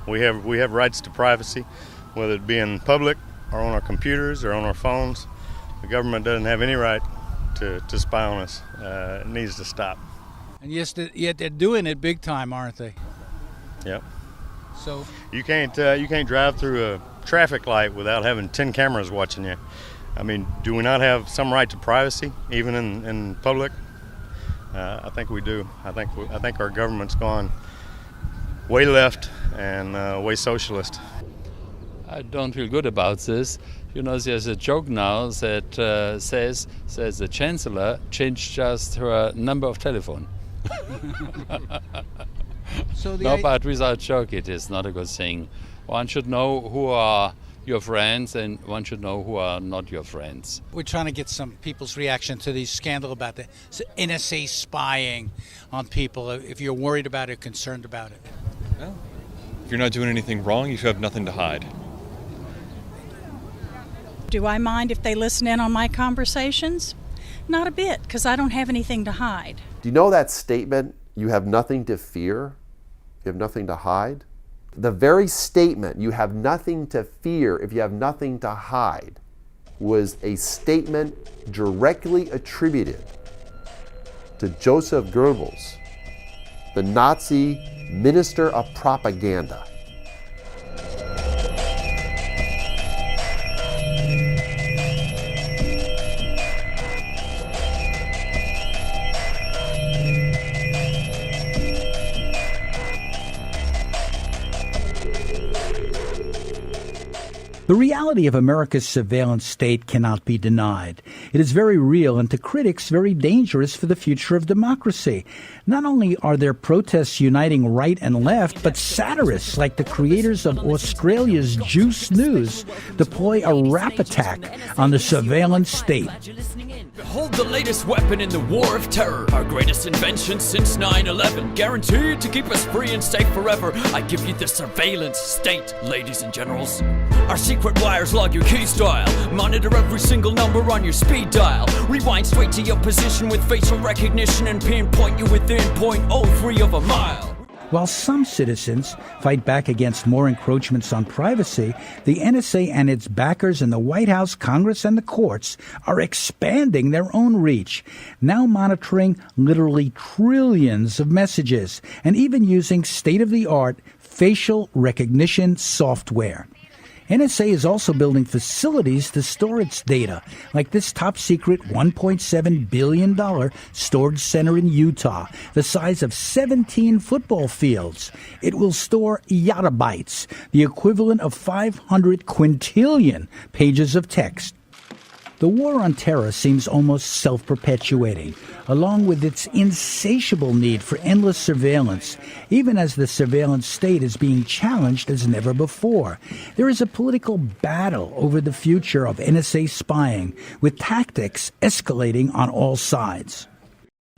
We have rights to privacy, whether it be in public or on our computers or on our phones. The government doesn't have any right to spy on us. It needs to stop. And yet they're doing it big time, aren't they? Yep. So you can't drive through a traffic light without having 10 cameras watching you. I mean, do we not have some right to privacy, even in public? I think we do. I think our government's gone way left and way socialist. I don't feel good about this. You know, there's a joke now that says the chancellor changed just her number of telephone. So no, but without joke, it is not a good thing. One should know who are your friends, and one should know who are not your friends. We're trying to get some people's reaction to the scandal about the NSA spying on people, if you're worried about it, concerned about it. Well, if you're not doing anything wrong, you should have nothing to hide. Do I mind if they listen in on my conversations? Not a bit, because I don't have anything to hide. Do you know that statement, you have nothing to fear, you have nothing to hide? The very statement, you have nothing to fear if you have nothing to hide, was a statement directly attributed to Joseph Goebbels, the Nazi minister of propaganda. The reality of America's surveillance state cannot be denied. It is very real and to critics very dangerous for the future of democracy. Not only are there protests uniting right and left, but satirists like the creators of Australia's Juice News deploy a rap attack on the surveillance state. Behold the latest weapon in the war of terror, our greatest invention since 9/11, guaranteed to keep us free and safe forever. I give you the surveillance state, ladies and generals. Our secret wires log your keys dial, monitor every single number on your speed dial, rewind straight to your position with facial recognition and pinpoint you within 0.03 of a mile. While some citizens fight back against more encroachments on privacy, the NSA and its backers in the White House, Congress, and the courts are expanding their own reach, now monitoring literally trillions of messages and even using state-of-the-art facial recognition software. NSA is also building facilities to store its data, like this top-secret $1.7 billion storage center in Utah, the size of 17 football fields. It will store yottabytes, the equivalent of 500 quintillion pages of text. The war on terror seems almost self-perpetuating, along with its insatiable need for endless surveillance, even as the surveillance state is being challenged as never before. There is a political battle over the future of NSA spying, with tactics escalating on all sides.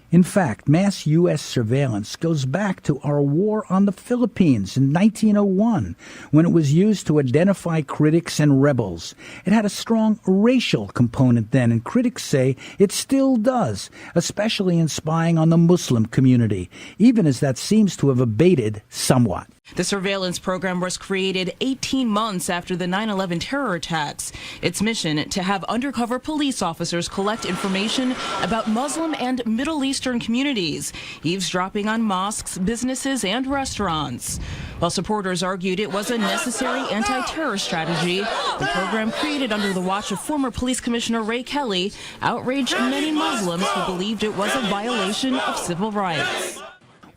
In fact, mass U.S. surveillance goes back to our war on the Philippines in 1901, when it was used to identify critics and rebels. It had a strong racial component then, and critics say it still does, especially in spying on the Muslim community, even as that seems to have abated somewhat. The surveillance program was created 18 months after the 9/11 terror attacks. Its mission to have undercover police officers collect information about Muslim and Middle Eastern communities, eavesdropping on mosques, businesses, and restaurants. While supporters argued it was a necessary anti-terror strategy, the program created under the watch of former Police Commissioner Ray Kelly outraged many Muslims who believed it was a violation of civil rights.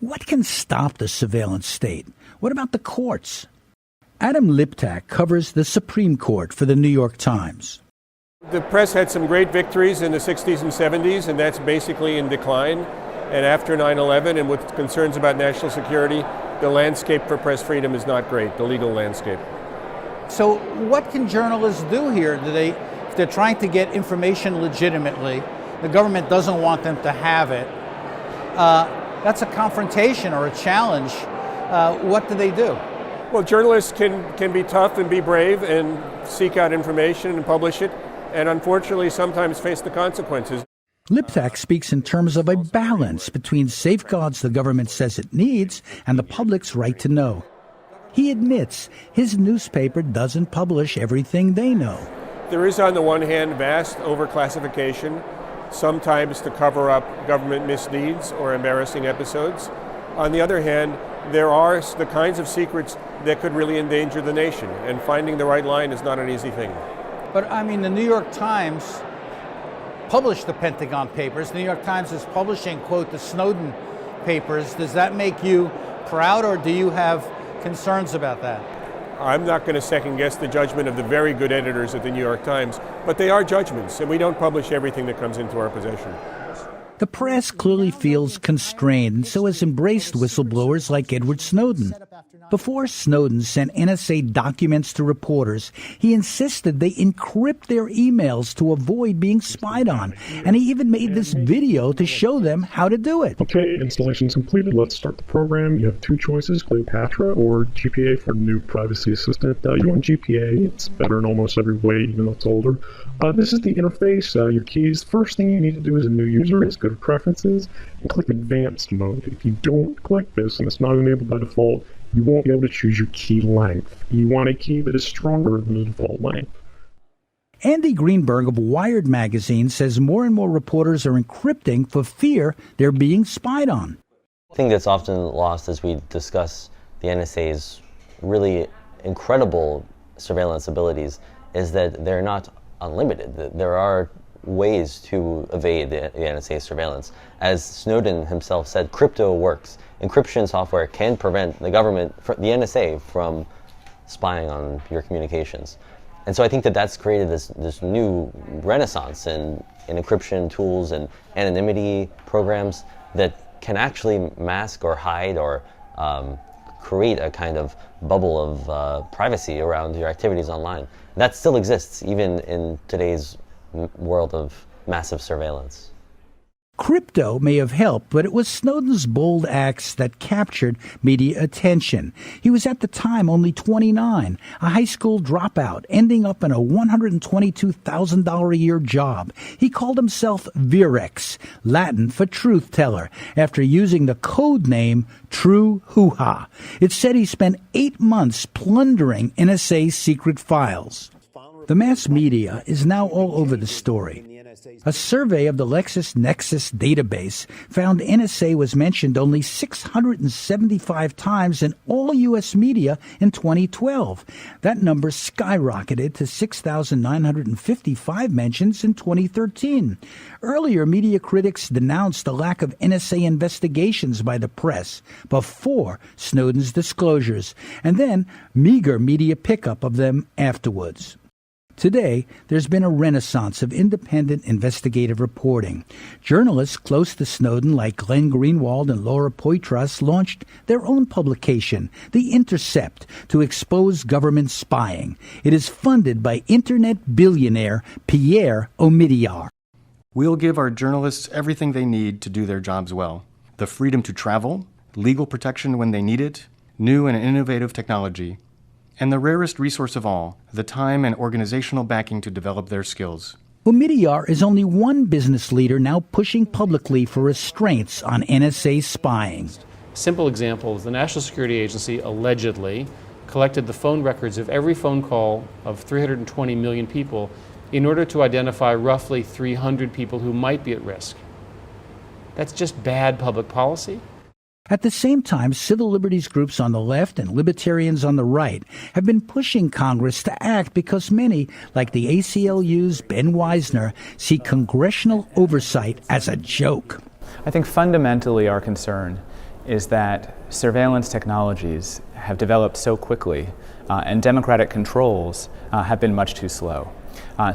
What can stop the surveillance state? What about the courts? Adam Liptak covers the Supreme Court for the New York Times. The press had some great victories in the 60s and 70s, and that's basically in decline. And after 9/11, and with concerns about national security, the landscape for press freedom is not great, the legal landscape. So what can journalists do here? If they're trying to get information legitimately, the government doesn't want them to have it. That's a confrontation or a challenge. What do they do? Well, journalists can be tough and be brave and seek out information and publish it, and unfortunately sometimes face the consequences. Liptak speaks in terms of a balance between safeguards the government says it needs and the public's right to know. He admits his newspaper doesn't publish everything they know. There is, on the one hand, vast overclassification, sometimes to cover up government misdeeds or embarrassing episodes. On the other hand, there are the kinds of secrets that could really endanger the nation, and finding the right line is not an easy thing. But I mean, the New York Times published the Pentagon Papers. The New York Times is publishing, quote, the Snowden Papers. Does that make you proud, or do you have concerns about that? I'm not going to second guess the judgment of the very good editors at the New York Times, but they are judgments, and we don't publish everything that comes into our possession. The press clearly feels constrained and so has embraced whistleblowers like Edward Snowden. Before Snowden sent NSA documents to reporters, he insisted they encrypt their emails to avoid being spied on. And he even made this video to show them how to do it. Okay, installation's completed. Let's start the program. You have two choices, Cleopatra or GPA for the new privacy assistant. You want GPA. It's better in almost every way, even though it's older. This is the interface. Your keys. First thing you need to do as a new user is go to Preferences and click Advanced Mode. If you don't click this, and it's not enabled by default, you won't be able to choose your key length. You want a key that is stronger than the default length. Andy Greenberg of Wired magazine says more and more reporters are encrypting for fear they're being spied on. The thing that's often lost as we discuss the NSA's really incredible surveillance abilities is that they're not unlimited. There are ways to evade the NSA surveillance. As Snowden himself said, crypto works. Encryption software can prevent the government, the NSA, from spying on your communications. And so I think that that's created this new renaissance in encryption tools and anonymity programs that can actually mask or hide or create a kind of bubble of privacy around your activities online. That still exists even in today's world of massive surveillance. Crypto may have helped, but it was Snowden's bold acts that captured media attention. He was at the time only 29, a high school dropout, ending up in a $122,000 a year job. He called himself Virex, Latin for truth teller, after using the code name True Hoo-Ha. It said he spent 8 months plundering NSA secret files. The mass media is now all over the story. A survey of the LexisNexis database found NSA was mentioned only 675 times in all U.S. media in 2012. That number skyrocketed to 6,955 mentions in 2013. Earlier, media critics denounced the lack of NSA investigations by the press before Snowden's disclosures, and then meager media pickup of them afterwards. Today, there's been a renaissance of independent investigative reporting. Journalists close to Snowden like Glenn Greenwald and Laura Poitras launched their own publication, The Intercept, to expose government spying. It is funded by internet billionaire Pierre Omidyar. We'll give our journalists everything they need to do their jobs well. The freedom to travel, legal protection when they need it, new and innovative technology, and the rarest resource of all, the time and organizational backing to develop their skills. Omidyar is only one business leader now pushing publicly for restraints on NSA spying. Simple example is the National Security Agency allegedly collected the phone records of every phone call of 320 million people in order to identify roughly 300 people who might be at risk. That's just bad public policy. At the same time, civil liberties groups on the left and libertarians on the right have been pushing Congress to act because many, like the ACLU's Ben Weisner, see congressional oversight as a joke. I think fundamentally our concern is that surveillance technologies have developed so quickly and democratic controls have been much too slow.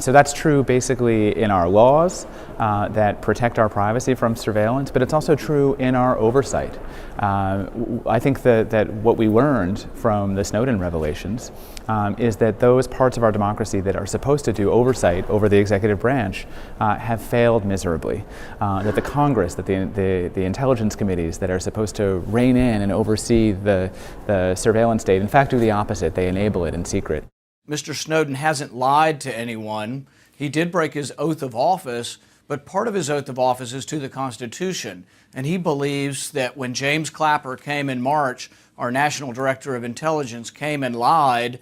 So that's true basically in our laws that protect our privacy from surveillance, but it's also true in our oversight. I think that what we learned from the Snowden revelations is that those parts of our democracy that are supposed to do oversight over the executive branch have failed miserably. That the Congress, that the intelligence committees that are supposed to rein in and oversee the surveillance state, in fact do the opposite. They enable it in secret. Mr. Snowden hasn't lied to anyone. He did break his oath of office, but part of his oath of office is to the Constitution. And he believes that when James Clapper came in March, our National Director of Intelligence came and lied,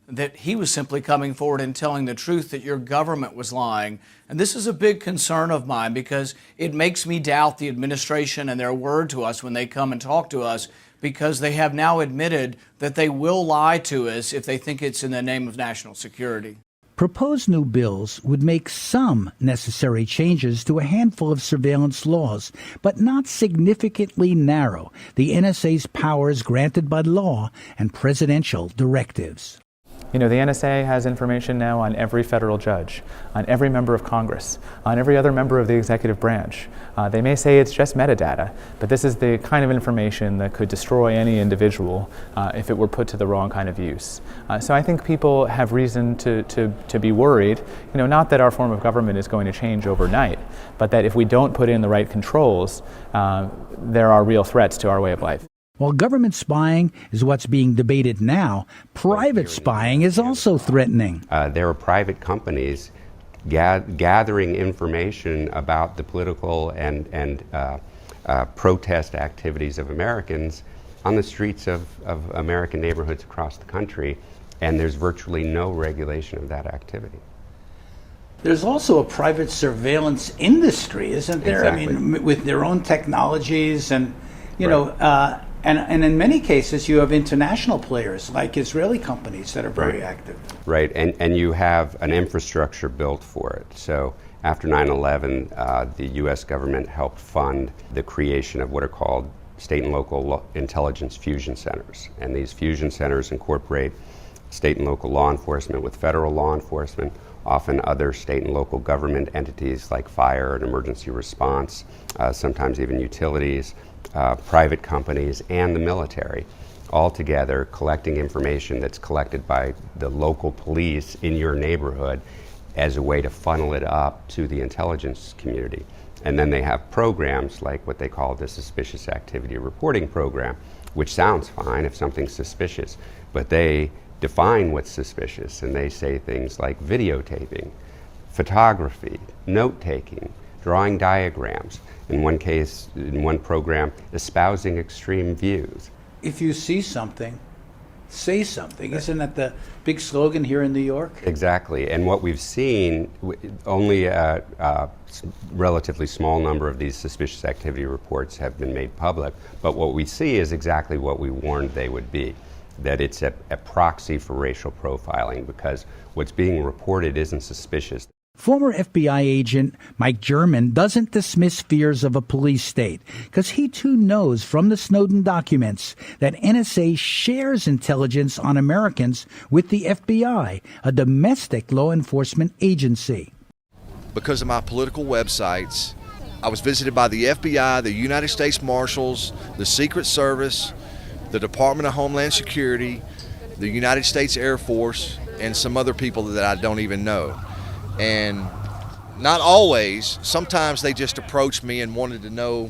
that he was simply coming forward and telling the truth, that your government was lying. And this is a big concern of mine because it makes me doubt the administration and their word to us when they come and talk to us, because they have now admitted that they will lie to us if they think it's in the name of national security. Proposed new bills would make some necessary changes to a handful of surveillance laws, but not significantly narrow the NSA's powers granted by law and presidential directives. You know, the NSA has information now on every federal judge, on every member of Congress, on every other member of the executive branch. They may say it's just metadata, but this is the kind of information that could destroy any individual if it were put to the wrong kind of use. So I think people have reason to be worried, you know, not that our form of government is going to change overnight, but that if we don't put in the right controls, there are real threats to our way of life. While government spying is what's being debated now, private spying is also threatening. There are private companies gathering information about the political and protest activities of Americans on the streets of American neighborhoods across the country, and there's virtually no regulation of that activity. There's also a private surveillance industry, isn't there? Exactly. I mean, with their own technologies and, you know, and in many cases you have international players like Israeli companies that are very active. Right, and you have an infrastructure built for it. So after 9/11, the U.S. government helped fund the creation of what are called state and local intelligence fusion centers. And these fusion centers incorporate state and local law enforcement with federal law enforcement, often other state and local government entities like fire and emergency response, sometimes even utilities, private companies, and the military, all together collecting information that's collected by the local police in your neighborhood as a way to funnel it up to the intelligence community. And then they have programs like what they call the Suspicious Activity Reporting Program, which sounds fine if something's suspicious, but they define what's suspicious, and they say things like videotaping, photography, note-taking, drawing diagrams, in one case, in one program, espousing extreme views. If you see something, say something. Isn't that the big slogan here in New York? Exactly, and what we've seen, only a relatively small number of these suspicious activity reports have been made public, but what we see is exactly what we warned they would be, that it's a proxy for racial profiling, because what's being reported isn't suspicious. Former FBI agent Mike German doesn't dismiss fears of a police state, because he too knows from the Snowden documents that NSA shares intelligence on Americans with the FBI, a domestic law enforcement agency. Because of my political websites, I was visited by the FBI, the United States Marshals, the Secret Service, the Department of Homeland Security, the United States Air Force, and some other people that I don't even know. And not always, sometimes they just approached me and wanted to know,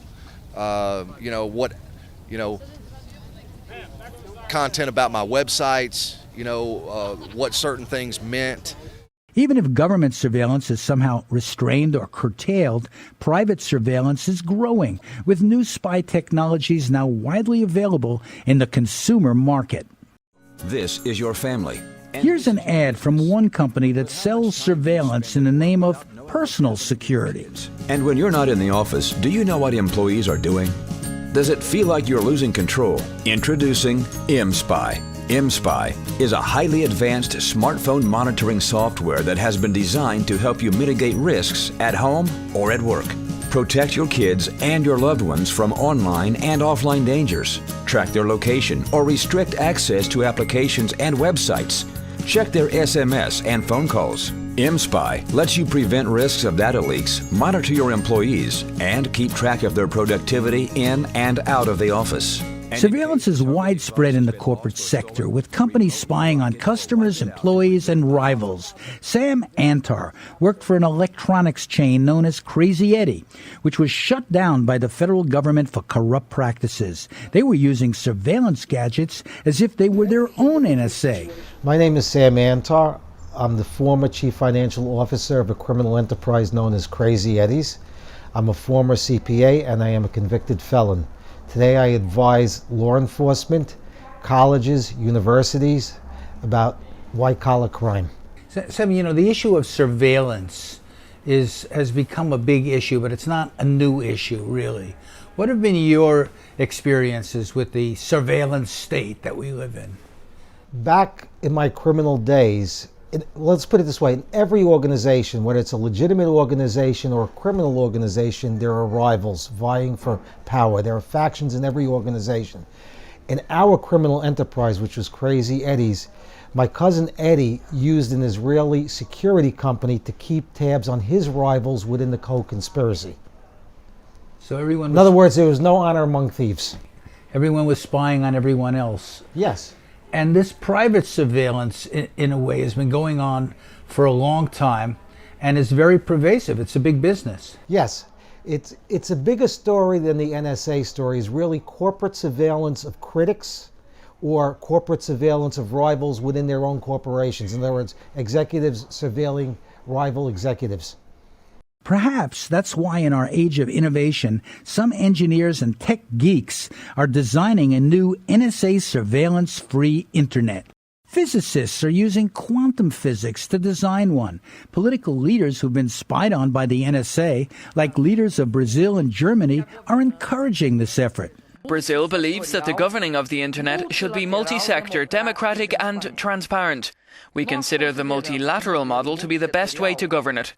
content about my websites, what certain things meant. Even if government surveillance is somehow restrained or curtailed, private surveillance is growing, with new spy technologies now widely available in the consumer market. This is your family. Here's an ad from one company that sells surveillance in the name of personal security. And when you're not in the office, do you know what employees are doing? Does it feel like you're losing control? Introducing mSpy. mSpy is a highly advanced smartphone monitoring software that has been designed to help you mitigate risks at home or at work. Protect your kids and your loved ones from online and offline dangers. Track their location or restrict access to applications and websites. Check their SMS and phone calls. mSpy lets you prevent risks of data leaks, monitor your employees, and keep track of their productivity in and out of the office. Surveillance is widespread in the corporate sector, with companies spying on customers, employees, and rivals. Sam Antar worked for an electronics chain known as Crazy Eddie, which was shut down by the federal government for corrupt practices. They were using surveillance gadgets as if they were their own NSA. My name is Sam Antar. I'm the former chief financial officer of a criminal enterprise known as Crazy Eddie's. I'm a former CPA and I am a convicted felon. Today I advise law enforcement, colleges, universities about white-collar crime. Sam, the issue of surveillance has become a big issue, but it's not a new issue, really. What have been your experiences with the surveillance state that we live in? Back in my criminal days, let's put it this way, in every organization, whether it's a legitimate organization or a criminal organization, there are rivals vying for power. There are factions in every organization. In our criminal enterprise, which was Crazy Eddie's, my cousin Eddie used an Israeli security company to keep tabs on his rivals within the co-conspiracy. So everyone. In other words, there was no honor among thieves. Everyone was spying on everyone else. Yes. And this private surveillance, in a way, has been going on for a long time and is very pervasive. It's a big business. Yes. It's a bigger story than the NSA story. It's really corporate surveillance of critics or corporate surveillance of rivals within their own corporations. In other words, executives surveilling rival executives. Perhaps that's why in our age of innovation, some engineers and tech geeks are designing a new NSA surveillance-free internet. Physicists are using quantum physics to design one. Political leaders who've been spied on by the NSA, like leaders of Brazil and Germany, are encouraging this effort. Brazil believes that the governing of the internet should be multi-sector, democratic and transparent. We consider the multilateral model to be the best way to govern it.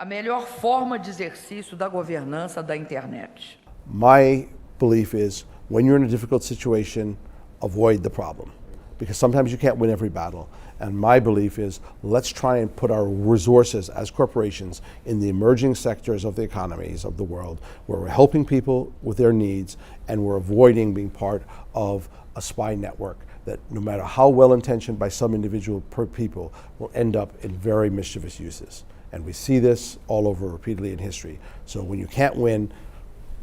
My belief is when you're in a difficult situation, avoid the problem, because sometimes you can't win every battle. And my belief is let's try and put our resources as corporations in the emerging sectors of the economies of the world where we're helping people with their needs and we're avoiding being part of a spy network that no matter how well-intentioned by some individual people will end up in very mischievous uses. And we see this all over repeatedly in history. So when you can't win,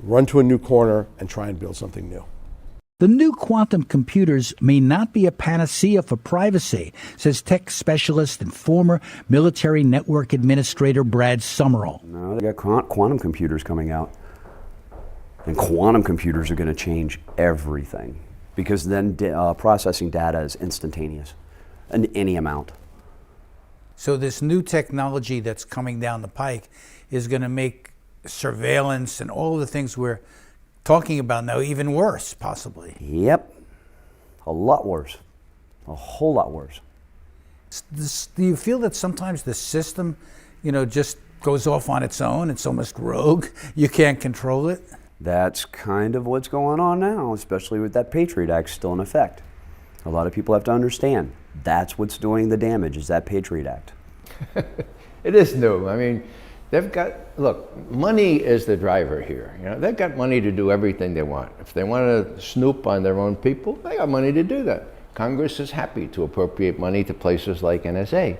run to a new corner and try and build something new. The new quantum computers may not be a panacea for privacy, says tech specialist and former military network administrator Brad Summerall. No, they got quantum computers coming out. And quantum computers are going to change everything because then processing data is instantaneous in any amount. So this new technology that's coming down the pike is going to make surveillance and all the things we're talking about now even worse, possibly. Yep. A lot worse. A whole lot worse. Do you feel that sometimes the system, just goes off on its own? It's almost rogue. You can't control it? That's kind of what's going on now, especially with that Patriot Act still in effect. A lot of people have to understand that's what's doing the damage, is that Patriot Act. It is new. I mean, look, money is the driver here. They've got money to do everything they want. If they want to snoop on their own people, they got money to do that. Congress is happy to appropriate money to places like NSA.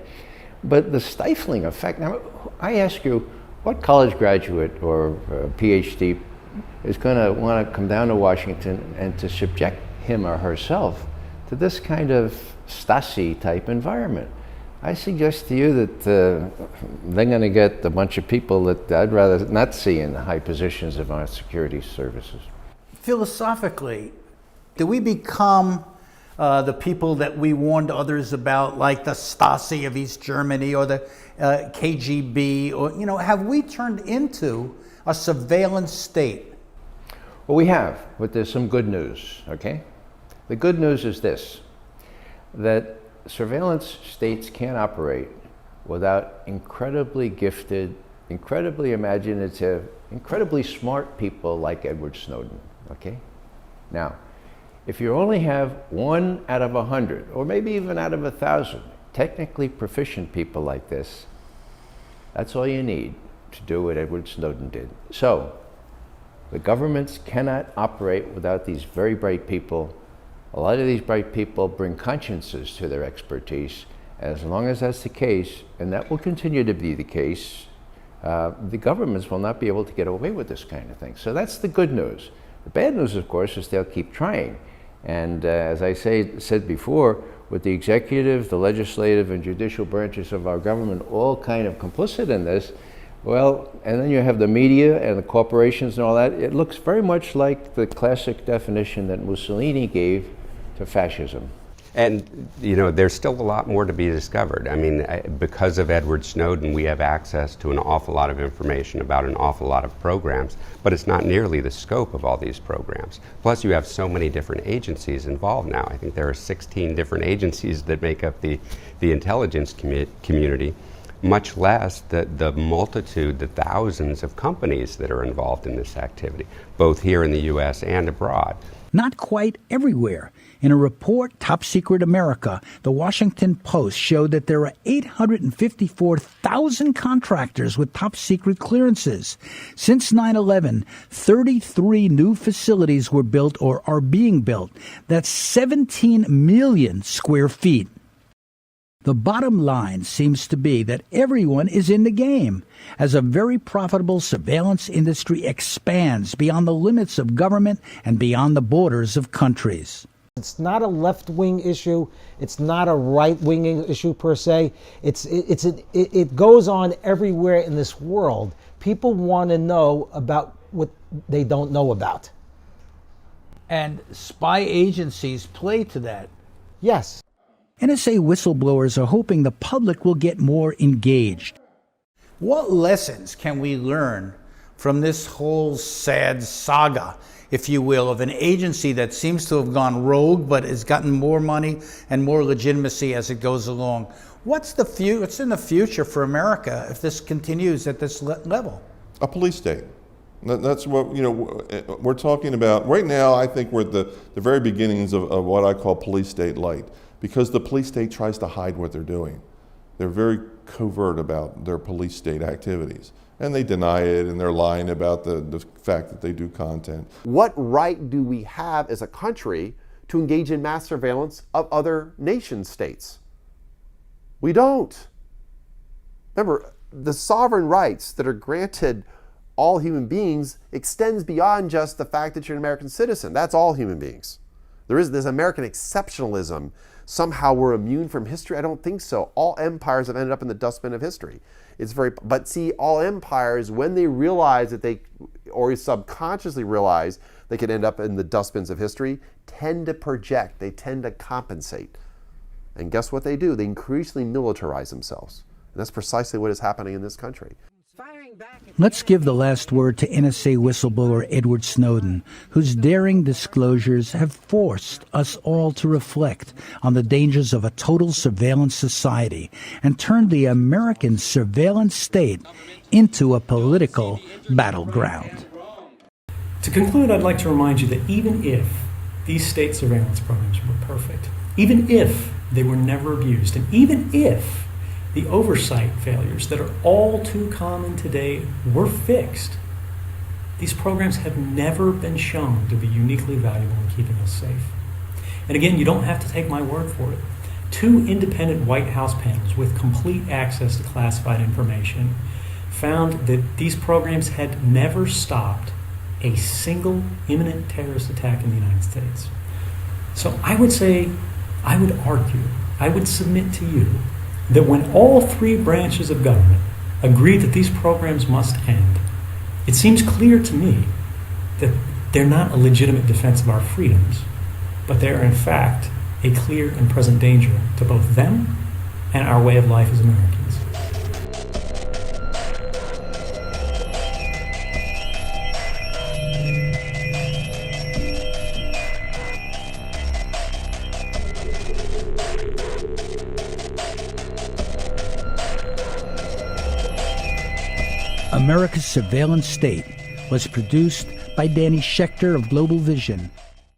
But the stifling effect, now I ask you, what college graduate or PhD is going to want to come down to Washington and to subject him or herself to this kind of Stasi type environment? I suggest to you that they're going to get a bunch of people that I'd rather not see in the high positions of our security services. Philosophically, do we become the people that we warned others about, like the Stasi of East Germany or the KGB, or have we turned into a surveillance state? Well, we have, but there's some good news, okay? The good news is this, that surveillance states can't operate without incredibly gifted, incredibly imaginative, incredibly smart people like Edward Snowden, okay? Now, if you only have 1 out of 100, or maybe even out of 1,000, technically proficient people like this, that's all you need to do what Edward Snowden did. So, the governments cannot operate without these very bright people. A lot of these bright people bring consciences to their expertise. As long as that's the case, and that will continue to be the case, the governments will not be able to get away with this kind of thing. So that's the good news. The bad news, of course, is they'll keep trying. And as I said before, with the executive, the legislative, and judicial branches of our government all kind of complicit in this, well, and then you have the media and the corporations and all that, it looks very much like the classic definition that Mussolini gave to fascism. And, there's still a lot more to be discovered. I mean, because of Edward Snowden, we have access to an awful lot of information about an awful lot of programs, but it's not nearly the scope of all these programs. Plus, you have so many different agencies involved now. I think there are 16 different agencies that make up the intelligence community. much less the multitude, the thousands of companies that are involved in this activity, both here in the U.S. and abroad. Not quite everywhere. In a report, Top Secret America, the Washington Post showed that there are 854,000 contractors with top secret clearances. Since 9/11, 33 new facilities were built or are being built. That's 17 million square feet. The bottom line seems to be that everyone is in the game as a very profitable surveillance industry expands beyond the limits of government and beyond the borders of countries. It's not a left-wing issue. It's not a right-wing issue per se. It goes on everywhere in this world. People want to know about what they don't know about. And spy agencies play to that. Yes. NSA whistleblowers are hoping the public will get more engaged. What lessons can we learn from this whole sad saga, if you will, of an agency that seems to have gone rogue but has gotten more money and more legitimacy as it goes along? What's in the future for America if this continues at this level? A police state. That's what we're talking about. Right now, I think we're at the very beginnings of what I call police state light, because the police state tries to hide what they're doing. They're very covert about their police state activities, and they deny it, and they're lying about the fact that they do content. What right do we have as a country to engage in mass surveillance of other nation states? We don't. Remember, the sovereign rights that are granted all human beings extends beyond just the fact that you're an American citizen. That's all human beings. There is this American exceptionalism. Somehow we're immune from history. I don't think so. All empires have ended up in the dustbin of history. But see, all empires, when they realize that they, or subconsciously realize they could end up in the dustbins of history, tend to project, they tend to compensate. And guess what they do? They increasingly militarize themselves. And that's precisely what is happening in this country. Let's give the last word to NSA whistleblower Edward Snowden, whose daring disclosures have forced us all to reflect on the dangers of a total surveillance society and turned the American surveillance state into a political battleground. To conclude, I'd like to remind you that even if these state surveillance programs were perfect, even if they were never abused, and even if the oversight failures that are all too common today were fixed, these programs have never been shown to be uniquely valuable in keeping us safe. And again, you don't have to take my word for it. 2 independent White House panels with complete access to classified information found that these programs had never stopped a single imminent terrorist attack in the United States. So I would argue, I would submit to you that when all 3 branches of government agree that these programs must end, it seems clear to me that they're not a legitimate defense of our freedoms, but they are in fact a clear and present danger to both them and our way of life as Americans. America's Surveillance State was produced by Danny Schechter of Global Vision